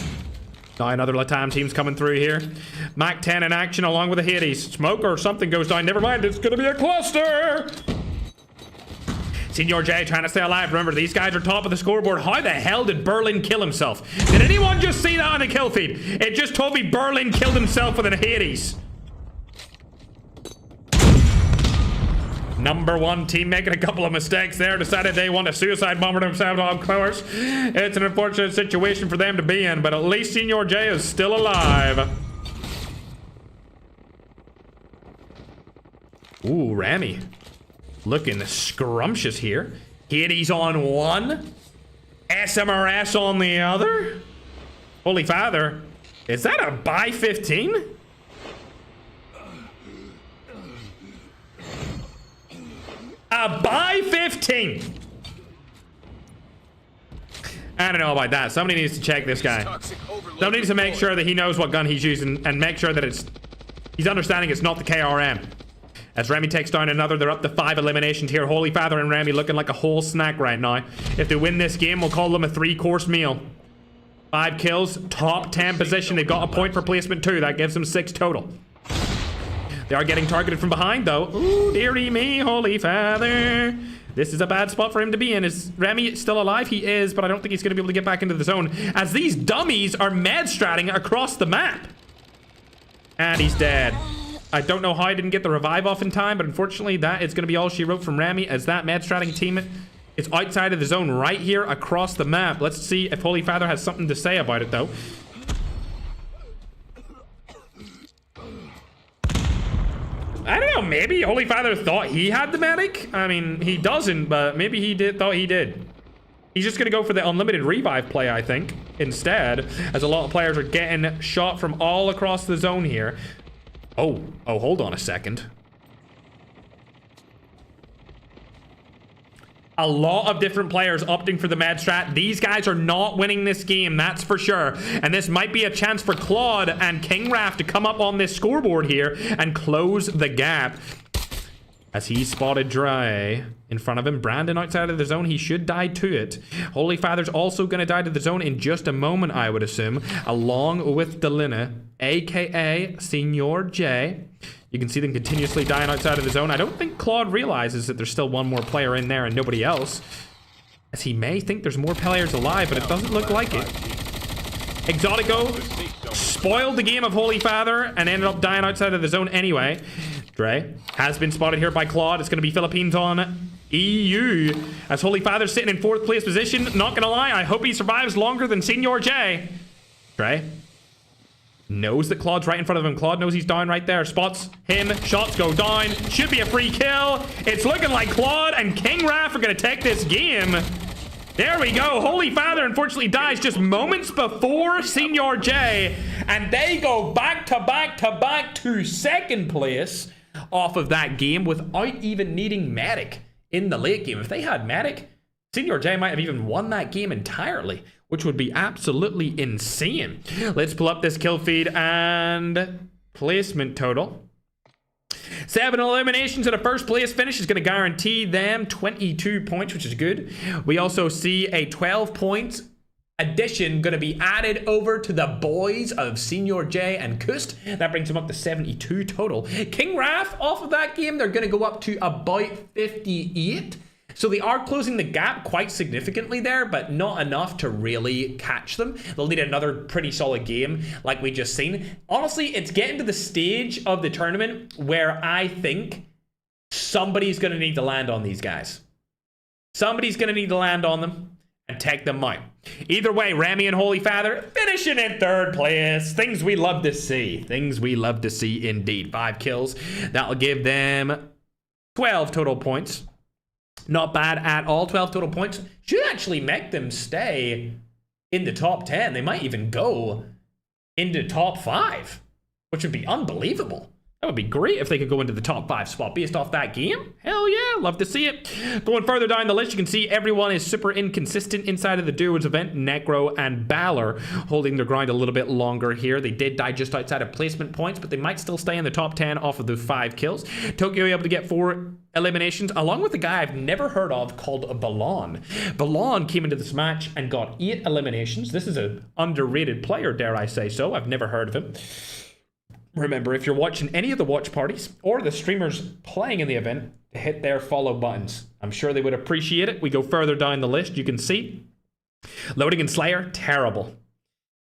Now another Latam team's coming through here. Mac 10 in action along with the Hades. Smoke or something goes down. Never mind, it's gonna be a cluster. Senior J trying to stay alive. Remember, these guys are top of the scoreboard. How the hell did Berlin kill himself? Did anyone just see that on the kill feed? It just told me Berlin killed himself with a Hades. #1 team making a couple of mistakes there. Decided they want to suicide bomber themselves, of course. It's an unfortunate situation for them to be in, but at least Senior J is still alive. Ooh, Rami. Looking scrumptious here. Hades on one. SMRS on the other. Holy Father. Is that a buy 15? A buy 15. I don't know about that. Somebody needs to check this guy. Somebody needs to make sure that he knows what gun he's using and make sure that he's understanding it's not the KRM. As Remy takes down another, they're up to 5 eliminations here. Holy Father and Remy looking like a whole snack right now. If they win this game, we'll call them a 3-course meal. 5 kills, top 10 position. They've got a point for placement 2. That gives them 6 total. They are getting targeted from behind, though. Ooh, dearie me, Holy Father. This is a bad spot for him to be in. Is Remy still alive? He is, but I don't think he's going to be able to get back into the zone, as these dummies are med-stratting across the map. And he's dead. I don't know how I didn't get the revive off in time, but unfortunately, that is going to be all she wrote from Remy, as that med-stratting team It's outside of the zone right here across the map. Let's see if Holy Father has something to say about it, though. I don't know, maybe Holy Father thought he had the medic? I mean, he doesn't, but maybe he thought he did. He's just gonna go for the unlimited revive play, I think, instead, as a lot of players are getting shot from all across the zone here. Oh, hold on a second. A lot of different players opting for the med strat. These guys are not winning this game, that's for sure. And this might be a chance for Claude and King Raf to come up on this scoreboard here and close the gap. As he spotted Dre in front of him. Brandon outside of the zone. He should die to it. Holy Father's also going to die to the zone in just a moment, I would assume. Along with Delina, a.k.a. Senior J. You can see them continuously dying outside of the zone. I don't think Claude realizes that there's still one more player in there and nobody else. As he may think there's more players alive, but it doesn't look like it. Exotico spoiled the game of Holy Father and ended up dying outside of the zone anyway. Dre has been spotted here by Claude. It's going to be Philippines on EU. As Holy Father's sitting in 4th place position. Not going to lie, I hope he survives longer than Senior J. Dre knows that Claude's right in front of him. Claude knows he's down right there. Spots him. Shots go down. Should be a free kill. It's looking like Claude and King Raf are going to take this game. There we go. Holy Father unfortunately dies just moments before Senior J. And they go back to back to back to 2nd place off of that game without even needing medic in the late game. If they had medic, Senior J might have even won that game entirely, which would be absolutely insane. Let's pull up this kill feed and placement total. 7 eliminations at a 1st place finish is going to guarantee them 22 points, which is good. We also see a 12 points addition going to be added over to the boys of Senior J and Kust. That brings them up to 72 total. King Raf, off of that game, they're going to go up to about 58. So they are closing the gap quite significantly there, but not enough to really catch them. They'll need another pretty solid game like we just seen. Honestly, it's getting to the stage of the tournament where I think somebody's going to need to land on these guys. Somebody's going to need to land on them and take them out. Either way, Remy and Holy Father finishing in 3rd place. Things we love to see. Things we love to see indeed. 5 kills. That'll give them 12 total points. Not bad at all. 12 total points. Should actually make them stay in the top 10. They might even go into top 5, which would be unbelievable. That would be great if they could go into the top 5 spot based off that game. Hell yeah, love to see it. Going further down the list, you can see everyone is super inconsistent inside of the DUOS event. Necro and Balor holding their ground a little bit longer here. They did die just outside of placement points, but they might still stay in the top 10 off of the 5 kills. Tokyo able to get 4 eliminations, along with a guy I've never heard of called Balon. Balon came into this match and got 8 eliminations. This is an underrated player, dare I say so. I've never heard of him. Remember, if you're watching any of the watch parties or the streamers playing in the event, hit their follow buttons. I'm sure they would appreciate it. We go further down the list. You can see Loading and Slayer, terrible.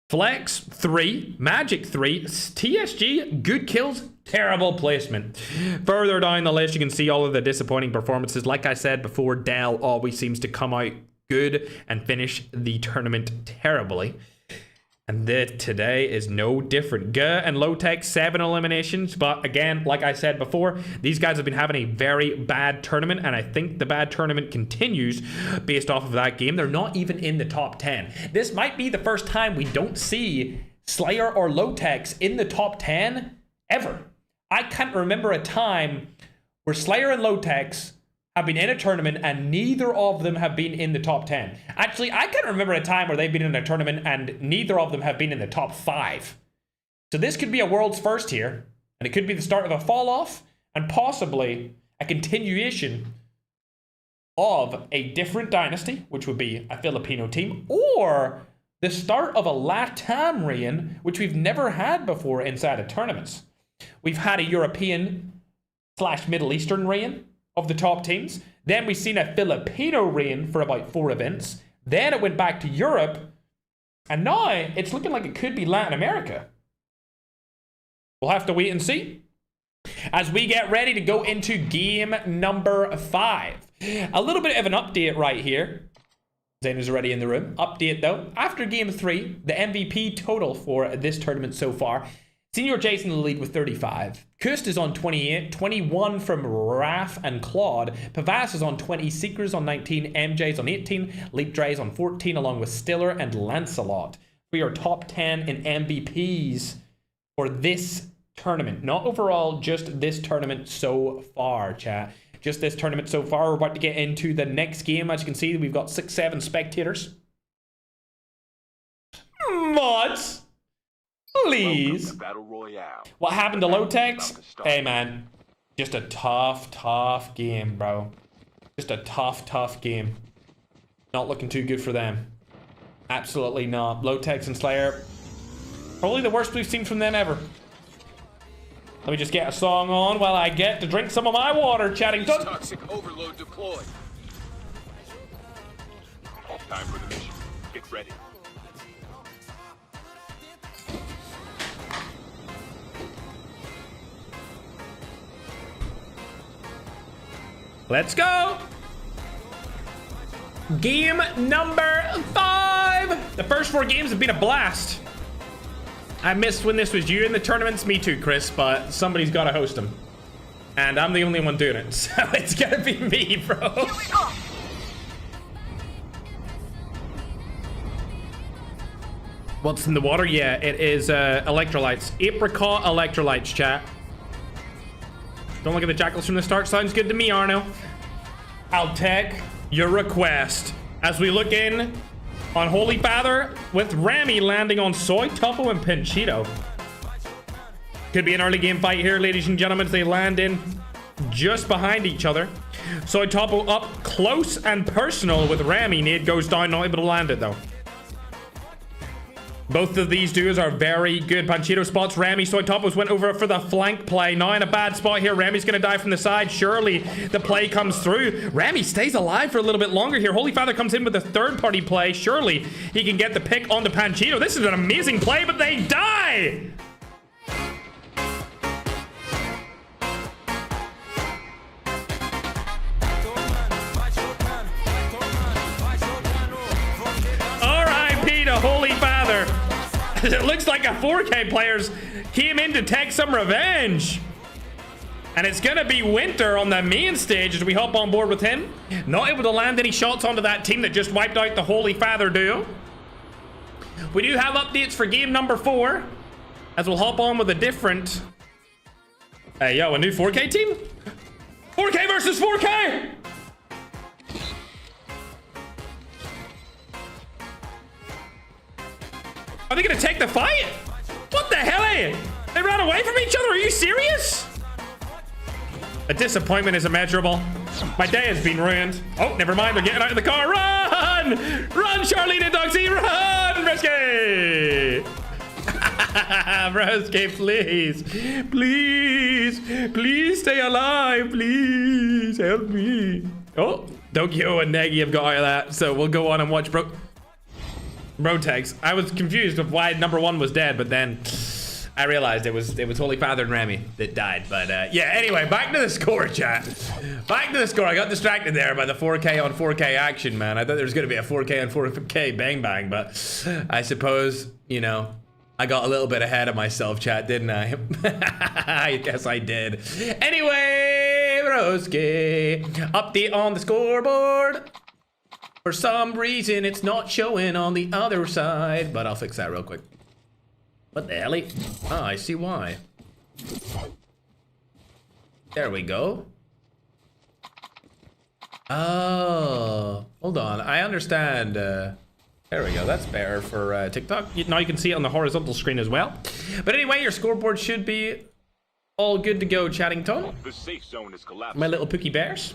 Flex, 3. Magic, 3. TSG, good kills, terrible placement. Further down the list, you can see all of the disappointing performances. Like I said before, Dell always seems to come out good and finish the tournament terribly. And today is no different. Guh and Low-Tech, 7 eliminations. But again, like I said before, these guys have been having a very bad tournament. And I think the bad tournament continues based off of that game. They're not even in the top 10. This might be the first time we don't see Slayer or Low-Techs in the top 10 ever. I can't remember a time where Slayer and Low-Techs have been in a tournament and neither of them have been in the top 10. Actually, I can't remember a time where they've been in a tournament and neither of them have been in the top 5. So this could be a world's first here, and it could be the start of a fall off and possibly a continuation of a different dynasty, which would be a Filipino team, or the start of a LATAM reign, which we've never had before inside of tournaments. We've had a European/Middle Eastern reign of the top teams. Then we've seen a Filipino reign for about 4 events. Then it went back to Europe. And now it's looking like it could be Latin America. We'll have to wait and see as we get ready to go into game number 5. A little bit of an update right here. Zane is already in the room. Update though. After game 3, the MVP total for this tournament so far. Senior J's in the lead with 35. Kust is on 28. 21 from Raf and Claude. Pavas is on 20. Seekers on 19. MJ's on 18. Leap Dre's on 14, along with Stiller and Lancelot. We are top 10 in MVPs for this tournament. Not overall, just this tournament so far, chat. Just this tournament so far. We're about to get into the next game. As you can see, we've got 6-7 spectators. Mods, please. Battle Royale. What happened to Lotex? Hey, man. Just a tough game, bro. Just a tough game. Not looking too good for them. Absolutely not. Lotex and Slayer, probably the worst we've seen from them ever. Let me just get a song on while I get to drink some of my water, chatting. Toxic overload deployed. Time for the mission. Get ready. Let's go. Game number 5. The first 4 games have been a blast. I missed when this was due in the tournaments. Me too, Chris, but somebody's got to host them. And I'm the only one doing it, so it's going to be me, bro. Here we go. What's in the water? Yeah, it is electrolytes. Apricot electrolytes, chat. Don't look at the jackals from the start. Sounds good to me, Arno. I'll take your request. As we look in on Holy Father with Rami landing on Soy, Topo, and Pinchito. Could be an early game fight here, ladies and gentlemen, as they land in just behind each other. Soy Topo up close and personal with Rami. Nade goes down, not able to land it though. Both of these duos are very good. Panchito spots Rami. Soy Topos went over for the flank play. Now in a bad spot here. Rami's going to die from the side. Surely the play comes through. Rami stays alive for a little bit longer here. Holy Father comes in with a third-party play. Surely he can get the pick onto Panchito. This is an amazing play, but they die! R.I.P. to Holy Father. It looks like a 4K players came in to take some revenge. And it's going to be Winter on the main stage as we hop on board with him. Not able to land any shots onto that team that just wiped out the Holy Father duo. We do have updates for game number 4. As we'll hop on with a different... Hey, yo, a new 4K team? 4K versus 4K! Are they gonna take the fight? What the hell? They ran away from each other? Are you serious? The disappointment is immeasurable. My day has been ruined. Oh, never mind. They're getting out of the car. Run! Run, Charlene and Doxy! Run, Bresky! Bresky, please. Please. Please stay alive. Please help me. Oh, Dokyo and Negi have got out of that. So we'll go on and watch Brotex. I was confused of why number 1 was dead, but then I realized it was Holy Father and Rami that died. But yeah, anyway, back to the score, chat. Back to the score. I got distracted there by the 4K on 4K action, man. I thought there was going to be a 4K on 4K bang bang, but I suppose, you know, I got a little bit ahead of myself, chat, didn't I? I guess I did. Anyway, Broski, update on the scoreboard. For some reason, it's not showing on the other side, but I'll fix that real quick. What the hell? Oh, I see why. There we go. Oh, hold on. I understand. There we go. That's better for TikTok. Now you can see it on the horizontal screen as well. But anyway, your scoreboard should be all good to go, chatting tone. The safe zone is collapsing. My little Pookie Bears.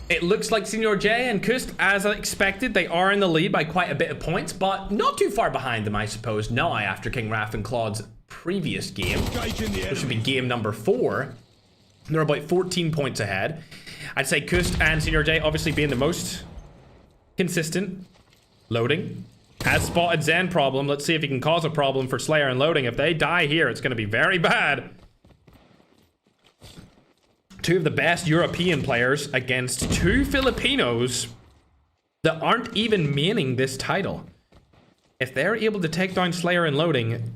It looks like Senior J and Kust, as expected, they are in the lead by quite a bit of points, but not too far behind them, I suppose, now after King Raph and Claude's previous game, which should be game number 4. They're about 14 points ahead. I'd say Kust and Senior J obviously being the most consistent. Loading. Has spotted Zen problem. Let's see if he can cause a problem for Slayer and Loading. If they die here, it's going to be very bad. two of the best European players against two Filipinos that aren't even maining this title. If they're able to take down Slayer and Loading,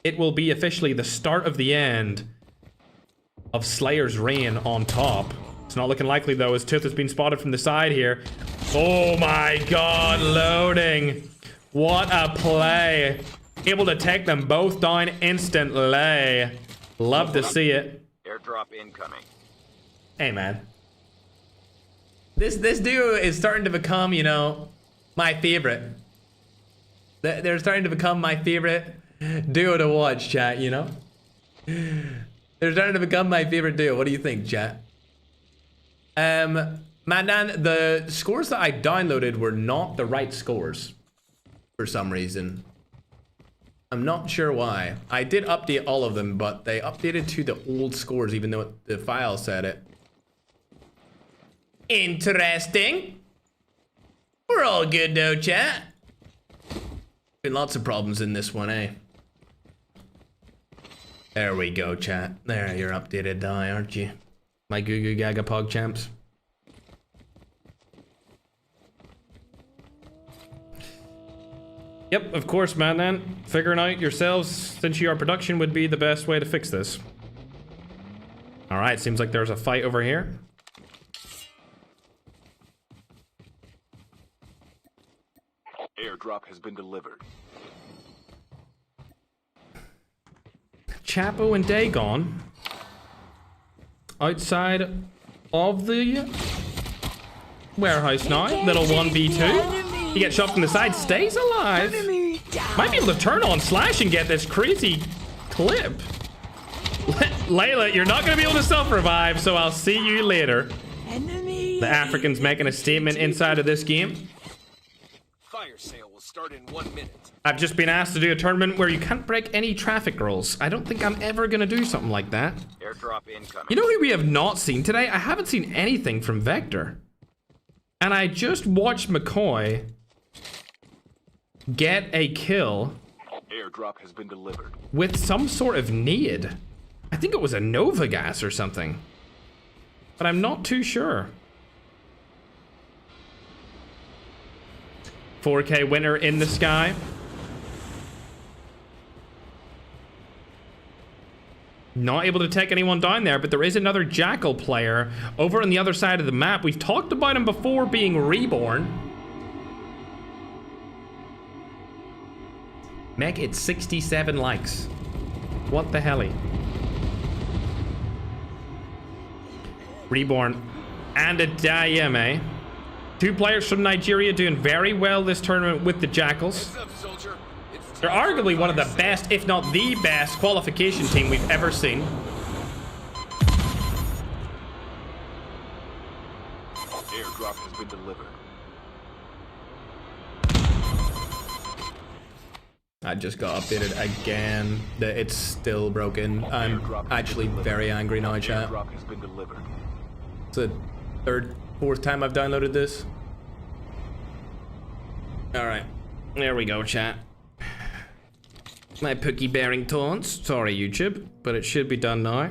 it will be officially the start of the end of Slayer's reign on top. It's not looking likely though, as Tooth has been spotted from the side here. Oh my god, Loading. What a play. Able to take them both down instantly. Love to see it. Airdrop incoming. Hey man. This duo is starting to become, you know, my favorite. They're starting to become my favorite duo to watch, chat, you know? They're starting to become my favorite duo. What do you think, chat? Mandan, the scores that I downloaded were not the right scores for some reason. I'm not sure why. I did update all of them, but they updated to the old scores even though the file said it. Interesting. We're all good though, chat. Been lots of problems in this one, eh? There we go, chat. There, you're updated die, aren't you? My Goo Goo Gaga Pog champs. Yep, of course, man, then. Figuring out yourselves, since you are production, would be the best way to fix this. Alright, seems like there's a fight over here. Airdrop has been delivered. Chapo and Dagon outside of the warehouse now. Little 1v2. He gets shot from the side, stays alive. Might be able to turn on Slash and get this crazy clip. Layla, you're not going to be able to self-revive, so I'll see you later. The African's making a statement inside of this game. Fire sale will start in 1 minute. I've just been asked to do a tournament where you can't break any traffic rules. I don't think I'm ever going to do something like that. Airdrop incoming. You know who we have not seen today? I haven't seen anything from Vector. And I just watched McCoy get a kill Airdrop has been delivered. with some sort of nade. I think it was a Nova gas or something. But I'm not too sure. 4K winner in the sky. Not able to take anyone down there, but there is another Jackal player over on the other side of the map. We've talked about him before being reborn. Meg, it's 67 likes. What the helly? Reborn and a Dayeme. Two players from Nigeria doing very well this tournament with the Jackals. What's up, soldier? It's They're arguably one of the best, if not the best, qualification team we've ever seen. Airdrop has been delivered. I just got updated again. It's still broken. I'm actually very angry now, chat. Airdrop has been delivered. It's the third, fourth time I've downloaded this. Alright. There we go, chat. My Pookie bearing taunts. Sorry, YouTube, but it should be done now.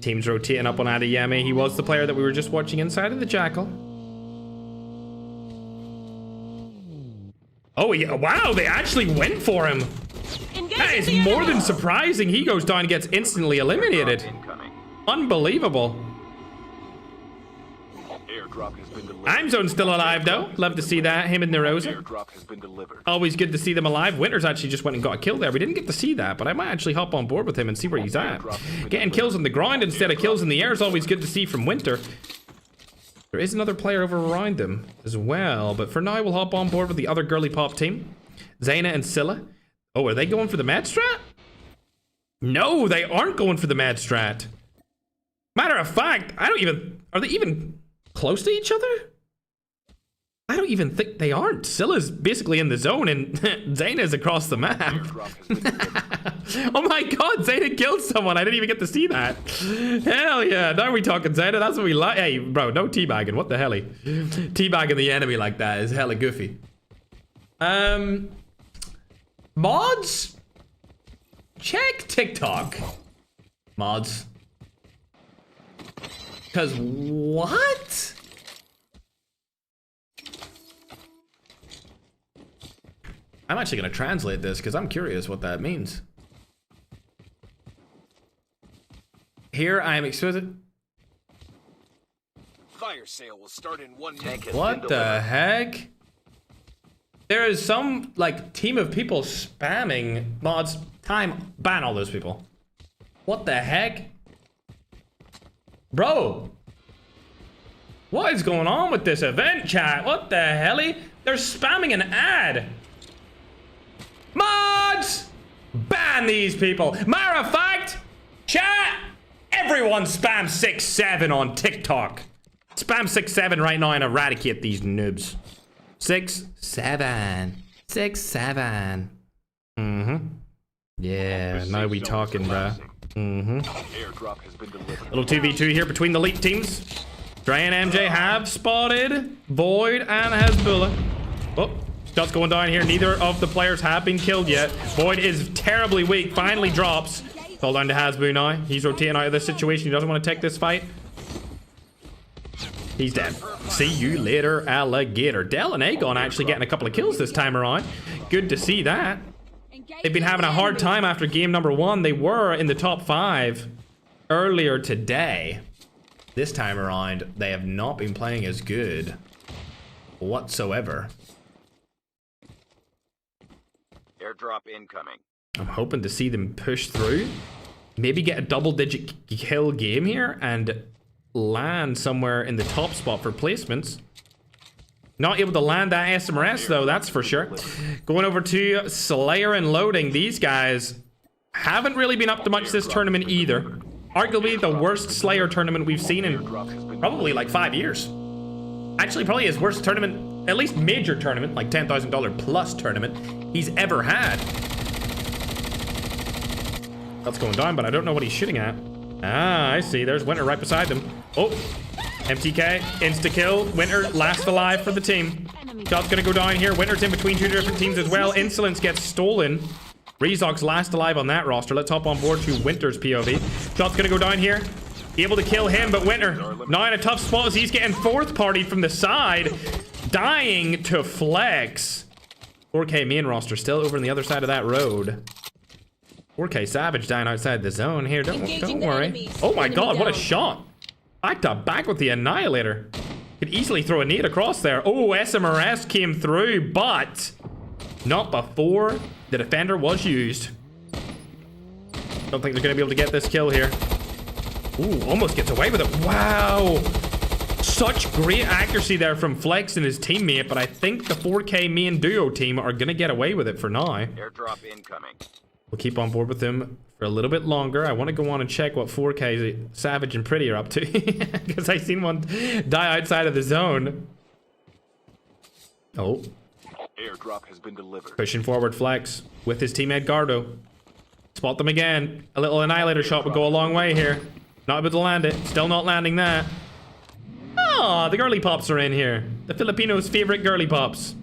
Team's rotating up on Adeyemi. He was the player that we were just watching inside of the Jackal. Oh, yeah. Wow, they actually went for him. That is more than surprising. He goes down and gets instantly eliminated. Incoming. Unbelievable. Airdrop has been delivered. Imzone's still alive, though. Love to see that. Him and Nerosa. Airdrop has been delivered. Always good to see them alive. Winter's actually just went and got a kill there. We didn't get to see that, but I might actually hop on board with him and see where he's at. Getting kills on the ground instead of kills in the air is always good to see from Winter. There is another player over around him as well, but for now we'll hop on board with the other girly pop team. Zaina and Scylla. Oh, are they going for the med strat? No, they aren't going for the med strat. Matter of fact, are they even close to each other? I don't even think they aren't. Scylla's basically in the zone and Zaina's across the map. Airdrop has been delivered. Oh my god, Zaina killed someone. I didn't even get to see that. Hell yeah. Now we talking Zaina. That's what we like. Hey, bro, no teabagging. What the helly? Teabagging the enemy like that is hella goofy. Mods? Check TikTok. Mods. Because what? I'm actually going to translate this because I'm curious what that means. Here I am exposing. Fire sale will start in 1 minute. What the heck? There is some like team of people spamming mods. Time, ban all those people. What the heck? Bro. What is going on with this event, chat? What the helly? They're spamming an ad. Mods! Ban these people. Matter of fact, chat, everyone spam 6-7 on TikTok. Spam 6-7 right now and eradicate these noobs. 6-7. 6-7. Yeah, now we talking, bruh. Airdrop has been delivered. Little 2v2 here between the elite teams. Dre and MJ have spotted Void and Hezbollah. Oh, shots going down here. Neither of the players have been killed yet. Void is terribly weak. Finally drops. Fall down to Hasbu now. He's rotating out of this situation. He doesn't want to take this fight. He's dead. See you later, alligator. Del and Aegon actually getting a couple of kills this time around. Good to see that. They've been having a hard time after game number 1. They were in the top 5 earlier today. This time around, they have not been playing as good whatsoever. Airdrop incoming. I'm hoping to see them push through. Maybe get a double-digit kill game here and land somewhere in the top spot for placements. Not able to land that SMRS though, that's for sure. Going over to Slayer and Loading. These guys haven't really been up to much this tournament either. Arguably the worst Slayer tournament we've seen in probably like 5 years. Actually, probably his worst tournament, at least major tournament, like $10,000 plus tournament he's ever had. That's going down, but I don't know what he's shooting at. Ah, I see. There's Winter right beside them. Oh, MTK, insta-kill. Winter last alive for the team. Shot's gonna go down here. Winter's in between 2 different teams as well. Insolence gets stolen. Rezog's last alive on that roster. Let's hop on board to Winter's POV. Shot's gonna go down here. Able to kill him, but Winter now in a tough spot as he's getting fourth partied from the side. Dying to Flex. 4K main roster still over on the other side of that road. 4K Savage down outside the zone here. Don't worry. Oh my god, what a shot. Back to back with the Annihilator. Could easily throw a nade across there. Oh, SMRS came through, but not before the defender was used. Don't think they're going to be able to get this kill here. Ooh, almost gets away with it. Wow. Such great accuracy there from Flex and his teammate, but I think the 4K main duo team are going to get away with it for now. Airdrop incoming. We'll keep on board with them for a little bit longer. I want to go on and check what 4K Savage and Pretty are up to. Because I seen one die outside of the zone. Oh. Airdrop has been delivered. Pushing forward Flex with his teammate Gardo. Spot them again. A little Annihilator shot would go a long way here. Not able to land it. Still not landing that. Oh, the girly pops are in here. The Filipinos' favorite girly pops.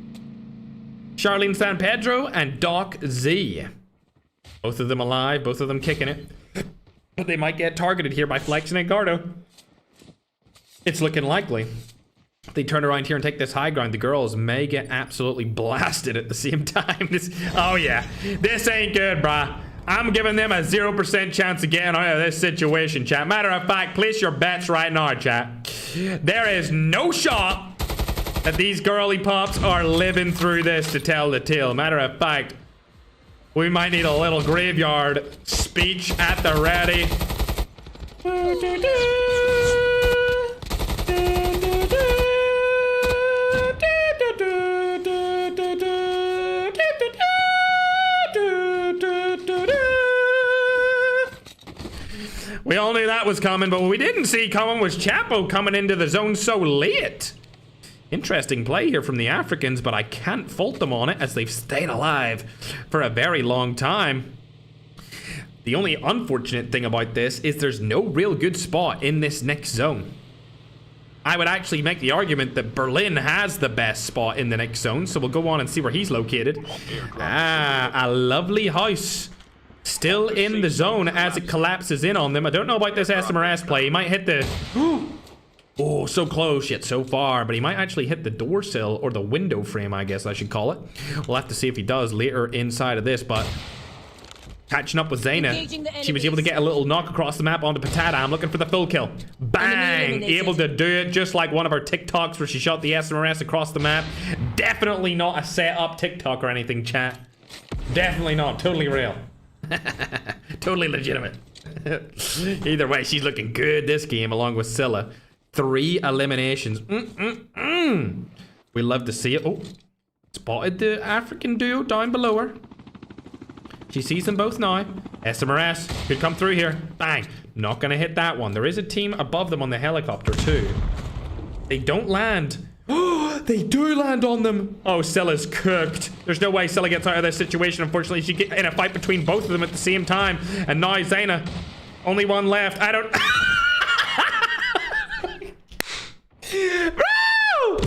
Charlene San Pedro and Doc Z. Both of them alive, both of them kicking it. But they might get targeted here by Flex and Gardo. It's looking likely. If they turn around here and take this high ground, the girls may get absolutely blasted at the same time. Oh yeah, this ain't good, brah. I'm giving them a 0% chance of getting out of this situation, chat. Matter of fact, place your bets right now, chat. There is no shot that these girly pops are living through this to tell the tale. Matter of fact, we might need a little graveyard speech at the ready. We all knew that was coming, but what we didn't see coming was Chapo coming into the zone so late. Interesting play here from the Africans, but I can't fault them on it as they've stayed alive for a very long time. The only unfortunate thing about this is there's no real good spot in this next zone. I would actually make the argument that Berlin has the best spot in the next zone, so we'll go on and see where he's located. Ah, a lovely house Still in the zone as it collapses in on them. I don't know about this SMRS play. He might hit the... Oh, so close yet so far, but he might actually hit the door sill or the window frame, I guess I should call it. We'll have to see if he does later inside of this, but catching up with Zaina, she was able to get a little knock across the map onto Patata. I'm looking for the full kill. Bang! Able to do it just like one of our TikToks where she shot the SMRS across the map. Definitely not a set up TikTok or anything, chat. Definitely not. Totally real. Totally legitimate. Either way, she's looking good this game along with Scylla. 3 eliminations. We love to see it. Oh, spotted the African duo down below her. She sees them both now. SMRS could come through here. Bang. Not gonna hit that one. There is a team above them on the helicopter too. They don't land. Oh, they do land on them. Oh, Scylla's cooked. There's no way Scylla gets out of this situation. Unfortunately, she gets in a fight between both of them at the same time. And now Zaina, only one left. I don't... Bro!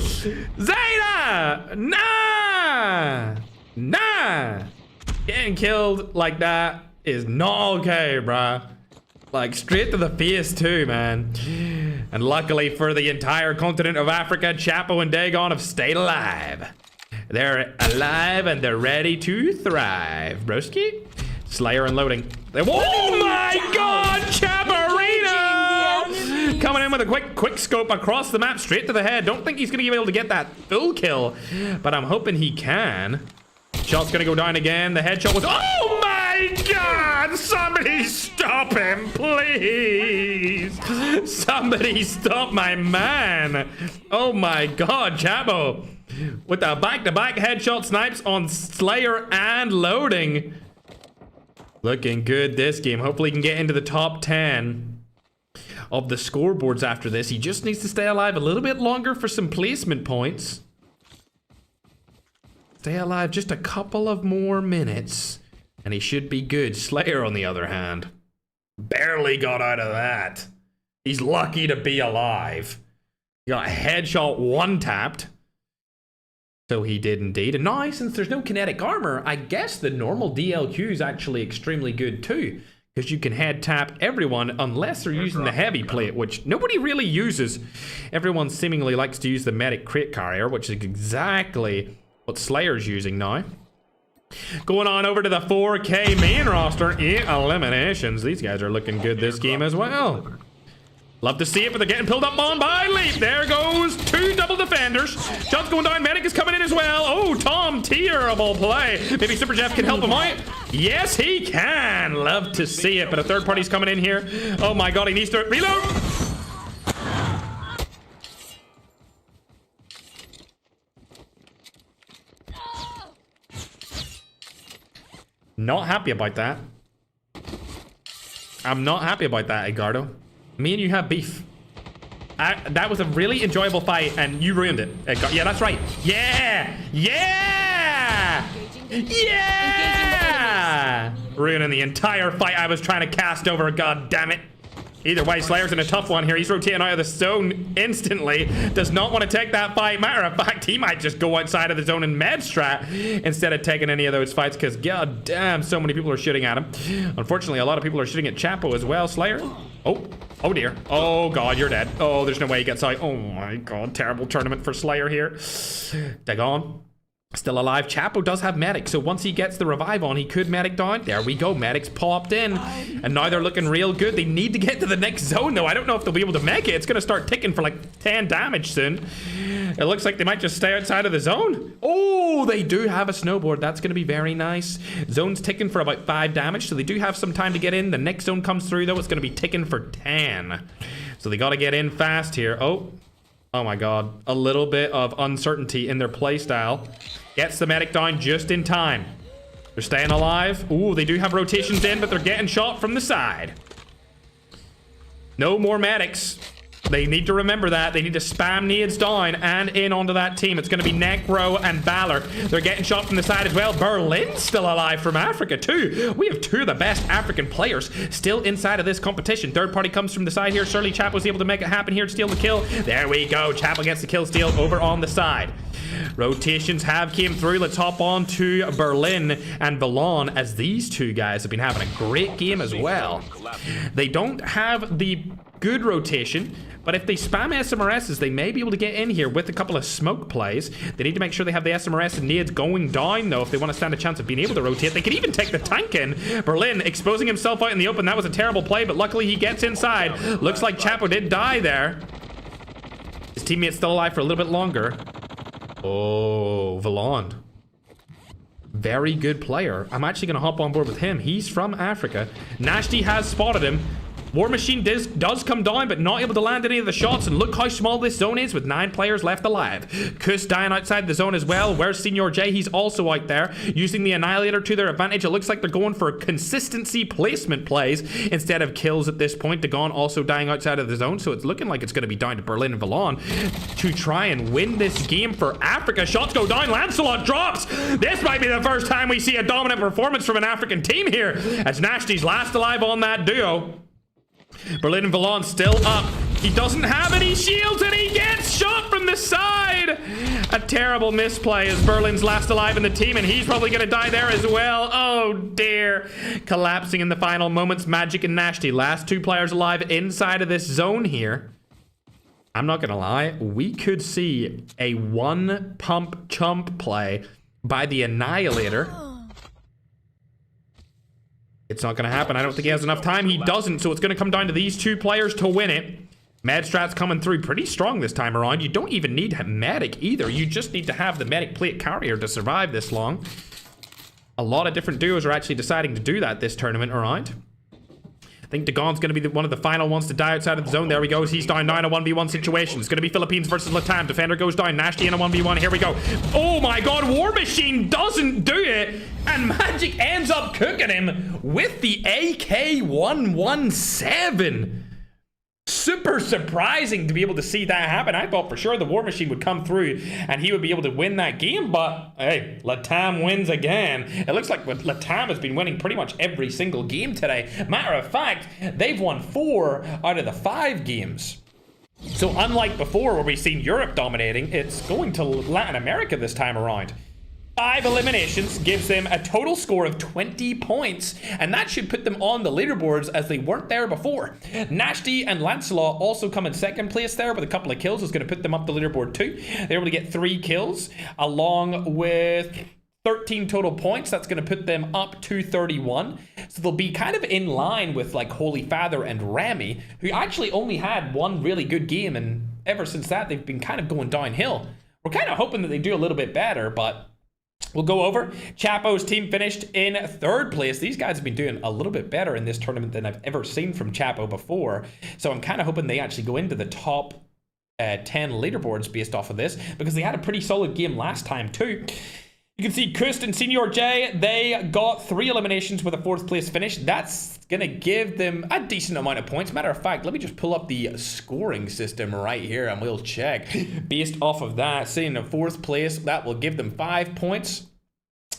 Zaina! Nah! Getting killed like that is not okay, bruh. Like, straight to the face too, man. And luckily for the entire continent of Africa, Chapo and Dagon have stayed alive. They're alive and they're ready to thrive. Broski? Slayer unloading. Oh my god, Chaparino! Coming in with a quick scope across the map, straight to the head. Don't think he's gonna be able to get that full kill, but I'm hoping he can. Shot's gonna go down again. The headshot was... Oh my god! Somebody stop him, please! Somebody stop my man! Oh my god, Chapo! With the back-to-back headshot snipes on Slayer and loading. Looking good this game. Hopefully he can get into the top 10 of the scoreboards after this. He just needs to stay alive a little bit longer for some placement points. Stay alive just a couple of more minutes and he should be good. Slayer, on the other hand, barely got out of that. He's lucky to be alive. He got a headshot one-tapped. So he did indeed. And now, since there's no kinetic armor, I guess the normal DLQ is actually extremely good too. Because you can head tap everyone unless they're using the heavy plate, which nobody really uses. Everyone seemingly likes to use the medic crate carrier, which is exactly what Slayer's using now. Going on over to the 4K main roster, 8 eliminations. These guys are looking good this game as well. Love to see it, but they're getting pulled up on by Leap. There goes 2 double defenders. Shots going down. Medic is coming in as well. Oh, Tom, terrible play. Maybe Super Jeff can help him out. Yes, he can. Love to see it, but a third party's coming in here. Oh my god, he needs to reload. Not happy about that. I'm not happy about that, Edgardo. Me and you have beef. That was a really enjoyable fight, and you ruined it. Yeah, that's right. Yeah! Yeah! Yeah! Ruining the entire fight I was trying to cast over, god damn it. Either way, Slayer's in a tough one here. He's rotating out of the zone instantly. Does not want to take that fight. Matter of fact, he might just go outside of the zone and med strat instead of taking any of those fights, because god damn, so many people are shooting at him. Unfortunately, a lot of people are shooting at Chapo as well. Slayer. Oh dear. Oh god, you're dead. Oh, there's no way he gets out. Oh my god, terrible tournament for Slayer here. Dagon. Still alive. Chapo does have medic, so once he gets the revive on, he could medic down. There we go. Medic's popped in, and now they're looking real good. They need to get to the next zone, though. I don't know if they'll be able to make it. It's going to start ticking for like 10 damage soon. It looks like they might just stay outside of the zone. Oh, they do have a snowboard. That's going to be very nice. Zone's ticking for about 5 damage, so they do have some time to get in. The next zone comes through, though. It's going to be ticking for 10. So they got to get in fast here. Oh my god. A little bit of uncertainty in their playstyle. Gets the medic down just in time. They're staying alive. Ooh, they do have rotations in, but they're getting shot from the side. No more medics. They need to remember that. They need to spam nades down and in onto that team. It's going to be Necro and Valor. They're getting shot from the side as well. Berlin's still alive from Africa too. We have 2 of the best African players still inside of this competition. Third party comes from the side here. Surely Chap was able to make it happen here to steal the kill. There we go. Chapel gets the kill steal over on the side. Rotations have came through. Let's hop on to Berlin and Valon, as these two guys have been having a great game as well. They don't have the good rotation, but if they spam SMRSs, they may be able to get in here with a couple of smoke plays. They need to make sure they have the SMRS and nades going down, though, if they want to stand a chance of being able to rotate. They could even take the tank in. Berlin exposing himself out in the open. That was a terrible play, but luckily he gets inside. Looks like Chapo did die there. His teammate's still alive for a little bit longer. Oh, Valon. Very good player. I'm actually going to hop on board with him. He's from Africa. Nashty has spotted him. War Machine does come down, but not able to land any of the shots. And look how small this zone is with 9 players left alive. Kus dying outside the zone as well. Where's Senior J? He's also out there using the Annihilator to their advantage. It looks like they're going for consistency placement plays instead of kills at this point. Dagon also dying outside of the zone. So it's looking like it's going to be down to Berlin and Valon to try and win this game for Africa. Shots go down. Lancelot drops. This might be the first time we see a dominant performance from an African team here, as Nashty's last alive on that duo. Berlin and Valon still up. He doesn't have any shields and he gets shot from the side. A terrible misplay as Berlin's last alive in the team, and he's probably going to die there as well. Oh dear. Collapsing in the final moments. Magic and Nashty, last 2 players alive inside of this zone here. I'm not going to lie. We could see a 1 pump chump play by the Annihilator. It's not going to happen. I don't think he has enough time. He doesn't, so it's going to come down to these 2 players to win it. Madstrat's coming through pretty strong this time around. You don't even need a medic either. You just need to have the medic plate carrier to survive this long. A lot of different duos are actually deciding to do that this tournament around. I think Dagon's going to be one of the final ones to die outside of the zone. There he goes. He's down now in a 1v1 situation. It's going to be Philippines versus Latam. Defender goes down. Nashty in a 1v1. Here we go. Oh my god. War Machine doesn't do it. And Magic ends up cooking him with the AK-117. Super surprising to be able to see that happen. I thought for sure the War Machine would come through and he would be able to win that game, but hey, Latam wins again. It looks like Latam has been winning pretty much every single game today. Matter of fact, they've won 4 out of the 5 games. So unlike before where we've seen Europe dominating, it's going to Latin America this time around. 5 eliminations gives them a total score of 20 points, and that should put them on the leaderboards as they weren't there before. Nashty and Lancelot also come in 2nd place there with a couple of kills. Is going to put them up the leaderboard too. They're able to get 3 kills along with 13 total points. That's going to put them up to 31. So they'll be kind of in line with like Holy Father and Rami, who actually only had 1 really good game, and ever since that they've been kind of going downhill. We're kind of hoping that they do a little bit better, but we'll go over. Chapo's team finished in 3rd place. These guys have been doing a little bit better in this tournament than I've ever seen from Chapo before. So I'm kind of hoping they actually go into the top 10 leaderboards based off of this, because they had a pretty solid game last time too. You can see Kust and Senior J, they got 3 eliminations with a 4th place finish. That's going to give them a decent amount of points. Matter of fact, let me just pull up the scoring system right here and we'll check. Based off of that, sitting in 4th place, that will give them 5 points.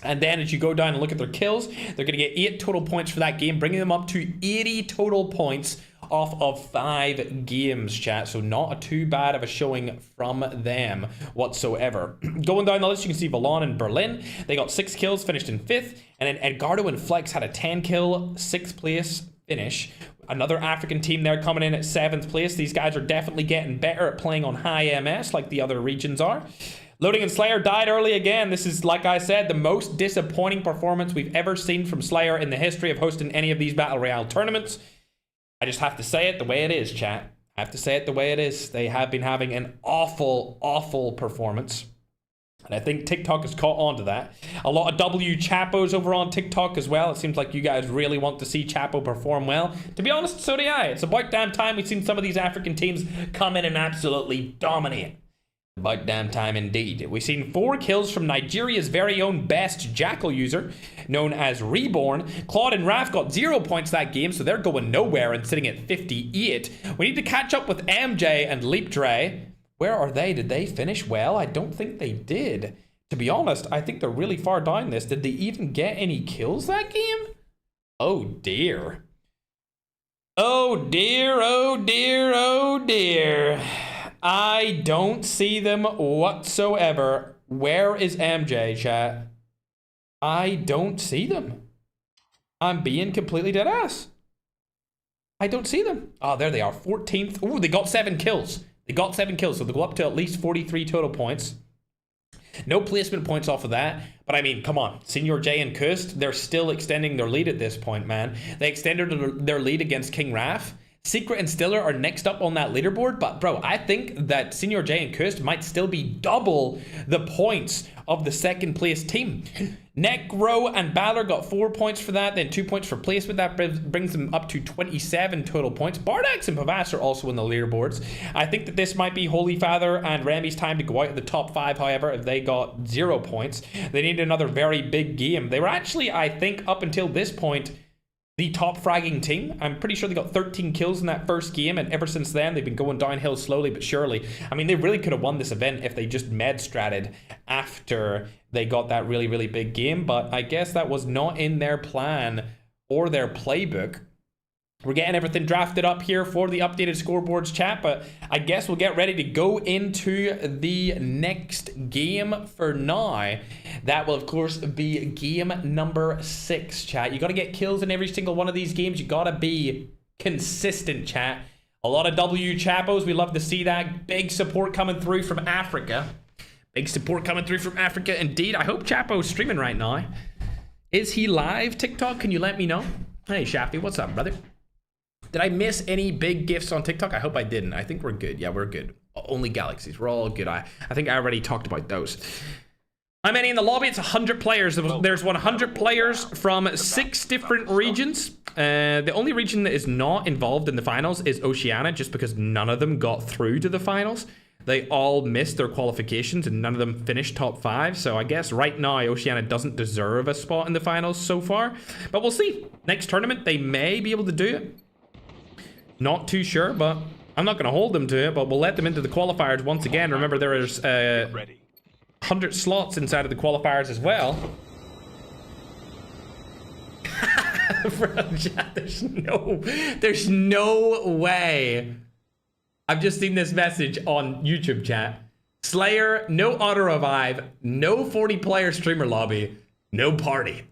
And then as you go down and look at their kills, they're going to get 8 total points for that game, bringing them up to 80 total points off of 5 games, chat. So not too bad of a showing from them whatsoever. Going down the list, you can see Valon and Berlin. They got 6 kills, finished in 5th. And then Edgardo and Flex had a 10 kill, 6th place finish. Another African team there coming in at 7th place. These guys are definitely getting better at playing on high MS like the other regions are. Loading and Slayer died early again. This is, like I said, the most disappointing performance we've ever seen from Slayer in the history of hosting any of these Battle Royale tournaments. I just have to say it the way it is, chat. I have to say it the way it is. They have been having an awful, awful performance. And I think TikTok has caught on to that. A lot of W Chapos over on TikTok as well. It seems like you guys really want to see Chapo perform well. To be honest, so do I. It's about damn time we've seen some of these African teams come in and absolutely dominate. About damn time indeed. We've seen 4 kills from Nigeria's very own best Jackal user, known as Reborn. Claude and Raf got 0 points that game, so they're going nowhere and sitting at 58. We need to catch up with MJ and Leap Dre. Where are they? Did they finish well? I don't think they did. To be honest, I think they're really far down this. Did they even get any kills that game? Oh dear. Oh dear, oh dear, oh dear. I don't see them whatsoever Where is MJ, chat? I don't see them. I'm being completely dead ass. I don't see them. Oh, there they are. 14th. Ooh, they got 7 kills. They got 7 kills, so they'll go up to at least 43 total points. No placement points off of that. But I mean, come on. Senior J and Kust, they're still extending their lead at this point, man. They extended their lead against King Raf. Secret and Stiller are next up on that leaderboard, but bro, I think that Senior J and Kust might still be double the points of the second place team. Necro and Balor got 4 points for that, then 2 points for placement. That brings them up to 27 total points. Bardax and Pavas are also in the leaderboards. I think that this might be Holy Father and Remy's time to go out of the top 5, however, if they got 0 points. They need another very big game. They were actually, I think, up until this point, the top fragging team. I'm pretty sure they got 13 kills in that first game, and ever since then, they've been going downhill slowly but surely. I mean, they really could have won this event if they just med-stratted after they got that really, really big game, but I guess that was not in their plan or their playbook. We're getting everything drafted up here for the updated scoreboards, chat, but I guess we'll get ready to go into the next game for now. That will, of course, be game number 6, chat. You got to get kills in every single one of these games. You got to be consistent, chat. A lot of W Chapos. We love to see that. Big support coming through from Africa. Big support coming through from Africa, indeed. I hope Chapo's streaming right now. Is he live? TikTok, can you let me know? Hey, Shafty, what's up, brother? Did I miss any big gifts on TikTok? I hope I didn't. I think we're good. Yeah, we're good. Only galaxies. We're all good. I think I already talked about those. How many in the lobby? It's 100 players. There's 100 players from 6 different regions. The only region that is not involved in the finals is Oceania, just because none of them got through to the finals. They all missed their qualifications and none of them finished top 5. So I guess right now Oceania doesn't deserve a spot in the finals so far. But we'll see. Next tournament, they may be able to do it. Not too sure, but I'm not going to hold them to it, but we'll let them into the qualifiers once again. Remember, there is 100 slots inside of the qualifiers as well. Bro, chat, there's no way. I've just seen this message on YouTube, chat. Slayer, no auto revive, no 40-player streamer lobby, no party.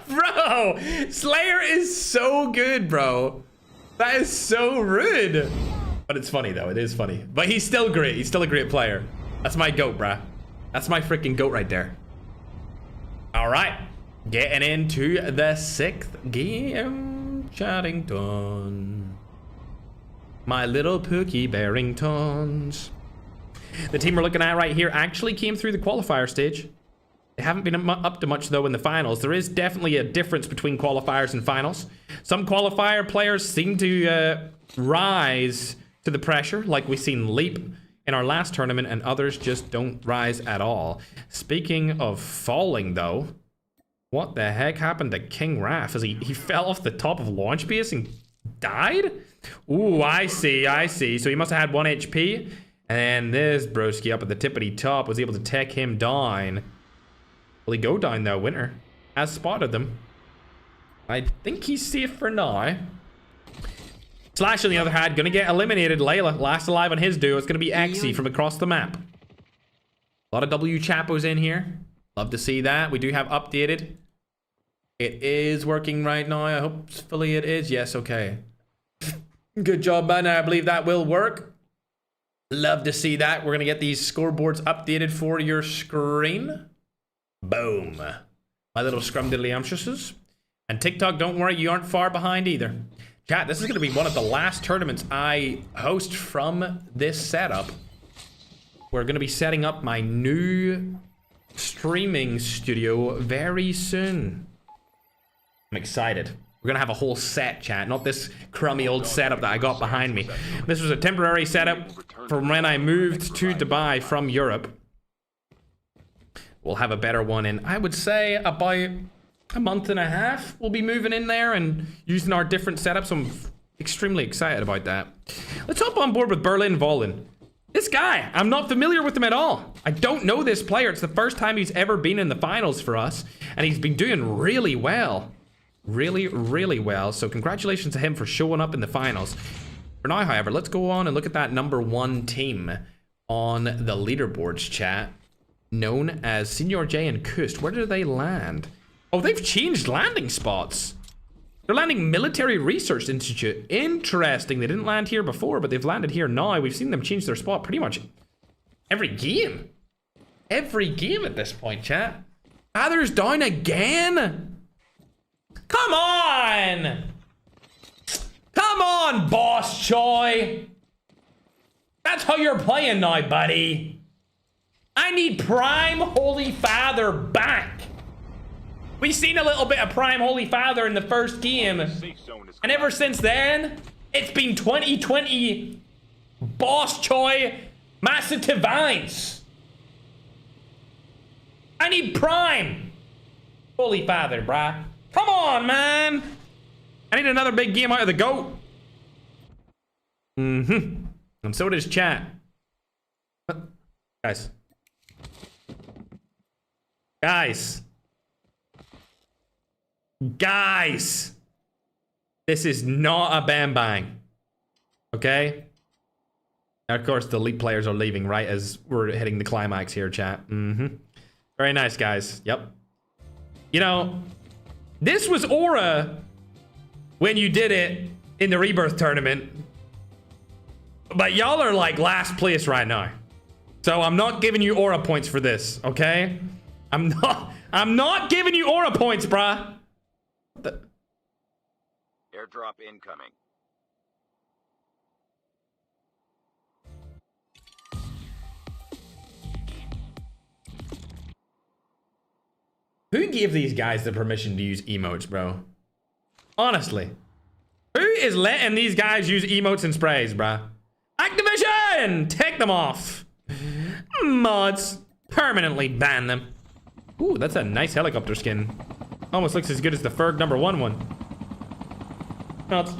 Bro, Slayer is so good, bro. That is so rude. But it's funny, though. It is funny. But he's still great. He's still a great player. That's my goat, bruh. That's my freaking goat right there. All right. Getting into the 6th game. Chattington. My little Pookie Barringtons. The team we're looking at right here actually came through the qualifier stage. They haven't been up to much, though, in the finals. There is definitely a difference between qualifiers and finals. Some qualifier players seem to rise to the pressure, like we've seen Leap in our last tournament, and others just don't rise at all. Speaking of falling, though, what the heck happened to King Raf? He fell off the top of launch base and died? Ooh, I see. So he must have had 1 HP, and this broski up at the tippity top was able to take him down. Will he go down though? Winter has spotted them. I think he's safe for now. Slash, on the other hand, gonna get eliminated. Layla, last alive on his duo. It's gonna be Exy from across the map. A lot of W Chapos in here. Love to see that. We do have updated. It is working right now. I hopefully it is. Yes, okay. Good job, man. I believe that will work. Love to see that. We're gonna get these scoreboards updated for your screen. Boom. My little scrumdiddlyumptiouses. And TikTok, don't worry, you aren't far behind either. Chat, this is going to be one of the last tournaments I host from this setup. We're going to be setting up my new streaming studio very soon. I'm excited. We're going to have a whole set, chat, not this crummy old setup that I got behind me. This was a temporary setup from when I moved to Dubai from Europe. We'll have a better one in, I would say, about a month and a half. We'll be moving in there and using our different setups. I'm extremely excited about that. Let's hop on board with Berlin Volin. This guy, I'm not familiar with him at all. I don't know this player. It's the first time he's ever been in the finals for us, and he's been doing really well. Really, really well. So congratulations to him for showing up in the finals. For now, however, let's go on and look at that #1 team on the leaderboards, chat. known as Senior J and Kust. Where do they land? Oh, they've changed landing spots. They're landing Military Research Institute. Interesting. They didn't land here before, but they've landed here now. We've seen them change their spot pretty much every game. Every game at this point, chat. Father's down again. Come on. Come on, Boss Choi. That's how you're playing now, buddy. I need Prime Holy Father back. We've seen a little bit of Prime Holy Father in the first game. And ever since then, it's been 2020 Boss Choi Massive Vines. I need Prime Holy Father, brah. Come on, man. I need another big game out of the GOAT. And so does chat. Guys. Guys. This is not a bam bang. Okay? Now, of course, the elite players are leaving right as we're hitting the climax here, chat. Very nice, guys. Yep. You know, this was Aura when you did it in the Rebirth tournament. But y'all are like last place right now. So I'm not giving you Aura points for this, okay? I'm not giving you Aura points, bruh. Airdrop incoming. Who gave these guys the permission to use emotes, bro? Honestly. Who is letting these guys use emotes and sprays, bruh? Activision! Take them off. Mods. Permanently ban them. Ooh, that's a nice helicopter skin. Almost looks as good as the Ferg #1 one. Mods.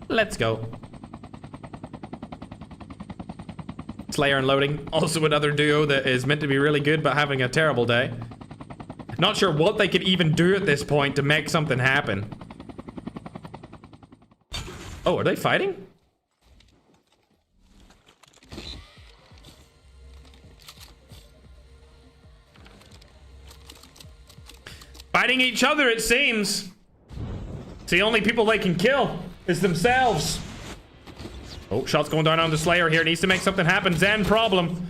Let's go. Slayer and Loading. Also another duo that is meant to be really good but having a terrible day. Not sure what they could even do at this point to make something happen. Oh, are they fighting? Fighting each other, it seems. It's the only people they can kill is themselves. Oh, shots going down on the Slayer here. Needs to make something happen. Zen problem.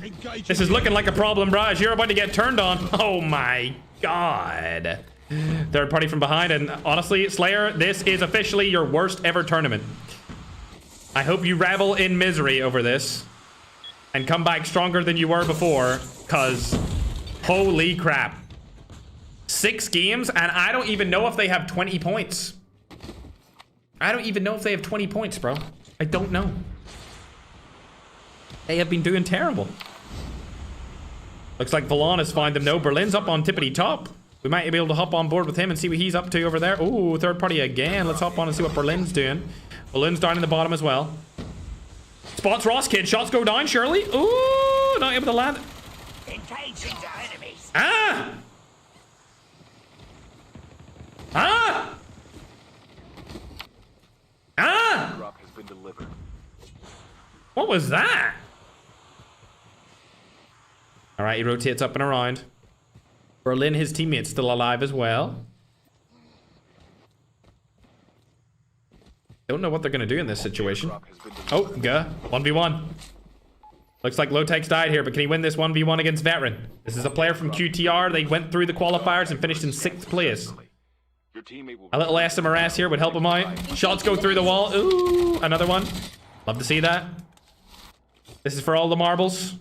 This is looking like a problem, Raj. You're about to get turned on. Oh my god. Third party from behind. And honestly, Slayer, this is officially your worst ever tournament. I hope you revel in misery over this and come back stronger than you were before, because holy crap. 6 games, and I don't even know if they have 20 points. I don't even know if they have 20 points, bro. I don't know. They have been doing terrible. Looks like Valon has found them. No, Berlin's up on tippity top. We might be able to hop on board with him and see what he's up to over there. Ooh, third party again. Let's hop on and see what Berlin's doing. Balloon's down in the bottom as well. Spots Ross Kid. Shots go down, surely. Ooh, not able to land. Engaging the enemies. Ah! Ah! Ah! Airdrop has been delivered. What was that? All right, he rotates up and around. Berlin, his teammate's still alive as well. Don't know what they're gonna do in this situation. Oh, 1v1. Looks like Lotex died here, but can he win this 1v1 against Veteran? This is a player from QTR. They went through the qualifiers and finished in 6th place. A little SMRS here would help him out. Shots go through the wall. Ooh, another one. Love to see that. This is for all the marbles.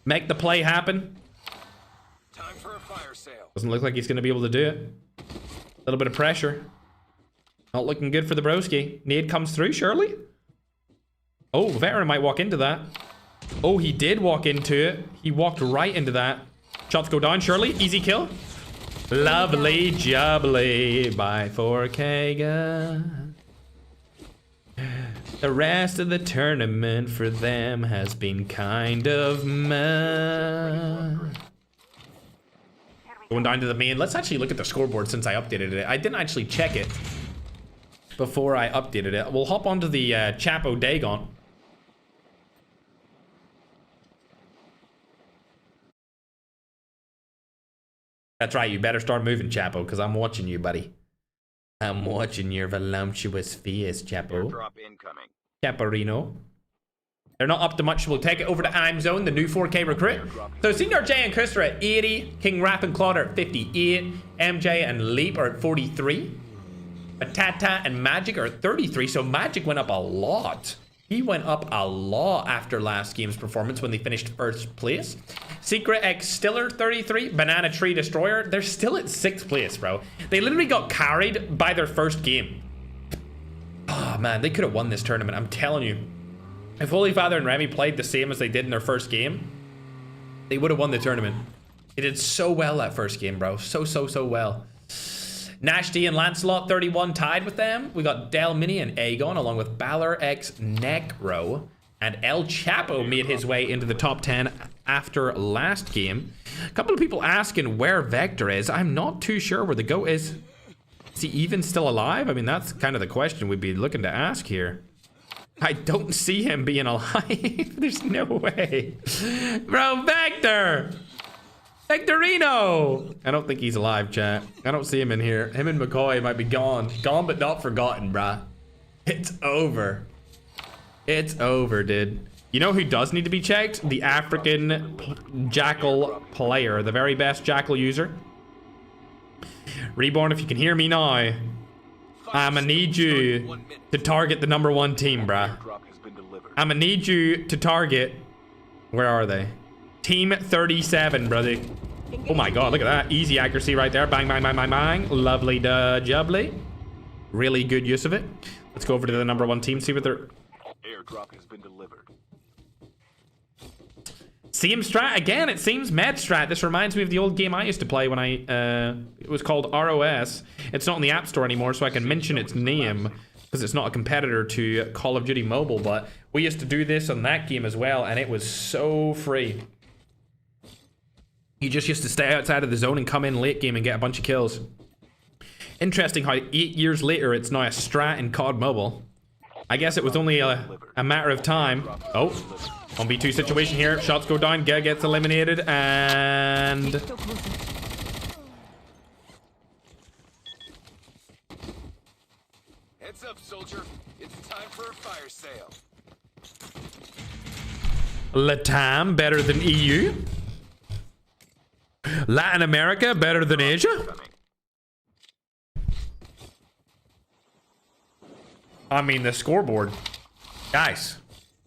Make the play happen. Time for a fire sale. Doesn't look like he's going to be able to do it. A little bit of pressure. Not looking good for the broski. Nade comes through, surely? Oh, Veteran might walk into that. Oh, he did walk into it. He walked right into that. Shots go down, surely. Easy kill. Lovely jubbly by 4K. The rest of the tournament for them has been kind of meh. Going down to the main. Let's actually look at the scoreboard since I updated it. I didn't actually check it before I updated it. We'll hop onto the Chapo Dagon. That's right, you better start moving, Chapo, because I'm watching you, buddy. I'm watching your voluptuous face, Chapo. Airdrop incoming. Chaparino. They're not up to much, so we'll take it over to I'm Zone, the new 4K recruit. So Senior J and Chris are at 80, King Rap and Claude are at 58, MJ and Leap are at 43, Patata and Magic are at 33, so Magic went up a lot. He went up a lot after last game's performance when they finished first place. Secret X Stiller 33, Banana Tree Destroyer, they're still at 6th place, bro. They literally got carried by their first game. Oh man, they could have won this tournament, I'm telling you. If Holy Father and Remy played the same as they did in their first game, they would have won the tournament. They did so well that first game, bro. So well. Nash D and Lancelot 31 tied with them. We got Del Mini and Aegon along with Balor X Necro. And El Chapo made his way into the top 10 after last game. A couple of people asking where Vector is. I'm not too sure where the GOAT is. Is he even still alive? I mean, that's kind of the question we'd be looking to ask here. I don't see him being alive. There's no way. Bro, Vector! Vectorino! I don't think he's alive, chat. I don't see him in here. Him and McCoy might be gone. Gone but not forgotten, bruh. It's over. It's over, dude. You know who does need to be checked? The African Jackal player. The very best Jackal user. Reborn, if you can hear me now, I'ma need you to target the #1 team, bruh. I'ma need you to target... Where are they? Team 37, brother. Oh my god, look at that. Easy accuracy right there. Bang, bang, bang, bang, bang. Lovely jubbly. Really good use of it. Let's go over to the #1 team, see what they're... Airdrop has been delivered. Same strat again, it seems. Med strat. This reminds me of the old game I used to play when it was called ROS. It's not in the App Store anymore, so I can mention its name because it's not a competitor to Call of Duty Mobile, but we used to do this on that game as well, and it was so free. You just used to stay outside of the zone and come in late game and get a bunch of kills. Interesting how 8 years later it's now a strat in COD Mobile. I guess it was only a matter of time. Oh, 1v2 situation here. Shots go down. Geg gets eliminated, and... Heads up, soldier. It's time for a fire sale. Latam better than EU. Latin America better than Asia. I mean, the scoreboard. Guys,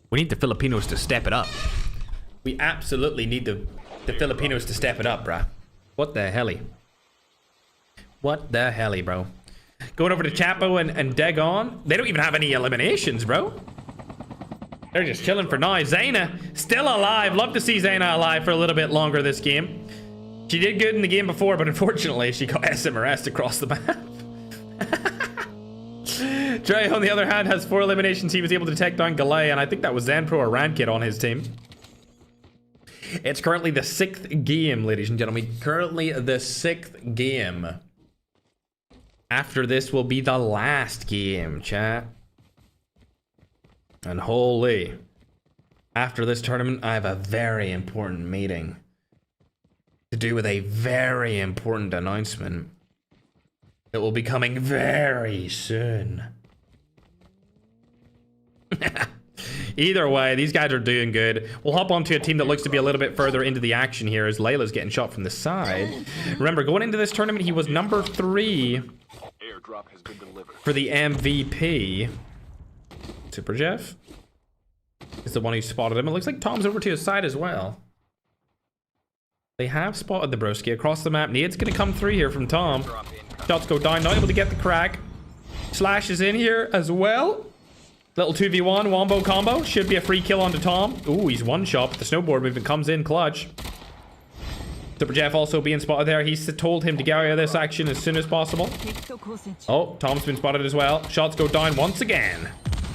we need the Filipinos to step it up. We absolutely need the Filipinos to step it up, bruh. What the helly? What the helly, bro? Going over to Chapo and Dagon. They don't even have any eliminations, bro. They're just chilling for now. Zaina, still alive. Love to see Zaina alive for a little bit longer this game. She did good in the game before, but unfortunately, she got SMRS'd across the map. Dre, on the other hand, has 4 eliminations. He was able to take down Galay, and I think that was Zanpro or Rankid on his team. It's currently the 6th game, ladies and gentlemen. Currently the 6th game. After this will be the last game, chat. And holy. After this tournament, I have a very important meeting to do with a very important announcement that will be coming very soon. Either way, these guys are doing good. We'll hop onto a team that looks to be a little bit further into the action here as Layla's getting shot from the side. Remember, going into this tournament, he was number 3 Airdrop has been delivered. for the MVP. Super Jeff is the one who spotted him. It looks like Tom's over to his side as well. They have spotted the broski across the map. Nade's gonna come through here from Tom. Shots go down, not able to get the crack. Slash is in here as well. Little 2v1 wombo combo. Should be a free kill onto Tom. Ooh, he's one shot. The snowboard movement comes in clutch. Super Jeff also being spotted there. He's told him to get out of this action as soon as possible. Oh, Tom's been spotted as well. Shots go down once again.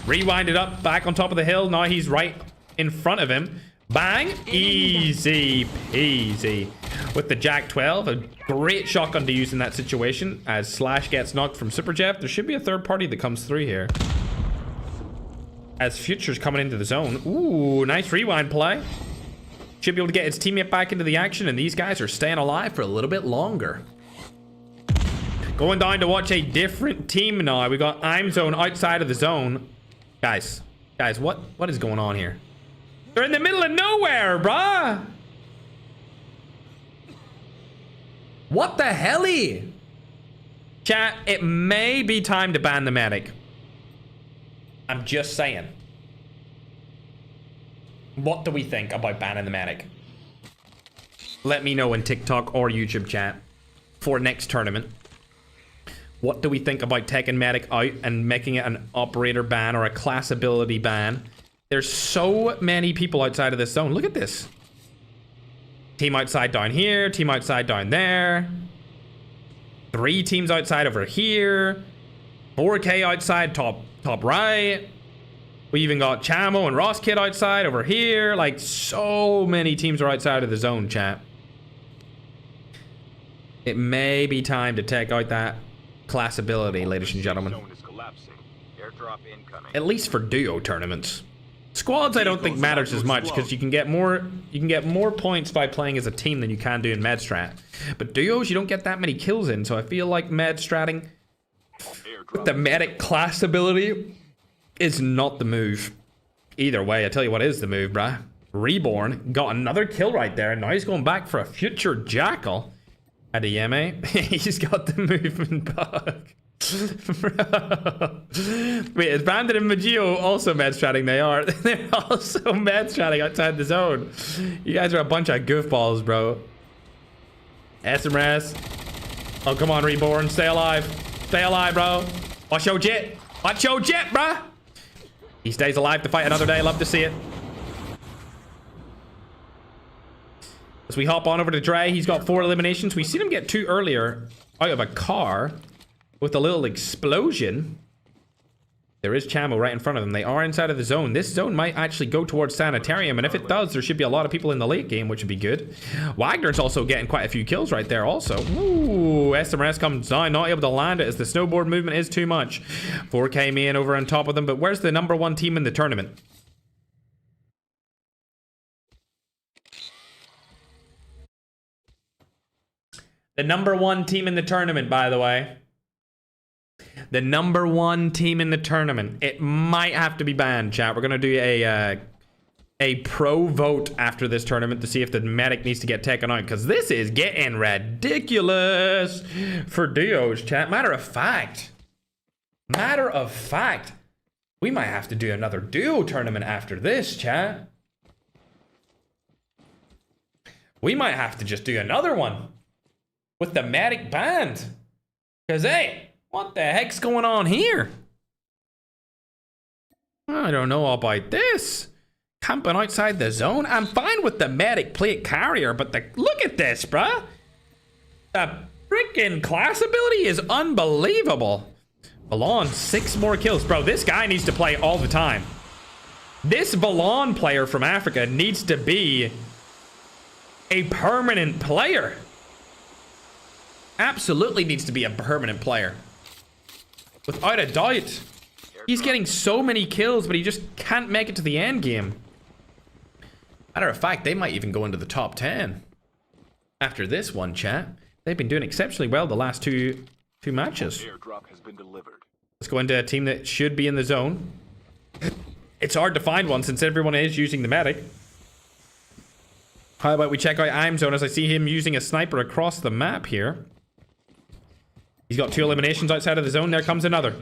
Rewind it up, back on top of the hill. Now he's right in front of him. Bang! Easy peasy. With the Jack 12, a great shotgun to use in that situation. As Slash gets knocked from Super Jeff, there should be a third party that comes through here. As Future's coming into the zone. Ooh, nice rewind play. Should be able to get his teammate back into the action, and these guys are staying alive for a little bit longer. Going down to watch a different team now. We got IMZone outside of the zone. Guys, what is going on here? They're in the middle of nowhere, bruh. What the helly? Chat, it may be time to ban the medic. I'm just saying. What do we think about banning the medic? Let me know in TikTok or YouTube chat for next tournament. What do we think about taking medic out and making it an operator ban or a class ability ban? There's so many people outside of this zone. Look at this. Team outside down here. Team outside down there. 3 teams outside over here. 4K outside top right. We even got Chamo and Ross Kid outside over here. Like, so many teams are outside of the zone, chat. It may be time to take out that class ability, ladies and gentlemen. Zone is collapsing. Airdrop incoming. At least for duo tournaments. Squads I don't think matters as much because you can get more points by playing as a team than you can do in med strat. But duos you don't get that many kills in, so I feel like med stratting with the medic class ability is not the move. Either way, I tell you what is the move, bruh. Reborn got another kill right there, and now he's going back for a future jackal. Adeyemi, he's got the movement bug. Wait, is Brandon and Magio also med stratting? They are. They're also med stratting outside the zone. You guys are a bunch of goofballs, bro. SMRS. Oh, come on, Reborn. Stay alive. Stay alive, bro. Watch your jet. Watch your jet, bruh. He stays alive to fight another day. Love to see it. As we hop on over to Dre, he's got 4 eliminations. We seen him get 2 earlier out of a car with a little explosion. There is Chamo right in front of them. They are inside of the zone. This zone might actually go towards Sanitarium, and if it does, there should be a lot of people in the late game, which would be good. Wagner's also getting quite a few kills right there also. Ooh, SMRS comes down, not able to land it as the snowboard movement is too much. 4K man over on top of them, but where's the #1 team in the tournament? The #1 team in the tournament, by the way. The #1 team in the tournament. It might have to be banned, chat. We're going to do a pro vote after this tournament to see if the medic needs to get taken out, because this is getting ridiculous for duos, chat. Matter of fact, we might have to do another duo tournament after this, chat. We might have to just do another one with the medic banned. Because, hey, what the heck's going on here? I don't know about this. Camping outside the zone. I'm fine with the medic plate carrier, but look at this, bruh. The freaking class ability is unbelievable. Valon, 6 more kills. Bro, this guy needs to play all the time. This Valon player from Africa needs to be a permanent player. Absolutely needs to be a permanent player. Without a doubt. He's getting so many kills, but he just can't make it to the end game. Matter of fact, they might even go into the top 10 after this one, chat. They've been doing exceptionally well the last two matches. Airdrop has been delivered. Let's go into a team that should be in the zone. It's hard to find one since everyone is using the medic. How about we check out IMZone as I see him using a sniper across the map here. He's got 2 eliminations outside of the zone. There comes another.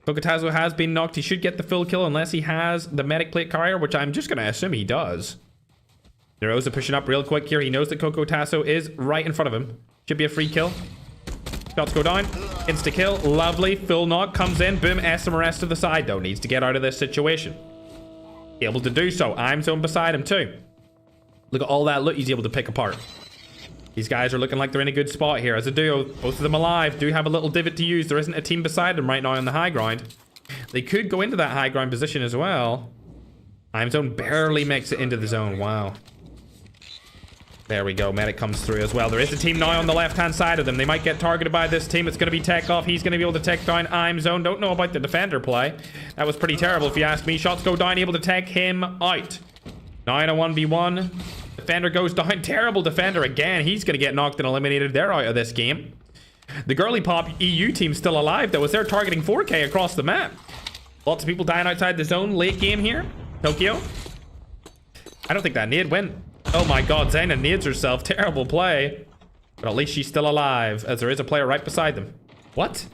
Kokotazo has been knocked. He should get the full kill unless he has the medic plate carrier, which I'm just going to assume he does. Neroza pushing up real quick here. He knows that Kokotazo is right in front of him. Should be a free kill. Shots go down. Insta kill. Lovely. Full knock comes in. Boom. SMRS to the side though. Needs to get out of this situation. Able to do so. IMZone beside him too. Look at all that loot he's able to pick apart. These guys are looking like they're in a good spot here. As a duo, both of them alive. Do have a little divot to use. There isn't a team beside them right now on the high ground. They could go into that high ground position as well. IMZone barely makes it into the zone. Wow. There we go. Medic comes through as well. There is a team now on the left-hand side of them. They might get targeted by this team. It's going to be Takeoff. He's going to be able to take down IMZone. Don't know about the defender play. That was pretty terrible if you ask me. Shots go down. Able to take him out. 9 a 1v1. Defender goes down. Terrible defender again. He's going to get knocked and eliminated. They're out of this game. The Girly Pop EU team's still alive, though, as they're targeting 4K across the map. Lots of people dying outside the zone. Late game here. Tokyo. I don't think that nade went. Oh my god, Zayna nades herself. Terrible play. But at least she's still alive, as there is a player right beside them. What?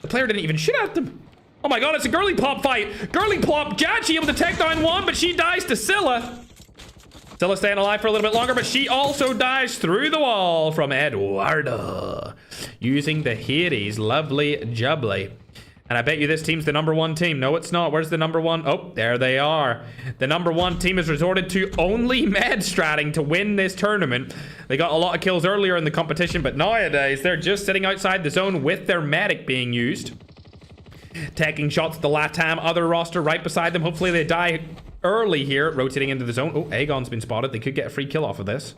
The player didn't even shoot at them. Oh my god, it's a Girly Pop fight. Girly Pop, Jachi able to take down one, but she dies to Scylla. Scylla staying alive for a little bit longer, but she also dies through the wall from Eduardo. Using the Hades. Lovely jubbly. And I bet you this team's the #1 team. No, it's not. Where's the #1? Oh, there they are. The #1 team has resorted to only med stratting to win this tournament. They got a lot of kills earlier in the competition, but nowadays they're just sitting outside the zone with their medic being used. Taking shots at the Latam other roster right beside them. Hopefully they die early here. Rotating into the zone. Oh, Aegon's been spotted. They could get a free kill off of this.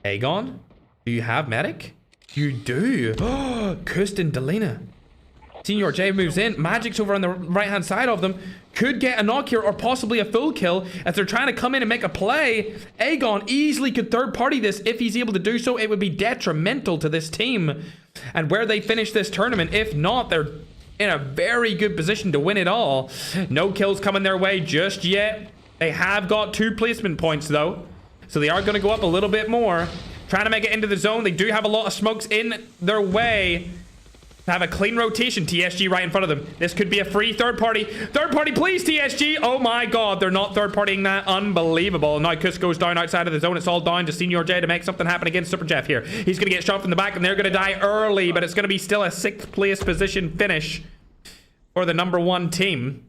Aegon? Do you have medic? You do. Oh, Kirsten Delina. Senior J moves in. Magic's over on the right-hand side of them. Could get a knock here or possibly a full kill as they're trying to come in and make a play. Aegon easily could third-party this. If he's able to do so, it would be detrimental to this team and where they finish this tournament. If not, they're in a very good position to win it all. No kills coming their way just yet. They have got 2 placement points, though, so they are going to go up a little bit more. Trying to make it into the zone. They do have a lot of smokes in their way. Have a clean rotation. TSG right in front of them. This could be a free third party. Third party, please, TSG. Oh my god, they're not third partying that. Unbelievable. Now Kuss goes down outside of the zone. It's all down to Senior J to make something happen against Super Jeff here. He's going to get shot from the back and they're going to die early, but it's going to be still a 6th place position finish for the #1 team.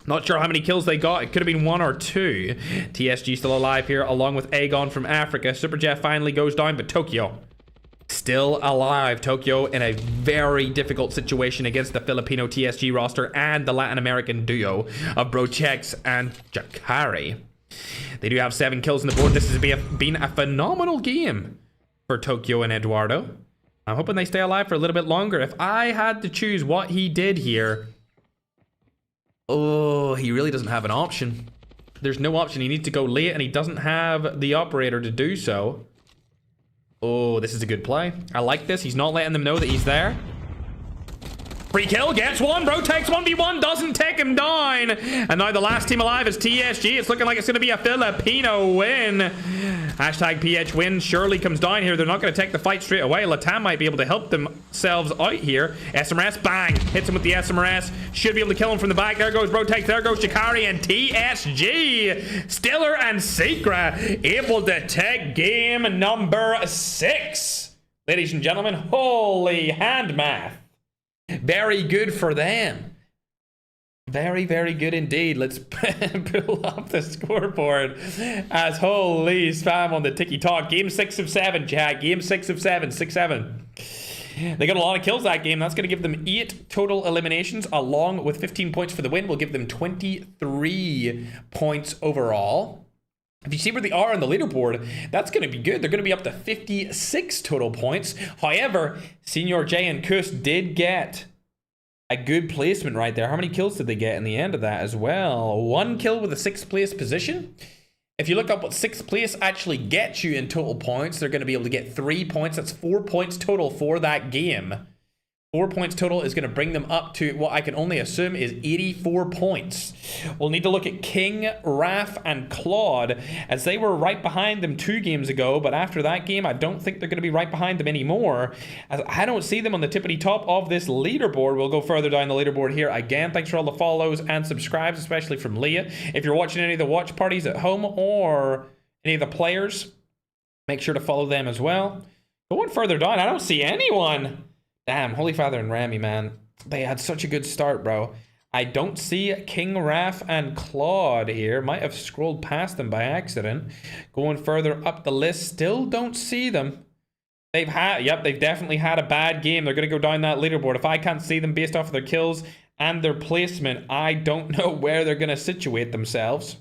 Not sure how many kills they got. It could have been 1 or 2. TSG still alive here along with Aegon from Africa. Super Jeff finally goes down, but Tokyo still alive. Tokyo in a very difficult situation against the Filipino TSG roster and the Latin American duo of Brochex and Jakari. They do have 7 kills on the board. This has been a phenomenal game for Tokyo and Eduardo. I'm hoping they stay alive for a little bit longer. If I had to choose what he did here... Oh, he really doesn't have an option. There's no option. He needs to go late and he doesn't have the operator to do so. Oh, this is a good play. I like this. He's not letting them know that he's there. Free kill, gets one. Bro takes 1v1, doesn't take him down. And now the last team alive is TSG. It's looking like it's going to be a Filipino win. Hashtag PH win surely comes down here. They're not going to take the fight straight away. Latam might be able to help themselves out here. SMRS, bang. Hits him with the SMRS. Should be able to kill him from the back. There goes Bro takes. There goes Shikari and TSG. Stiller and Secra able to take game #6. Ladies and gentlemen, holy hand math. Very good for them. Very, very good indeed. Let's pull up the scoreboard as holy spam on the ticky-talk. Game 6 of 7, Jack. Game 6 of 7. 6-7. They got a lot of kills that game. That's going to give them 8 total eliminations, along with 15 points for the win. Will give them 23 points overall. If you see where they are on the leaderboard, that's going to be good. They're going to be up to 56 total points. However, Senior J and Kuss did get a good placement right there. How many kills did they get in the end of that as well? 1 kill with a 6th place position. If you look up what 6th place actually gets you in total points, they're going to be able to get 3 points. That's 4 points total for that game. 4 points total is going to bring them up to what I can only assume is 84 points. We'll need to look at King, Raf, and Claude, as they were right behind them 2 games ago, but after that game, I don't think they're going to be right behind them anymore, as I don't see them on the tippity top of this leaderboard. We'll go further down the leaderboard here. Again, thanks for all the follows and subscribes, especially from Leah. If you're watching any of the watch parties at home or any of the players, make sure to follow them as well. Going further down, I don't see anyone. Damn, Holy Father and Rami, man. They had such a good start, bro. I don't see King, Raf, and Claude here. Might have scrolled past them by accident. Going further up the list, still don't see them. They've definitely had a bad game. They're going to go down that leaderboard. If I can't see them based off of their kills and their placement, I don't know where they're going to situate themselves.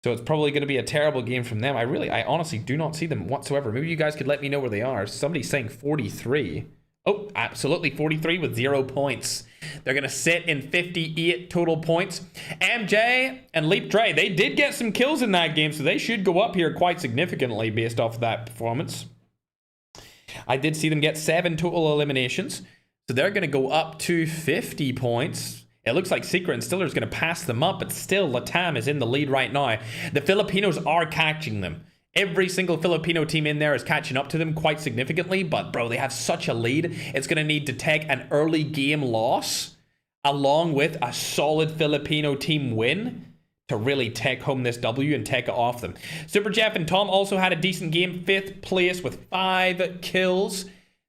So it's probably going to be a terrible game from them. I honestly do not see them whatsoever. Maybe you guys could let me know where they are. Somebody's saying 43. Oh, absolutely. 43 with 0 points. They're going to sit in 58 total points. MJ and Leap Dre, they did get some kills in that game, so they should go up here quite significantly based off of that performance. I did see them get 7 total eliminations, so they're going to go up to 50 points. It looks like Secret and Stiller is going to pass them up, but still Latam is in the lead right now. The Filipinos are catching them. Every single Filipino team in there is catching up to them quite significantly, but bro, they have such a lead. It's going to need to take an early game loss along with a solid Filipino team win to really take home this W and take it off them. Super Jeff and Tom also had a decent game, 5th place with 5 kills.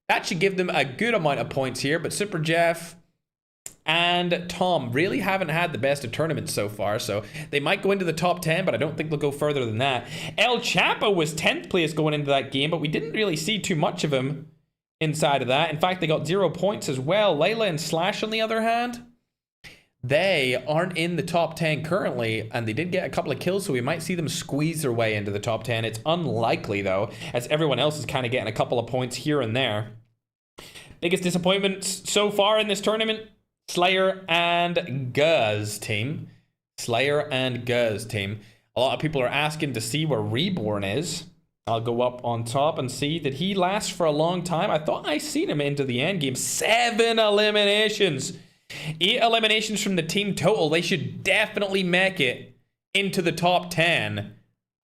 That should give them a good amount of points here, but Super Jeff and Tom really haven't had the best of tournaments so far, so they might go into the top 10, but I don't think they'll go further than that. El Chapo was 10th place going into that game, but we didn't really see too much of him inside of that. In fact, they got 0 points as well. Layla and Slash, on the other hand, they aren't in the top 10 currently, and they did get a couple of kills, so we might see them squeeze their way into the top 10. It's unlikely, though, as everyone else is kind of getting a couple of points here and there. Biggest disappointments so far in this tournament? Slayer and Guz team. Slayer and Guz team. A lot of people are asking to see where Reborn is. I'll go up on top and see that he lasts for a long time. I thought I seen him into the end game. 7 eliminations. 8 eliminations from the team total. They should definitely make it into the top 10,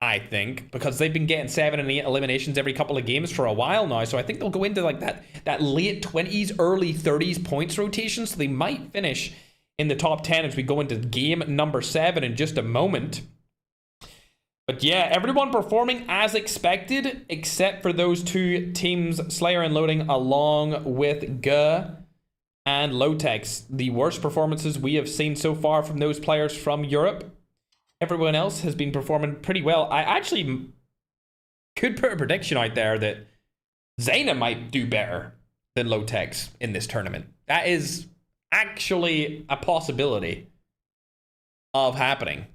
I think, because they've been getting 7 and 8 eliminations every couple of games for a while now. So I think they'll go into like that late 20s, early 30s points rotation. So they might finish in the top 10 as we go into game number 7 in just a moment. But yeah, everyone performing as expected, except for those 2 teams, Slayer and Loading, along with Guh and Lotex. The worst performances we have seen so far from those players from Europe. Everyone else has been performing pretty well. I actually could put a prediction out there that Zayna might do better than Lotex in this tournament. That is actually a possibility of happening.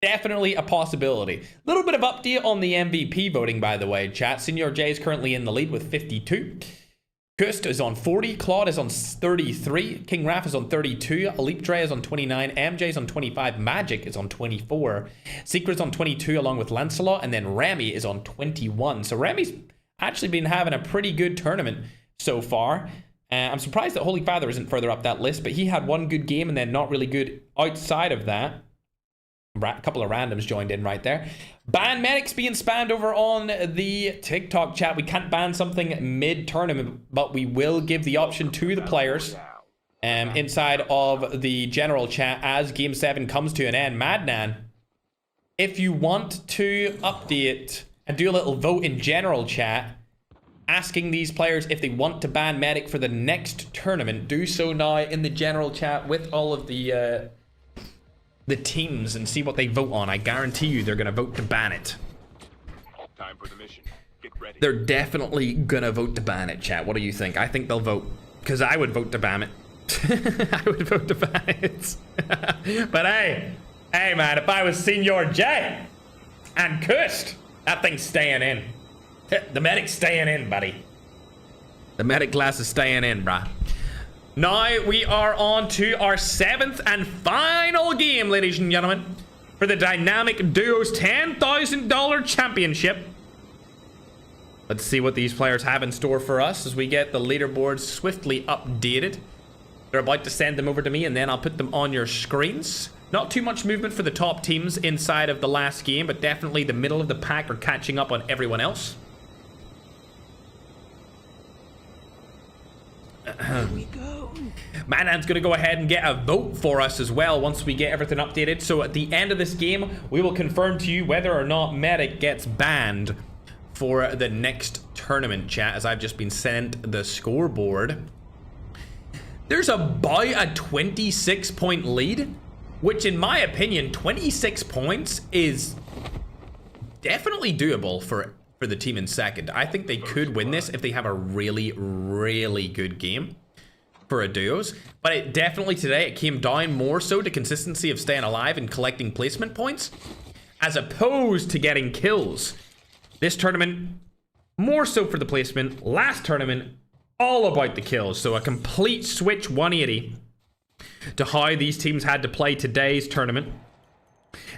Definitely a possibility. Little bit of update on the MVP voting, by the way, chat. Senior J is currently in the lead with 52. Kust is on 40, Claude is on 33, King Raph is on 32, Elite Dre is on 29, MJ is on 25, Magic is on 24, Secret's on 22 along with Lancelot, and then Remy is on 21. So Remy's actually been having a pretty good tournament so far. I'm surprised that Holy Father isn't further up that list, but he had one good game and then not really good outside of that. A couple of randoms joined in right there. Ban medics being spammed over on the TikTok chat. We can't ban something mid-tournament, but we will give the option to the players inside of the general chat as Game 7 comes to an end. Madnan, if you want to update and do a little vote in general chat, asking these players if they want to ban medic for the next tournament, do so now in the general chat with all of the teams and see what they vote on. I guarantee you they're going to vote to ban it. Time for the mission. Get ready. They're definitely going to vote to ban it, chat. What do you think? I think they'll vote. Because I would vote to ban it. I would vote to ban it. But hey man, if I was Senior J and Kust, that thing's staying in. The medic's staying in, buddy. The medic class is staying in, bruh. Now we are on to our 7th and final game, ladies and gentlemen, for the Dynamic Duos $10,000 championship. Let's see what these players have in store for us as we get the leaderboards swiftly updated. They're about to send them over to me, and then I'll put them on your screens. Not too much movement for the top teams inside of the last game, but definitely the middle of the pack are catching up on everyone else. Here we go. Manan's going to go ahead and get a vote for us as well once we get everything updated. So at the end of this game, we will confirm to you whether or not Medic gets banned for the next tournament, chat, as I've just been sent the scoreboard. There's about a 26-point lead, which in my opinion, 26 points is definitely doable for the team in second. I think they could win this if they have a really, really good game for a duos. But it definitely today, it came down more so to consistency of staying alive and collecting placement points as opposed to getting kills. This tournament, more so for the placement. Last tournament, all about the kills. So a complete switch 180 to how these teams had to play today's tournament.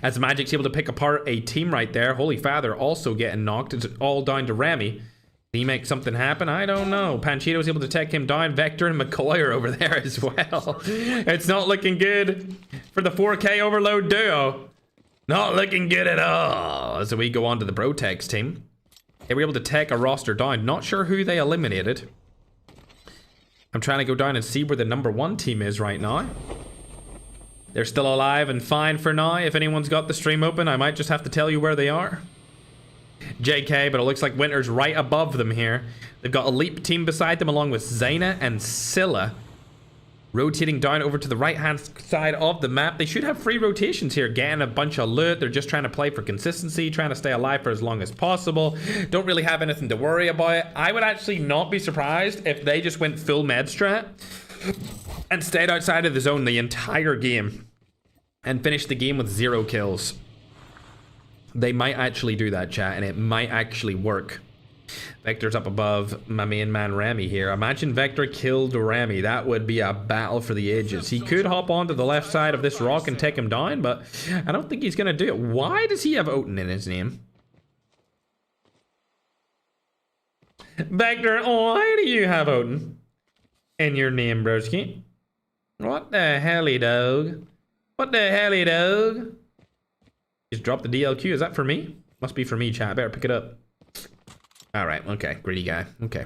As Magic's able to pick apart a team right there. Holy Father also getting knocked. It's all down to Remy. Did he make something happen? I don't know. Panchito's able to take him down. Vector and McCoy are over there as well. It's not looking good for the 4K Overload duo. Not looking good at all. So we go on to the Brotex team. They were able to take a roster down. Not sure who they eliminated. I'm trying to go down and see where the #1 team is right now. They're still alive and fine for now. If anyone's got the stream open, I might just have to tell you where they are. JK, but it looks like Winter's right above them here. They've got a Leap team beside them along with Zaina and Scylla. Rotating down over to the right-hand side of the map. They should have free rotations here, getting a bunch of loot. They're just trying to play for consistency, trying to stay alive for as long as possible. Don't really have anything to worry about. I would actually not be surprised if they just went full med strat and stayed outside of the zone the entire game and finished the game with 0 kills. They might actually do that, chat, and it might actually work. Vector's up above my main man Remy here. Imagine Vector killed Remy. That would be a battle for the ages. He could hop onto the left side of this rock and take him down, but I don't think he's going to do it. Why does he have Oten in his name? Vector, why do you have Oten in your name, broski? What the helly dog? What the helly dog? Just drop the DLQ. Is that for me? Must be for me, chat. Better pick it up. Alright, okay. Greedy guy. Okay.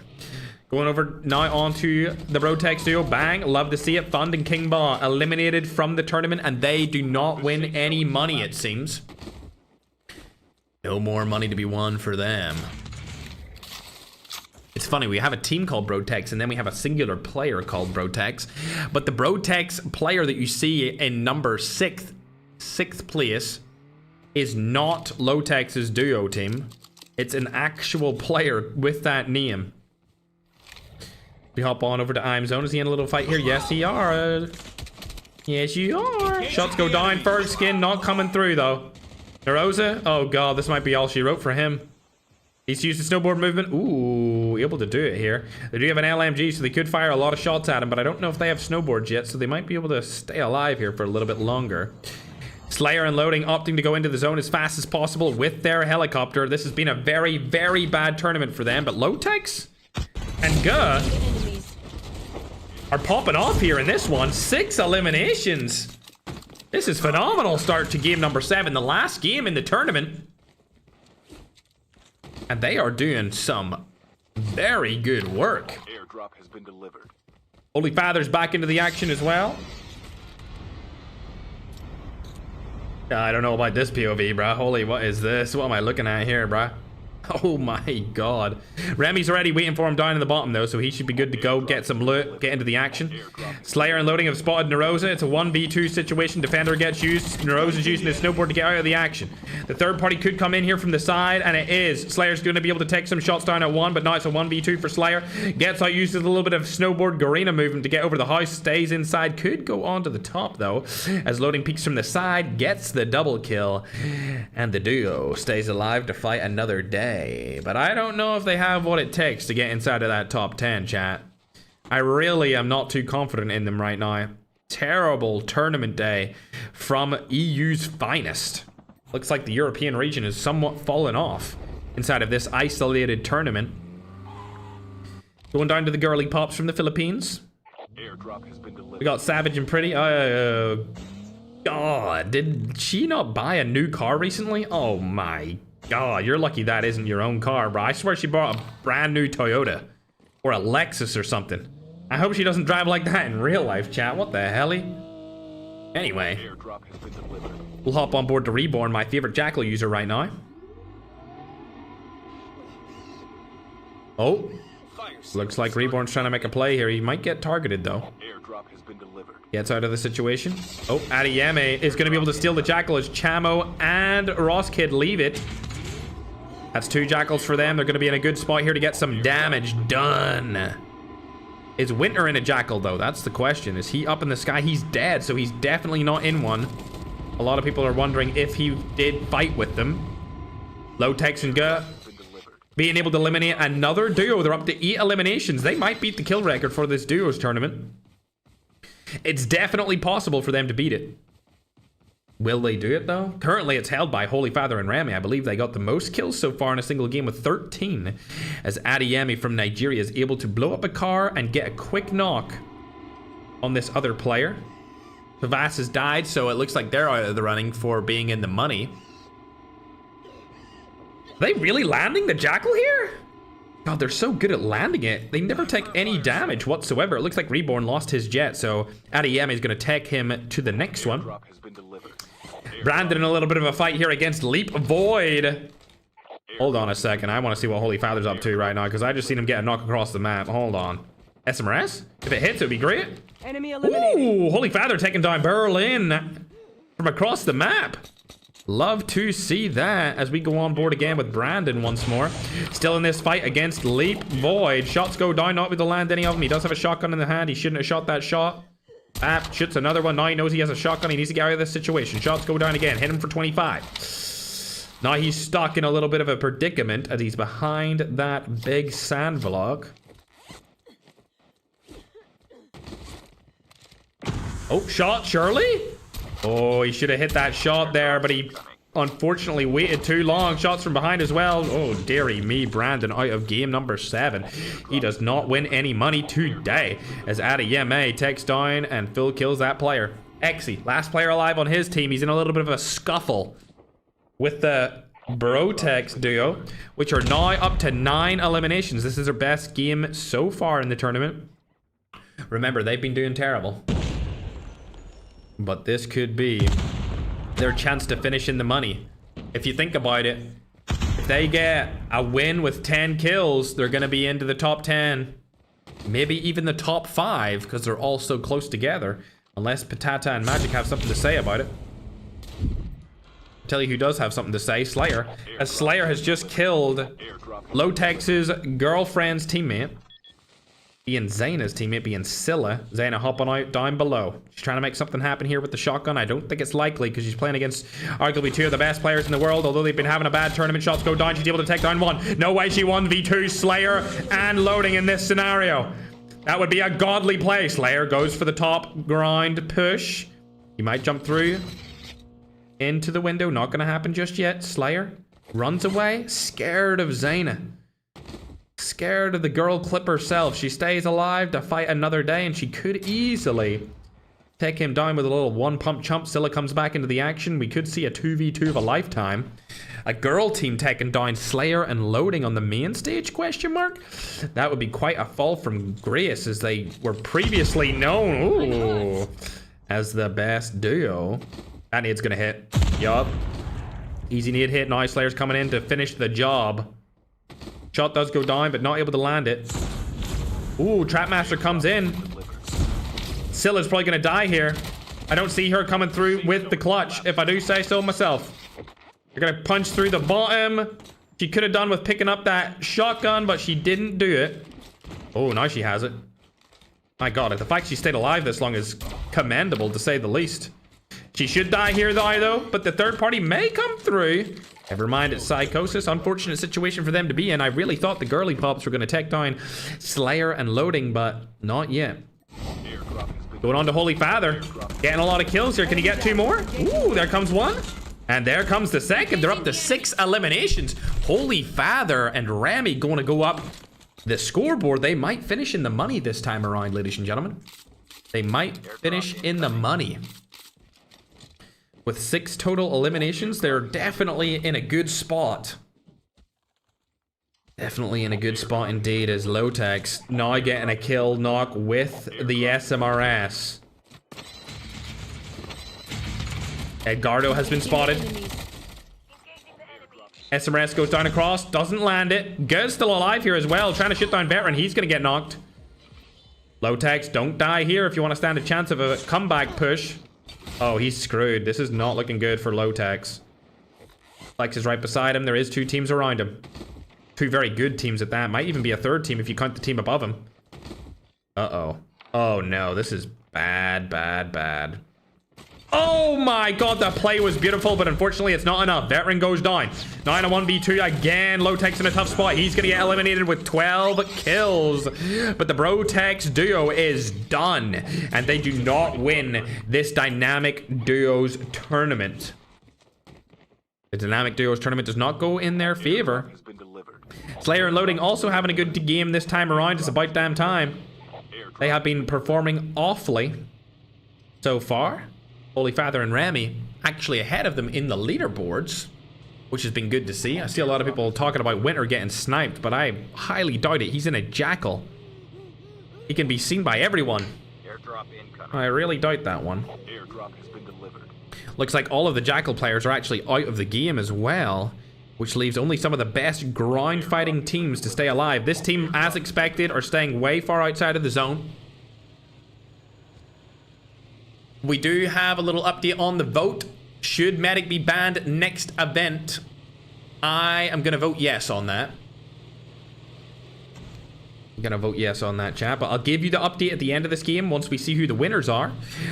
Going over now onto the Brotex duo. Bang. Love to see it. Fund and King Ba eliminated from the tournament, and they do not win any money, it seems. No more money to be won for them. It's funny, we have a team called Brotex, and then we have a singular player called Brotex. But the Brotex player that you see in number 6th place is not Lotex's duo team. It's an actual player with that name. We hop on over to I'm Zone. Is he in a little fight here? Yes, he are. Yes, you are. Shots go down. Ferg skin not coming through, though. Narosa? Oh, God. This might be all she wrote for him. He's used the snowboard movement. Ooh, able to do it here. They do have an LMG, so they could fire a lot of shots at him, but I don't know if they have snowboards yet, so they might be able to stay alive here for a little bit longer. Slayer and Loading opting to go into the zone as fast as possible with their helicopter. This has been a very, very bad tournament for them, but Lotex and Guh are popping off here in this one. 6 eliminations. This is phenomenal start to game number 7, the last game in the tournament. And they are doing some very good work. Airdrop has been delivered. Holy Father's back into the action as well. I don't know about this POV, bruh. Holy, what is this? What am I looking at here, bruh? Oh my god. Remy's already waiting for him down in the bottom, though, so he should be good to go. Get some loot, get into the action. Slayer and Loading have spotted Narosa. It's a 1v2 situation. Defender gets used. Narosa's using his snowboard to get out of the action. The third party could come in here from the side, and it is. Slayer's going to be able to take some shots down at 1, but now it's a 1v2 for Slayer. Gets out, uses a little bit of snowboard Garena movement to get over the house. Stays inside. Could go on to the top, though, as Loading peeks from the side. Gets the double kill, and the duo stays alive to fight another day. But I don't know if they have what it takes to get inside of that top 10, chat. I really am not too confident in them right now. Terrible tournament day from EU's finest. Looks like the European region is somewhat fallen off inside of this isolated tournament. Going down to the girly pops from the Philippines. Airdrop has been delivered. We got Savage and Pretty. God, did she not buy a new car recently? Oh my God, you're lucky that isn't your own car, bro. I swear she bought a brand new Toyota or a Lexus or something. I hope she doesn't drive like that in real life, chat. What the helly? Anyway, Airdrop has been delivered. we'll hop on board to Reborn, my favorite Jackal user right now. Oh, looks like Reborn's trying to make a play here. He might get targeted, though. Airdrop has been delivered. Gets out of the situation. Oh, Adiyeme is going to be able to steal the Jackal as Chamo and Ross Kid leave it. That's 2 Jackals for them. They're going to be in a good spot here to get some damage done. Is Winter in a Jackal, though? That's the question. Is he up in the sky? He's dead, so he's definitely not in one. A lot of people are wondering if he did fight with them. Lotex and Guh being able to eliminate another duo. They're up to 8 eliminations. They might beat the kill record for this duos tournament. It's definitely possible for them to beat it. Will they do it though? Currently it's held by Holy Father and Rami. I believe they got the most kills so far in a single game with 13, as Adeyemi from Nigeria is able to blow up a car and get a quick knock on this other player. Pavas has died, so it looks like they're out of the running for being in the money. Are they really landing the Jackal here? God, they're so good at landing it. They never take any damage whatsoever. It looks like Reborn lost his jet, so Adeyemi is going to take him to the next one. Drop has been delivered. Brandon in a little bit of a fight here against Leap Void. Hold on a second. I want to see what Holy Father's up to right now, because I just seen him get a knock across the map. Hold on. SMRS? If it hits, it would be great. Enemy eliminated. Ooh, Holy Father taking down Berlin from across the map. Love to see that as we go on board again with Brandon once more. Still in this fight against Leap Void. Shots go down, not able to land any of them. He does have a shotgun in the hand. He shouldn't have shot that shot. Shoots another one. Now he knows he has a shotgun. He needs to get out of this situation. Shots go down again. Hit him for 25. Now he's stuck in a little bit of a predicament as he's behind that big sand block. Oh, shot, Shirley? Oh, he should have hit that shot there, but he unfortunately waited too long. Shots from behind as well. Oh, dearie me, Brandon out of game number 7. He does not win any money today, as Adeyemi takes down and full kills that player. Exy, last player alive on his team. He's in a little bit of a scuffle with the Brotex duo, which are now up to 9 eliminations. This is their best game so far in the tournament. Remember, they've been doing terrible. But this could be their chance to finish in the money. If you think about it, if they get a win with 10 kills, they're going to be into the top 10. Maybe even the top 5, because they're all so close together. Unless Patata and Magic have something to say about it. I'll tell you who does have something to say, Slayer. As Slayer has just killed Lotex's girlfriend's teammate. Being Zayna's teammate, being Scylla. Zayna hopping out down below. She's trying to make something happen here with the shotgun. I don't think it's likely because she's playing against arguably 2 of the best players in the world. Although they've been having a bad tournament. Shots go down. She's able to take down 1. No way she won V2 Slayer and loading in this scenario. That would be a godly play. Slayer goes for the top grind push. He might jump through into the window. Not going to happen just yet. Slayer runs away. Scared of Zayna. Scared of the girl clip herself. She stays alive to fight another day, and she could easily take him down with a little one-pump chump. Scylla comes back into the action. We could see a 2v2 of a lifetime. A girl team taking down Slayer and loading on the main stage, question mark? That would be quite a fall from grace, as they were previously known as the best duo. That nade's gonna hit. Yup. Easy nade hit. Now Slayer's coming in to finish the job. Shot does go down, but not able to land it. Ooh, Trapmaster comes in. Scylla's probably going to die here. I don't see her coming through with the clutch, if I do say so myself. They're going to punch through the bottom. She could have done with picking up that shotgun, but she didn't do it. Oh, now she has it. My God, the fact she stayed alive this long is commendable, to say the least. She should die here, though, but the third party may come through. Never mind, it's Psychosis. Unfortunate situation for them to be in. I really thought the girly pops were going to take down Slayer and loading, but not yet. Going on to Holy Father. Getting a lot of kills here. Can he get 2 more? Ooh, there comes 1. And there comes the second. They're up to 6 eliminations. Holy Father and Rami going to go up the scoreboard. They might finish in the money this time around, ladies and gentlemen. They might finish in the money. With 6 total eliminations, they're definitely in a good spot. Definitely in a good spot indeed, as Lotex now getting a kill knock with the SMRS. Edgardo has been spotted. SMRS goes down across, doesn't land it. Guz still alive here as well, trying to shoot down Veteran. He's going to get knocked. Lotex, don't die here if you want to stand a chance of a comeback push. Oh, he's screwed. This is not looking good for Lotex. Flex is right beside him. There is 2 teams around him. 2 very good teams at that. Might even be a 3rd team if you count the team above him. Uh-oh. Oh, no. This is bad, bad, bad. Oh my god, that play was beautiful, but unfortunately it's not enough. Veteran goes down. 9 on 1v2 again. Low-Tech's in a tough spot. He's gonna get eliminated with 12 kills. But the Bro-Tex duo is done. And they do not win this Dynamic Duos tournament. The Dynamic Duos tournament does not go in their favor. Has been delivered. Slayer and Loading also having a good game this time around. It's about damn time. They have been performing awfully so far. Holy Father and Remy actually ahead of them in the leaderboards, which has been good to see. I see a lot of people talking about Winter getting sniped, but I highly doubt it. He's in a Jackal. He can be seen by everyone. Airdrop incoming. I really doubt that one. Airdrop has been delivered. Looks like all of the Jackal players are actually out of the game as well, which leaves only some of the best ground fighting teams to stay alive. This team, as expected, are staying way far outside of the zone. We do have a little update on the vote. Should Medic be banned next event? I am going to vote yes on that. I'm going to vote yes on that, chat. But I'll give you the update at the end of this game once we see who the winners are.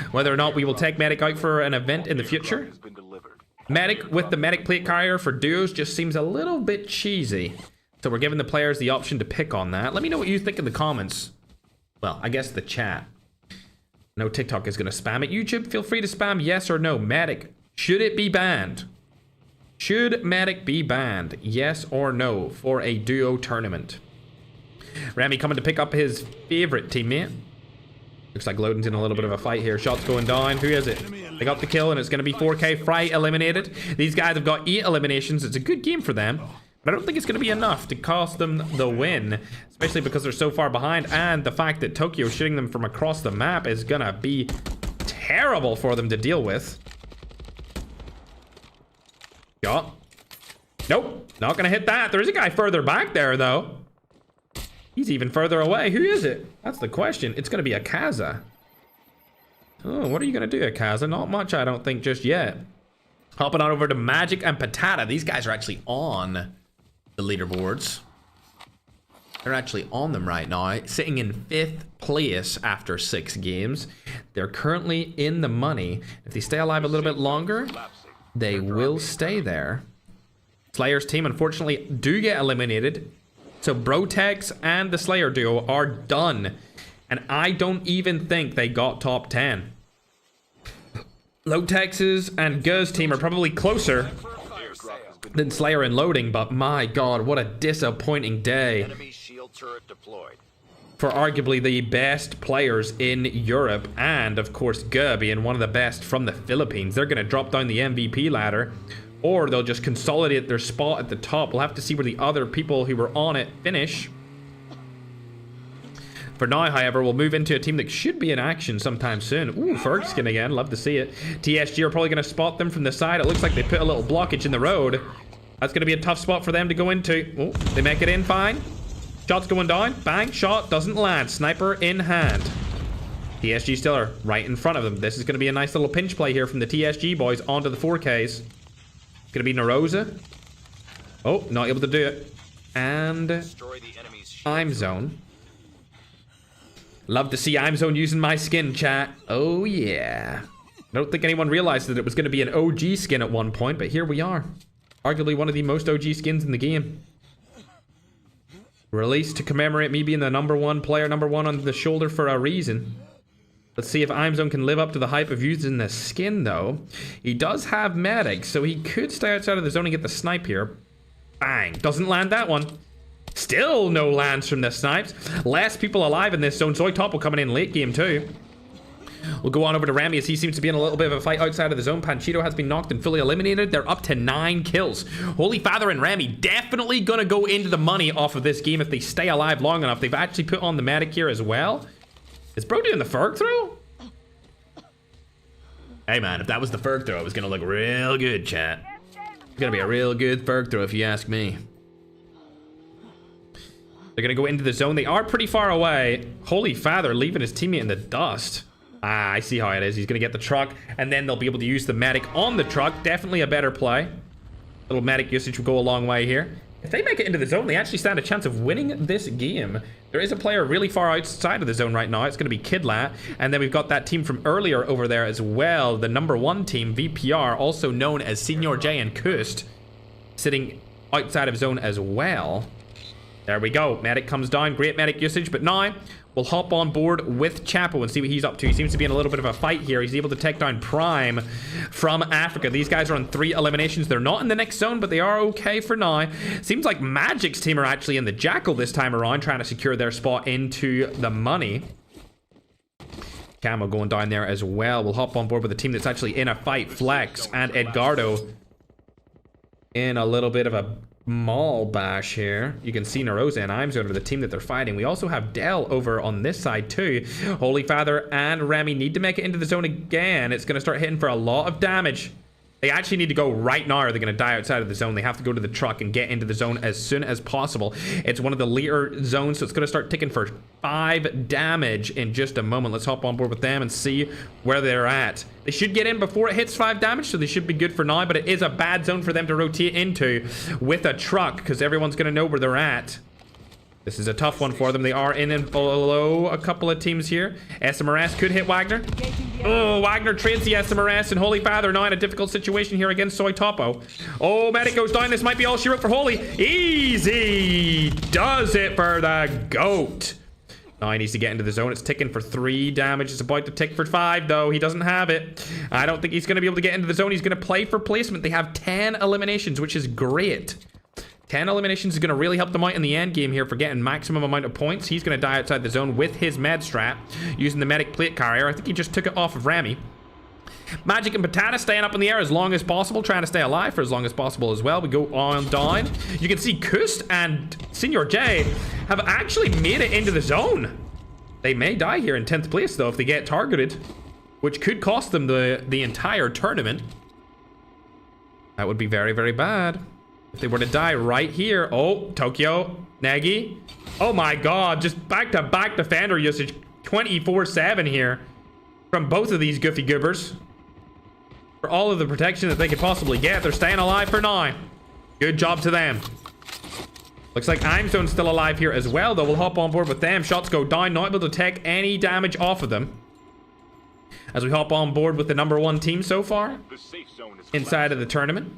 Whether or not we will take Medic out for an event in the future. Has been delivered. Medic with the Medic plate carrier for duos just seems a little bit cheesy. So we're giving the players the option to pick on that. Let me know what you think in the comments. Well, I guess the chat. No, TikTok is going to spam it. YouTube, feel free to spam yes or no. Medic, should it be banned? Should Medic be banned? Yes or no for a duo tournament? Remy coming to pick up his favorite teammate. Looks like Loden's in a little bit of a fight here. Shots going down. Who is it? They got the kill, and it's going to be 4K. Fry eliminated. These guys have got 8 eliminations. It's a good game for them. But I don't think it's going to be enough to cost them the win, especially because they're so far behind, and the fact that Tokyo shooting them from across the map is going to be terrible for them to deal with. Shot. Nope, not going to hit that. There's a guy further back there, though. He's even further away. Who is it? That's the question. It's going to be Akaza. Oh, what are you going to do, Akaza? Not much, I don't think, just yet. Hopping on over to Magic and Patata. These guys are actually on the leaderboards. They're actually on them right now, sitting in 5th place after 6 games. They're currently in the money. If they stay alive a little bit longer, they will stay there. Slayer's team, unfortunately, do get eliminated. So Brotex and the Slayer duo are done. And I don't even think they got top 10. Low-Tex's and Guz team are probably closer than Slayer and Loading, but my god, what a disappointing day Enemy shield turret deployed. for arguably the best players in Europe, and of course Guz being one of the best from the Philippines. They're going to drop down the MVP ladder, or they'll just consolidate their spot at the top. We'll have to see where the other people who were on it finish. For now, however, we'll move into a team that should be in action sometime soon. Ooh, Fergskin again. Love to see it. TSG are probably going to spot them from the side. It looks like they put a little blockage in the road. That's going to be a tough spot for them to go into. Oh, they make it in fine. Shots going down. Bang. Shot doesn't land. Sniper in hand. TSG still are right in front of them. This is going to be a nice little pinch play here from the TSG boys onto the 4Ks. It's going to be Narosa. Oh, not able to do it. And Destroy the enemy's shield I'm Zone. Love to see I'm Zone using my skin, chat. Oh, yeah. I don't think anyone realized that it was going to be an OG skin at one point, but here we are. Arguably one of the most OG skins in the game. Released to commemorate me being the #1 player, #1 on the shoulder for a reason. Let's see if I'm Zone can live up to the hype of using the skin, though. He does have Medic, so he could stay outside of the zone and get the snipe here. Bang. Doesn't land that one. Still no lands from the snipes. Less people alive in this zone. Zoitop will come in late game too. We'll go on over to Remy as he seems to be in a little bit of a fight outside of the zone. Panchito has been knocked and fully eliminated. They're up to 9 kills. Holy Father and Remy definitely gonna go into the money off of this game if they stay alive long enough. They've actually put on the Medic here as well. Is bro doing the Ferg throw? Hey man, if that was the Ferg throw, it was gonna look real good, chat. It's gonna be a real good Ferg throw if you ask me. They're gonna go into the zone. They are pretty far away. Holy Father leaving his teammate in the dust. Ah, I see how it is. He's gonna get the truck, and then they'll be able to use the Medic on the truck. Definitely a better play. Little Medic usage will go a long way here. If they make it into the zone, they actually stand a chance of winning this game. There is a player really far outside of the zone right now. It's going to be Kidlat. And then we've got that team from earlier over there as well. The #1 team, VPR, also known as Senior J and Kust, sitting outside of zone as well. There we go. Medic comes down. Great medic usage. But now we'll hop on board with Chapo and see what he's up to. He seems to be in a little bit of a fight here. He's able to take down Prime from Africa. These guys are on 3 eliminations. They're not in the next zone, but they are okay for now. Seems like Magic's team are actually in the Jackal this time around, trying to secure their spot into the money. Camo going down there as well. We'll hop on board with a team that's actually in a fight. Flex and Edgardo in a little bit of a mall bash here. You can see Narosa and Imzone are the team that they're fighting. We also have Dell over on this side too. Holy Father and Remy need to make it into the zone again. It's going to start hitting for a lot of damage. They actually need to go right now or they're going to die outside of the zone. They have to go to the truck and get into the zone as soon as possible. It's one of the later zones, so it's going to start ticking for 5 damage in just a moment. Let's hop on board with them and see where they're at. They should get in before it hits 5 damage, so they should be good for now, but it is a bad zone for them to rotate into with a truck because everyone's going to know where they're at. This is a tough one for them. They are in and below a couple of teams here. SMRS could hit Wagner. Oh, Wagner trades the SMRS, and Holy Father now in a difficult situation here against Soy Topo. Oh, medic goes down. This might be all she wrote for Holy. Easy does it for the GOAT. Now he needs to get into the zone. It's ticking for 3 damage. It's about to tick for 5, though. He doesn't have it. I don't think he's going to be able to get into the zone. He's going to play for placement. They have 10 eliminations, which is great. 10 eliminations is going to really help them out in the end game here for getting maximum amount of points. He's going to die outside the zone with his med strat using the medic plate carrier. I think he just took it off of Remy. Magic and Patata staying up in the air as long as possible, trying to stay alive for as long as possible as well. We go on down. You can see Kust and Senior J have actually made it into the zone. They may die here in 10th place though if they get targeted, which could cost them the entire tournament. That would be very, very bad. If they were to die right here. Oh, Tokyo, Nagi. Oh my god, just back-to-back defender usage 24/7 here from both of these goofy goobers. For all of the protection that they could possibly get, they're staying alive for now. Good job to them. Looks like Imzone's still alive here as well, though. We'll hop on board with them. Shots go down, not able to take any damage off of them. As we hop on board with the #1 team so far inside of the tournament.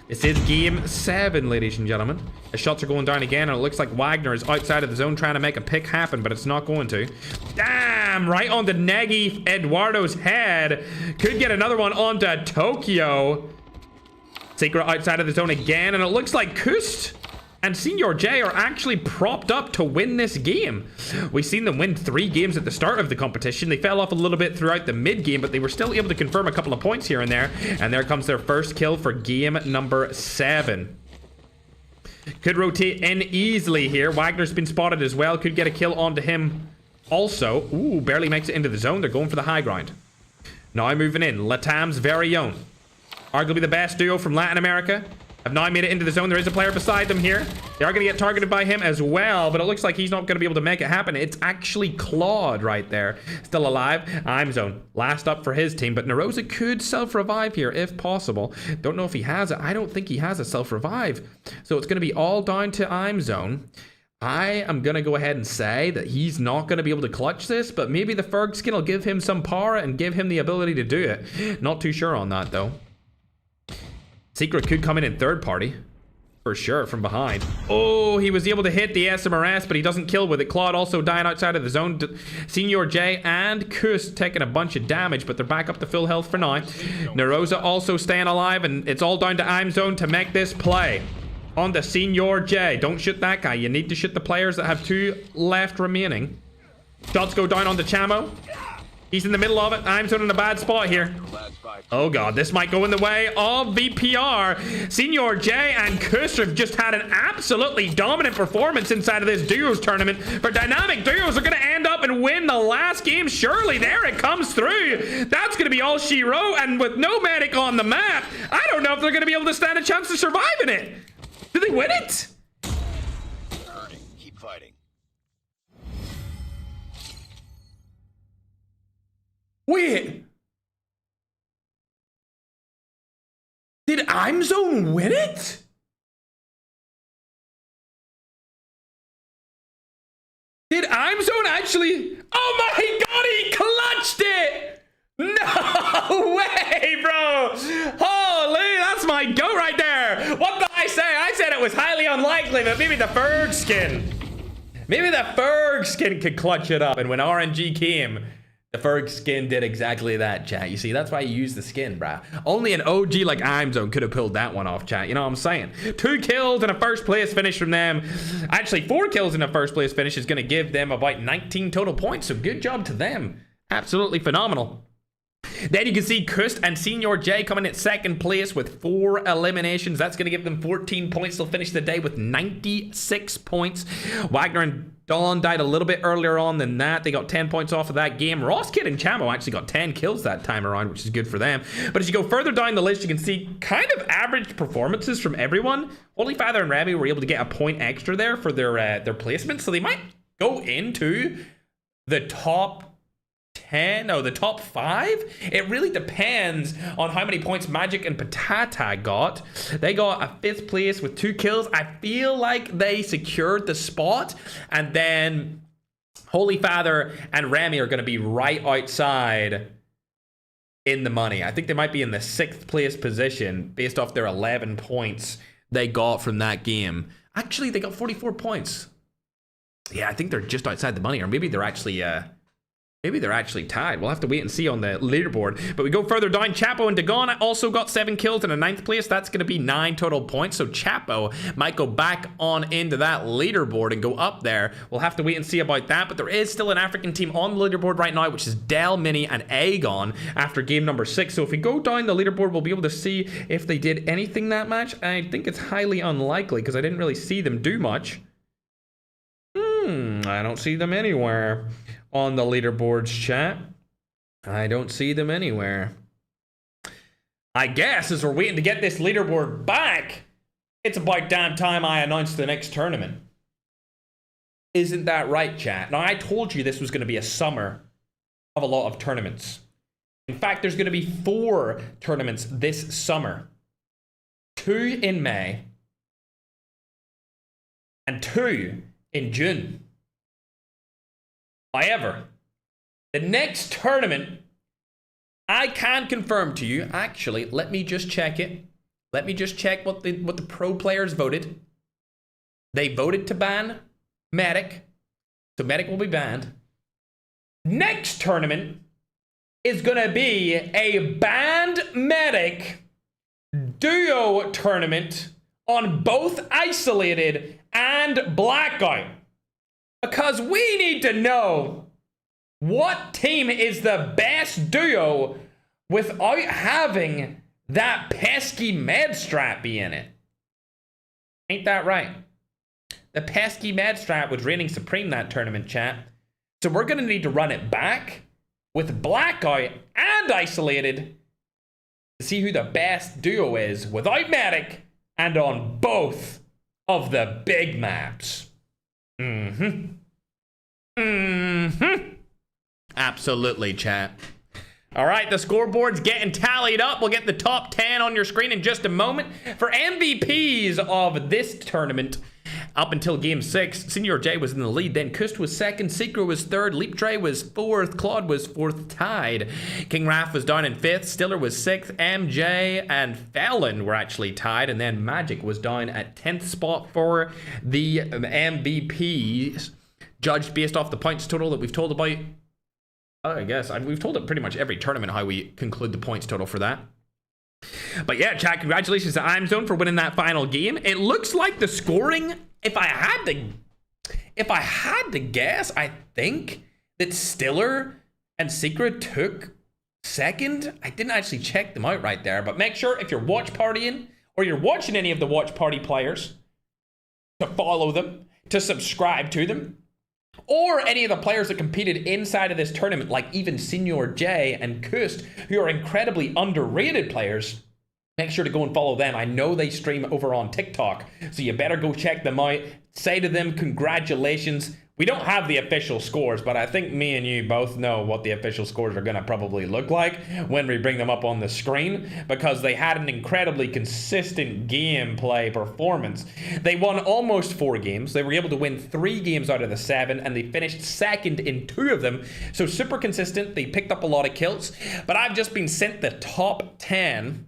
This is game 7, ladies and gentlemen. The shots are going down again, and it looks like Wagner is outside of the zone trying to make a pick happen, but it's not going to. Damn! Right onto Negi Eduardo's head. Could get another one onto Tokyo. Secret outside of the zone again, and it looks like Kust and Senior J are actually propped up to win this game. We've seen them win 3 games at the start of the competition. They fell off a little bit throughout the mid game, but they were still able to confirm a couple of points here and there. And there comes their first kill for game number 7. Could rotate in easily here. Wagner's been spotted as well. Could get a kill onto him also. Ooh, barely makes it into the zone. They're going for the high ground. Now moving in. Latam's very own. Arguably the best duo from Latin America. Have now made it into the zone. There is a player beside them here. They are going to get targeted by him as well, but it looks like he's not going to be able to make it happen. It's actually Claude right there. Still alive. Imzone. Last up for his team, but Narosa could self-revive here if possible. Don't know if he has it. I don't think he has a self-revive. So it's going to be all down to Imzone. I am going to go ahead and say that he's not going to be able to clutch this, but maybe the Ferg skin will give him some power and give him the ability to do it. Not too sure on that, though. Secret could come in third party. For sure, from behind. Oh, he was able to hit the SMRS, but he doesn't kill with it. Claude also dying outside of the zone. Senior J and Kust taking a bunch of damage, but they're back up to full health for now. Narosa also staying alive, and it's all down to Imzone to make this play. On the Senior J. Don't shoot that guy. You need to shoot the players that have 2 left remaining. Shots go down onto Chamo. He's in the middle of it. Imzone in a bad spot here. Oh god, this might go in the way of VPR. Senior J and Kust have just had an absolutely dominant performance inside of this duos tournament. For dynamic duos are going to end up and win the last game. Surely there it comes through. That's going to be all she wrote. And with no medic on the map, I don't know if they're going to be able to stand a chance to survive in it. Did they win it? Earning. Keep fighting. Wait. Did Imzone win it? actually... Oh my god, he clutched it! No way, bro! Holy, that's my goat right there! What did I say? I said it was highly unlikely, but maybe the Ferg skin. Maybe the Ferg skin could clutch it up. And when RNG came, the Ferg skin did exactly that, chat. You see, that's why you use the skin, bruh. Only an OG like I'mZone could have pulled that one off, chat. You know what I'm saying? 2 kills and a first place finish from them. Actually, 4 kills and a first place finish is going to give them about 19 total points. So good job to them. Absolutely phenomenal. Then you can see Kust and Senior J coming in second place with 4 eliminations. That's going to give them 14 points. They'll finish the day with 96 points. Wagner and Dawn died a little bit earlier on than that. They got 10 points off of that game. Ross Kid and Chamo actually got 10 kills that time around, which is good for them. But as you go further down the list, you can see kind of average performances from everyone. Holy Father and Remy were able to get a point extra there for their placement, so they might go into the top 10, no, the top 5. It really depends on how many points Magic and Patata got. They got a 5th place with 2 kills. I feel like they secured the spot, and then Holy Father and Remy are going to be right outside in the money. I think they might be in the 6th place position based off their 11 points they got from that game. Actually, they got 44 points. Yeah, I think they're just outside the money, or maybe they're actually tied. We'll have to wait and see on the leaderboard. But we go further down. Chapo and Dagon also got 7 kills in a 9th place. That's going to be 9 total points. So Chapo might go back on into that leaderboard and go up there. We'll have to wait and see about that. But there is still an African team on the leaderboard right now, which is Del, Mini, and Aegon after game number 6. So if we go down the leaderboard, we'll be able to see if they did anything that match. I think it's highly unlikely because I didn't really see them do much. I don't see them anywhere on the leaderboards, chat. I don't see them anywhere. I guess as we're waiting to get this leaderboard back, it's about damn time I announce the next tournament. Isn't that right, chat? Now, I told you this was going to be a summer of a lot of tournaments. In fact, there's going to be 4 tournaments this summer. 2 in May and 2 in June. However, the next tournament, I can confirm to you, actually, let me just check it. Let me just check what the pro players voted. They voted to ban Medic, so Medic will be banned. Next tournament is going to be a banned Medic duo tournament on both Isolated and Blackout. Because we need to know what team is the best duo without having that pesky med strap be in it. Ain't that right? The pesky med strap was reigning supreme that tournament, chat. So we're going to need to run it back with Blackout and Isolated to see who the best duo is without Medic and on both of the big maps. Absolutely, chat. All right, the scoreboard's getting tallied up. We'll get the top 10 on your screen in just a moment. For MVPs of this tournament, up until game 6, Senior J was in the lead. Then Kust was 2nd, Secret was 3rd, Leap Tray was 4th, Claude was 4th, tied. King Raph was down in 5th, Stiller was 6th, MJ and Felon were actually tied, and then Magic was down at 10th spot for the MVPs, judged based off the points total that we've told about. I guess we've told it pretty much every tournament how we conclude the points total for that. But yeah, chat, congratulations to I'mZone for winning that final game. It looks like the scoring, if I had to guess, I think that Stiller and Secret took 2nd. I didn't actually check them out right there, but make sure if you're watch partying or you're watching any of the watch party players to follow them, to subscribe to them, or any of the players that competed inside of this tournament, like even Senior J and Kust, who are incredibly underrated players. Make sure to go and follow them. I know they stream over on TikTok, so you better go check them out. Say to them, congratulations. We don't have the official scores, but I think me and you both know what the official scores are going to probably look like when we bring them up on the screen, because they had an incredibly consistent gameplay performance. They won almost 4 games. They were able to win 3 games out of the 7, and they finished second in 2 of them. So super consistent. They picked up a lot of kills, but I've just been sent the top 10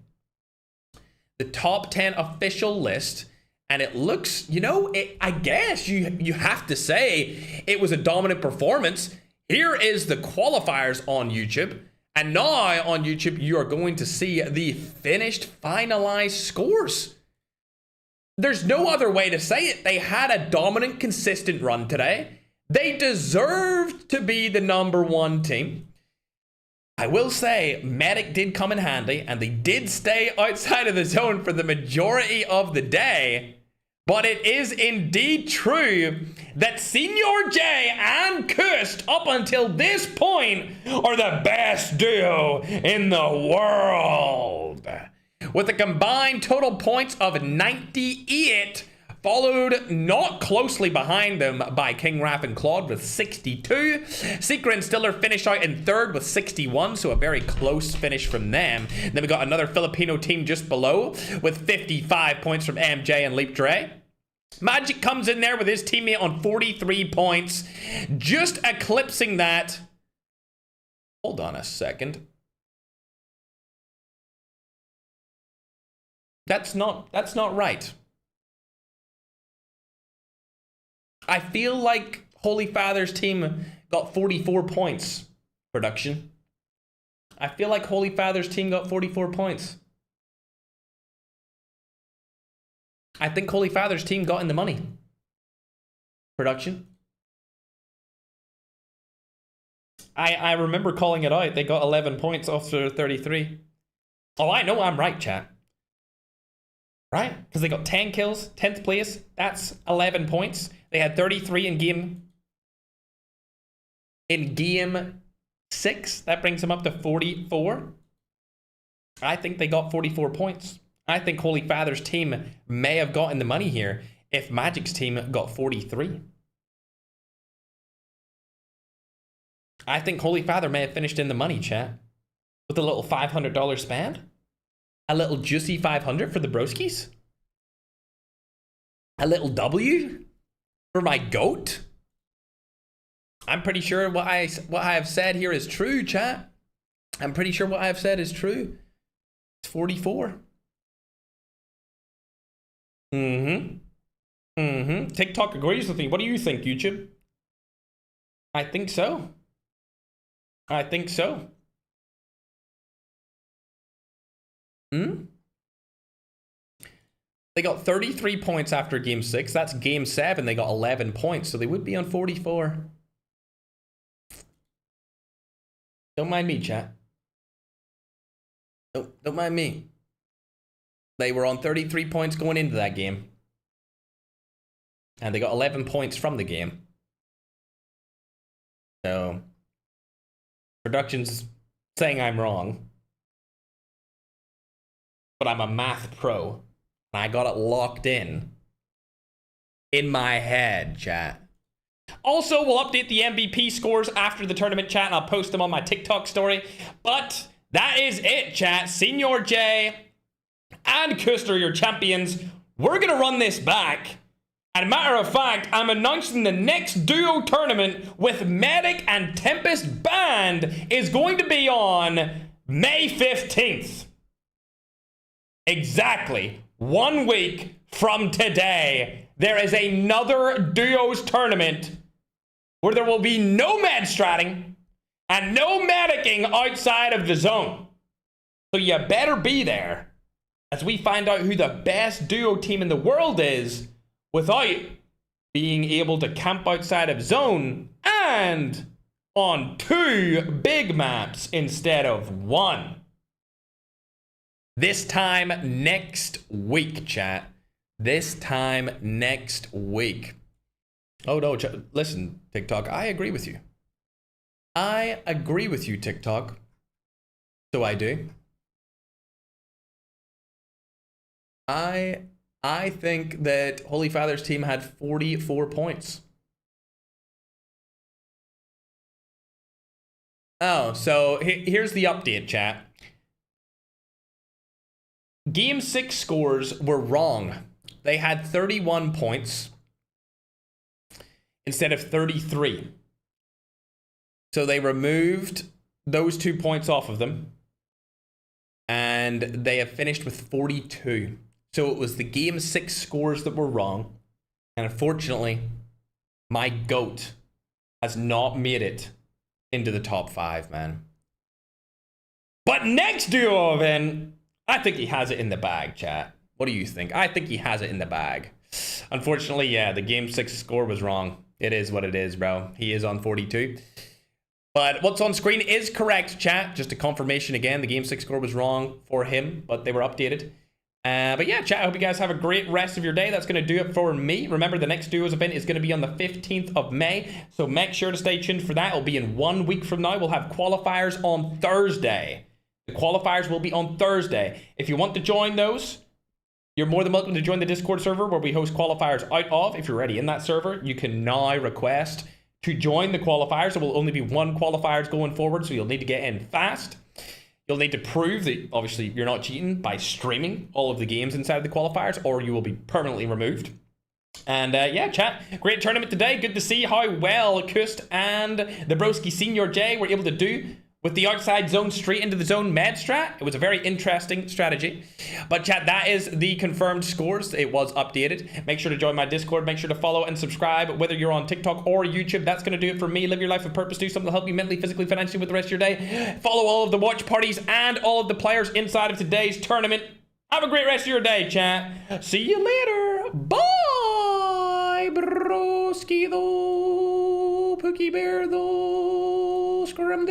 official list. And it looks, you know, I guess you have to say it was a dominant performance. Here is the qualifiers on YouTube. And now on YouTube, you are going to see the finished, finalized scores. There's no other way to say it. They had a dominant, consistent run today. They deserved to be the #1 team. I will say, Medic did come in handy, and they did stay outside of the zone for the majority of the day. But it is indeed true that Senior J and Kust, up until this point, are the best duo in the world. With a combined total points of 98, followed not closely behind them by King Raph and Claude with 62. Secret and Stiller finished out in 3rd with 61, so a very close finish from them. Then we got another Filipino team just below with 55 points from MJ and Leap Dre. Magic comes in there with his teammate on 43 points, just eclipsing that. Hold on a second. That's not right. I feel like Holy Father's team got 44 points. Production. I feel like Holy Father's team got 44 points. I think Holy Father's team got in the money. Production. I remember calling it out. They got 11 points after 33. Oh, I know I'm right, chat. Right? Because they got 10 kills, 10th place. That's 11 points. They had 33 in game 6. That brings them up to 44. I think they got 44 points. I think Holy Father's team may have gotten the money here if Magic's team got 43. I think Holy Father may have finished in the money, chat. With a little $500 spend. A little juicy 500 for the broskies. A little W for my goat. I'm pretty sure what I have said here is true, chat. I'm pretty sure what I have said is true. It's 44. TikTok agrees with me. What do you think, YouTube? I think so. I think so. They got 33 points after game 6. That's game 7. They got 11 points, so they would be on 44. Don't mind me, chat. Don't mind me. They were on 33 points going into that game. And they got 11 points from the game. So, production's saying I'm wrong. But I'm a math pro. And I got it locked in my head, chat. Also, we'll update the MVP scores after the tournament, chat, and I'll post them on my TikTok story. But that is it, chat. Senior J and Kuster, your champions. We're going to run this back. And matter of fact, I'm announcing the next duo tournament with Medic and Tempest Band is going to be on May 15th. Exactly 1 week from today, there is another duos tournament where there will be no med stratting and no medicing outside of the zone. So you better be there as we find out who the best duo team in the world is without being able to camp outside of zone and on 2 big maps instead of 1. This time next week, chat. This time next week. Oh no, listen, TikTok, I agree with you. I agree with you, TikTok. So I do. I think that Holy Father's team had 44 points. Oh, so here's the update, chat. Game 6 scores were wrong. They had 31 points instead of 33. So they removed those 2 points off of them. And they have finished with 42. So it was the Game 6 scores that were wrong. And unfortunately, my GOAT has not made it into the top 5, man. But next duo event, I think he has it in the bag, chat. What do you think? I think he has it in the bag. Unfortunately, yeah, the Game 6 score was wrong. It is what it is, bro. He is on 42. But what's on screen is correct, chat. Just a confirmation again. The Game 6 score was wrong for him, but they were updated. But yeah, chat, I hope you guys have a great rest of your day. That's going to do it for me. Remember, the next Duos event is going to be on the 15th of May. So make sure to stay tuned for that. It'll be in 1 week from now. We'll have qualifiers on Thursday. The qualifiers will be on Thursday. If you want to join those, you're more than welcome to join the Discord server where we host qualifiers out of. If you're already in that server, you can now request to join the qualifiers. There will only be 1 qualifiers going forward, so you'll need to get in fast. You'll need to prove that, obviously, you're not cheating by streaming all of the games inside of the qualifiers, or you will be permanently removed. And yeah, chat, great tournament today. Good to see how well Kust and the broski Senior J were able to do with the outside zone straight into the zone med strat. It was a very interesting strategy. But chat, that is the confirmed scores. It was updated. Make sure to join my Discord. Make sure to follow and subscribe, whether you're on TikTok or YouTube. That's going to do it for me. Live your life with purpose. Do something to help you mentally, physically, financially with the rest of your day. Follow all of the watch parties and all of the players inside of today's tournament. Have a great rest of your day, chat. See you later. Bye, broski, though. Pookie bear, though. Scrum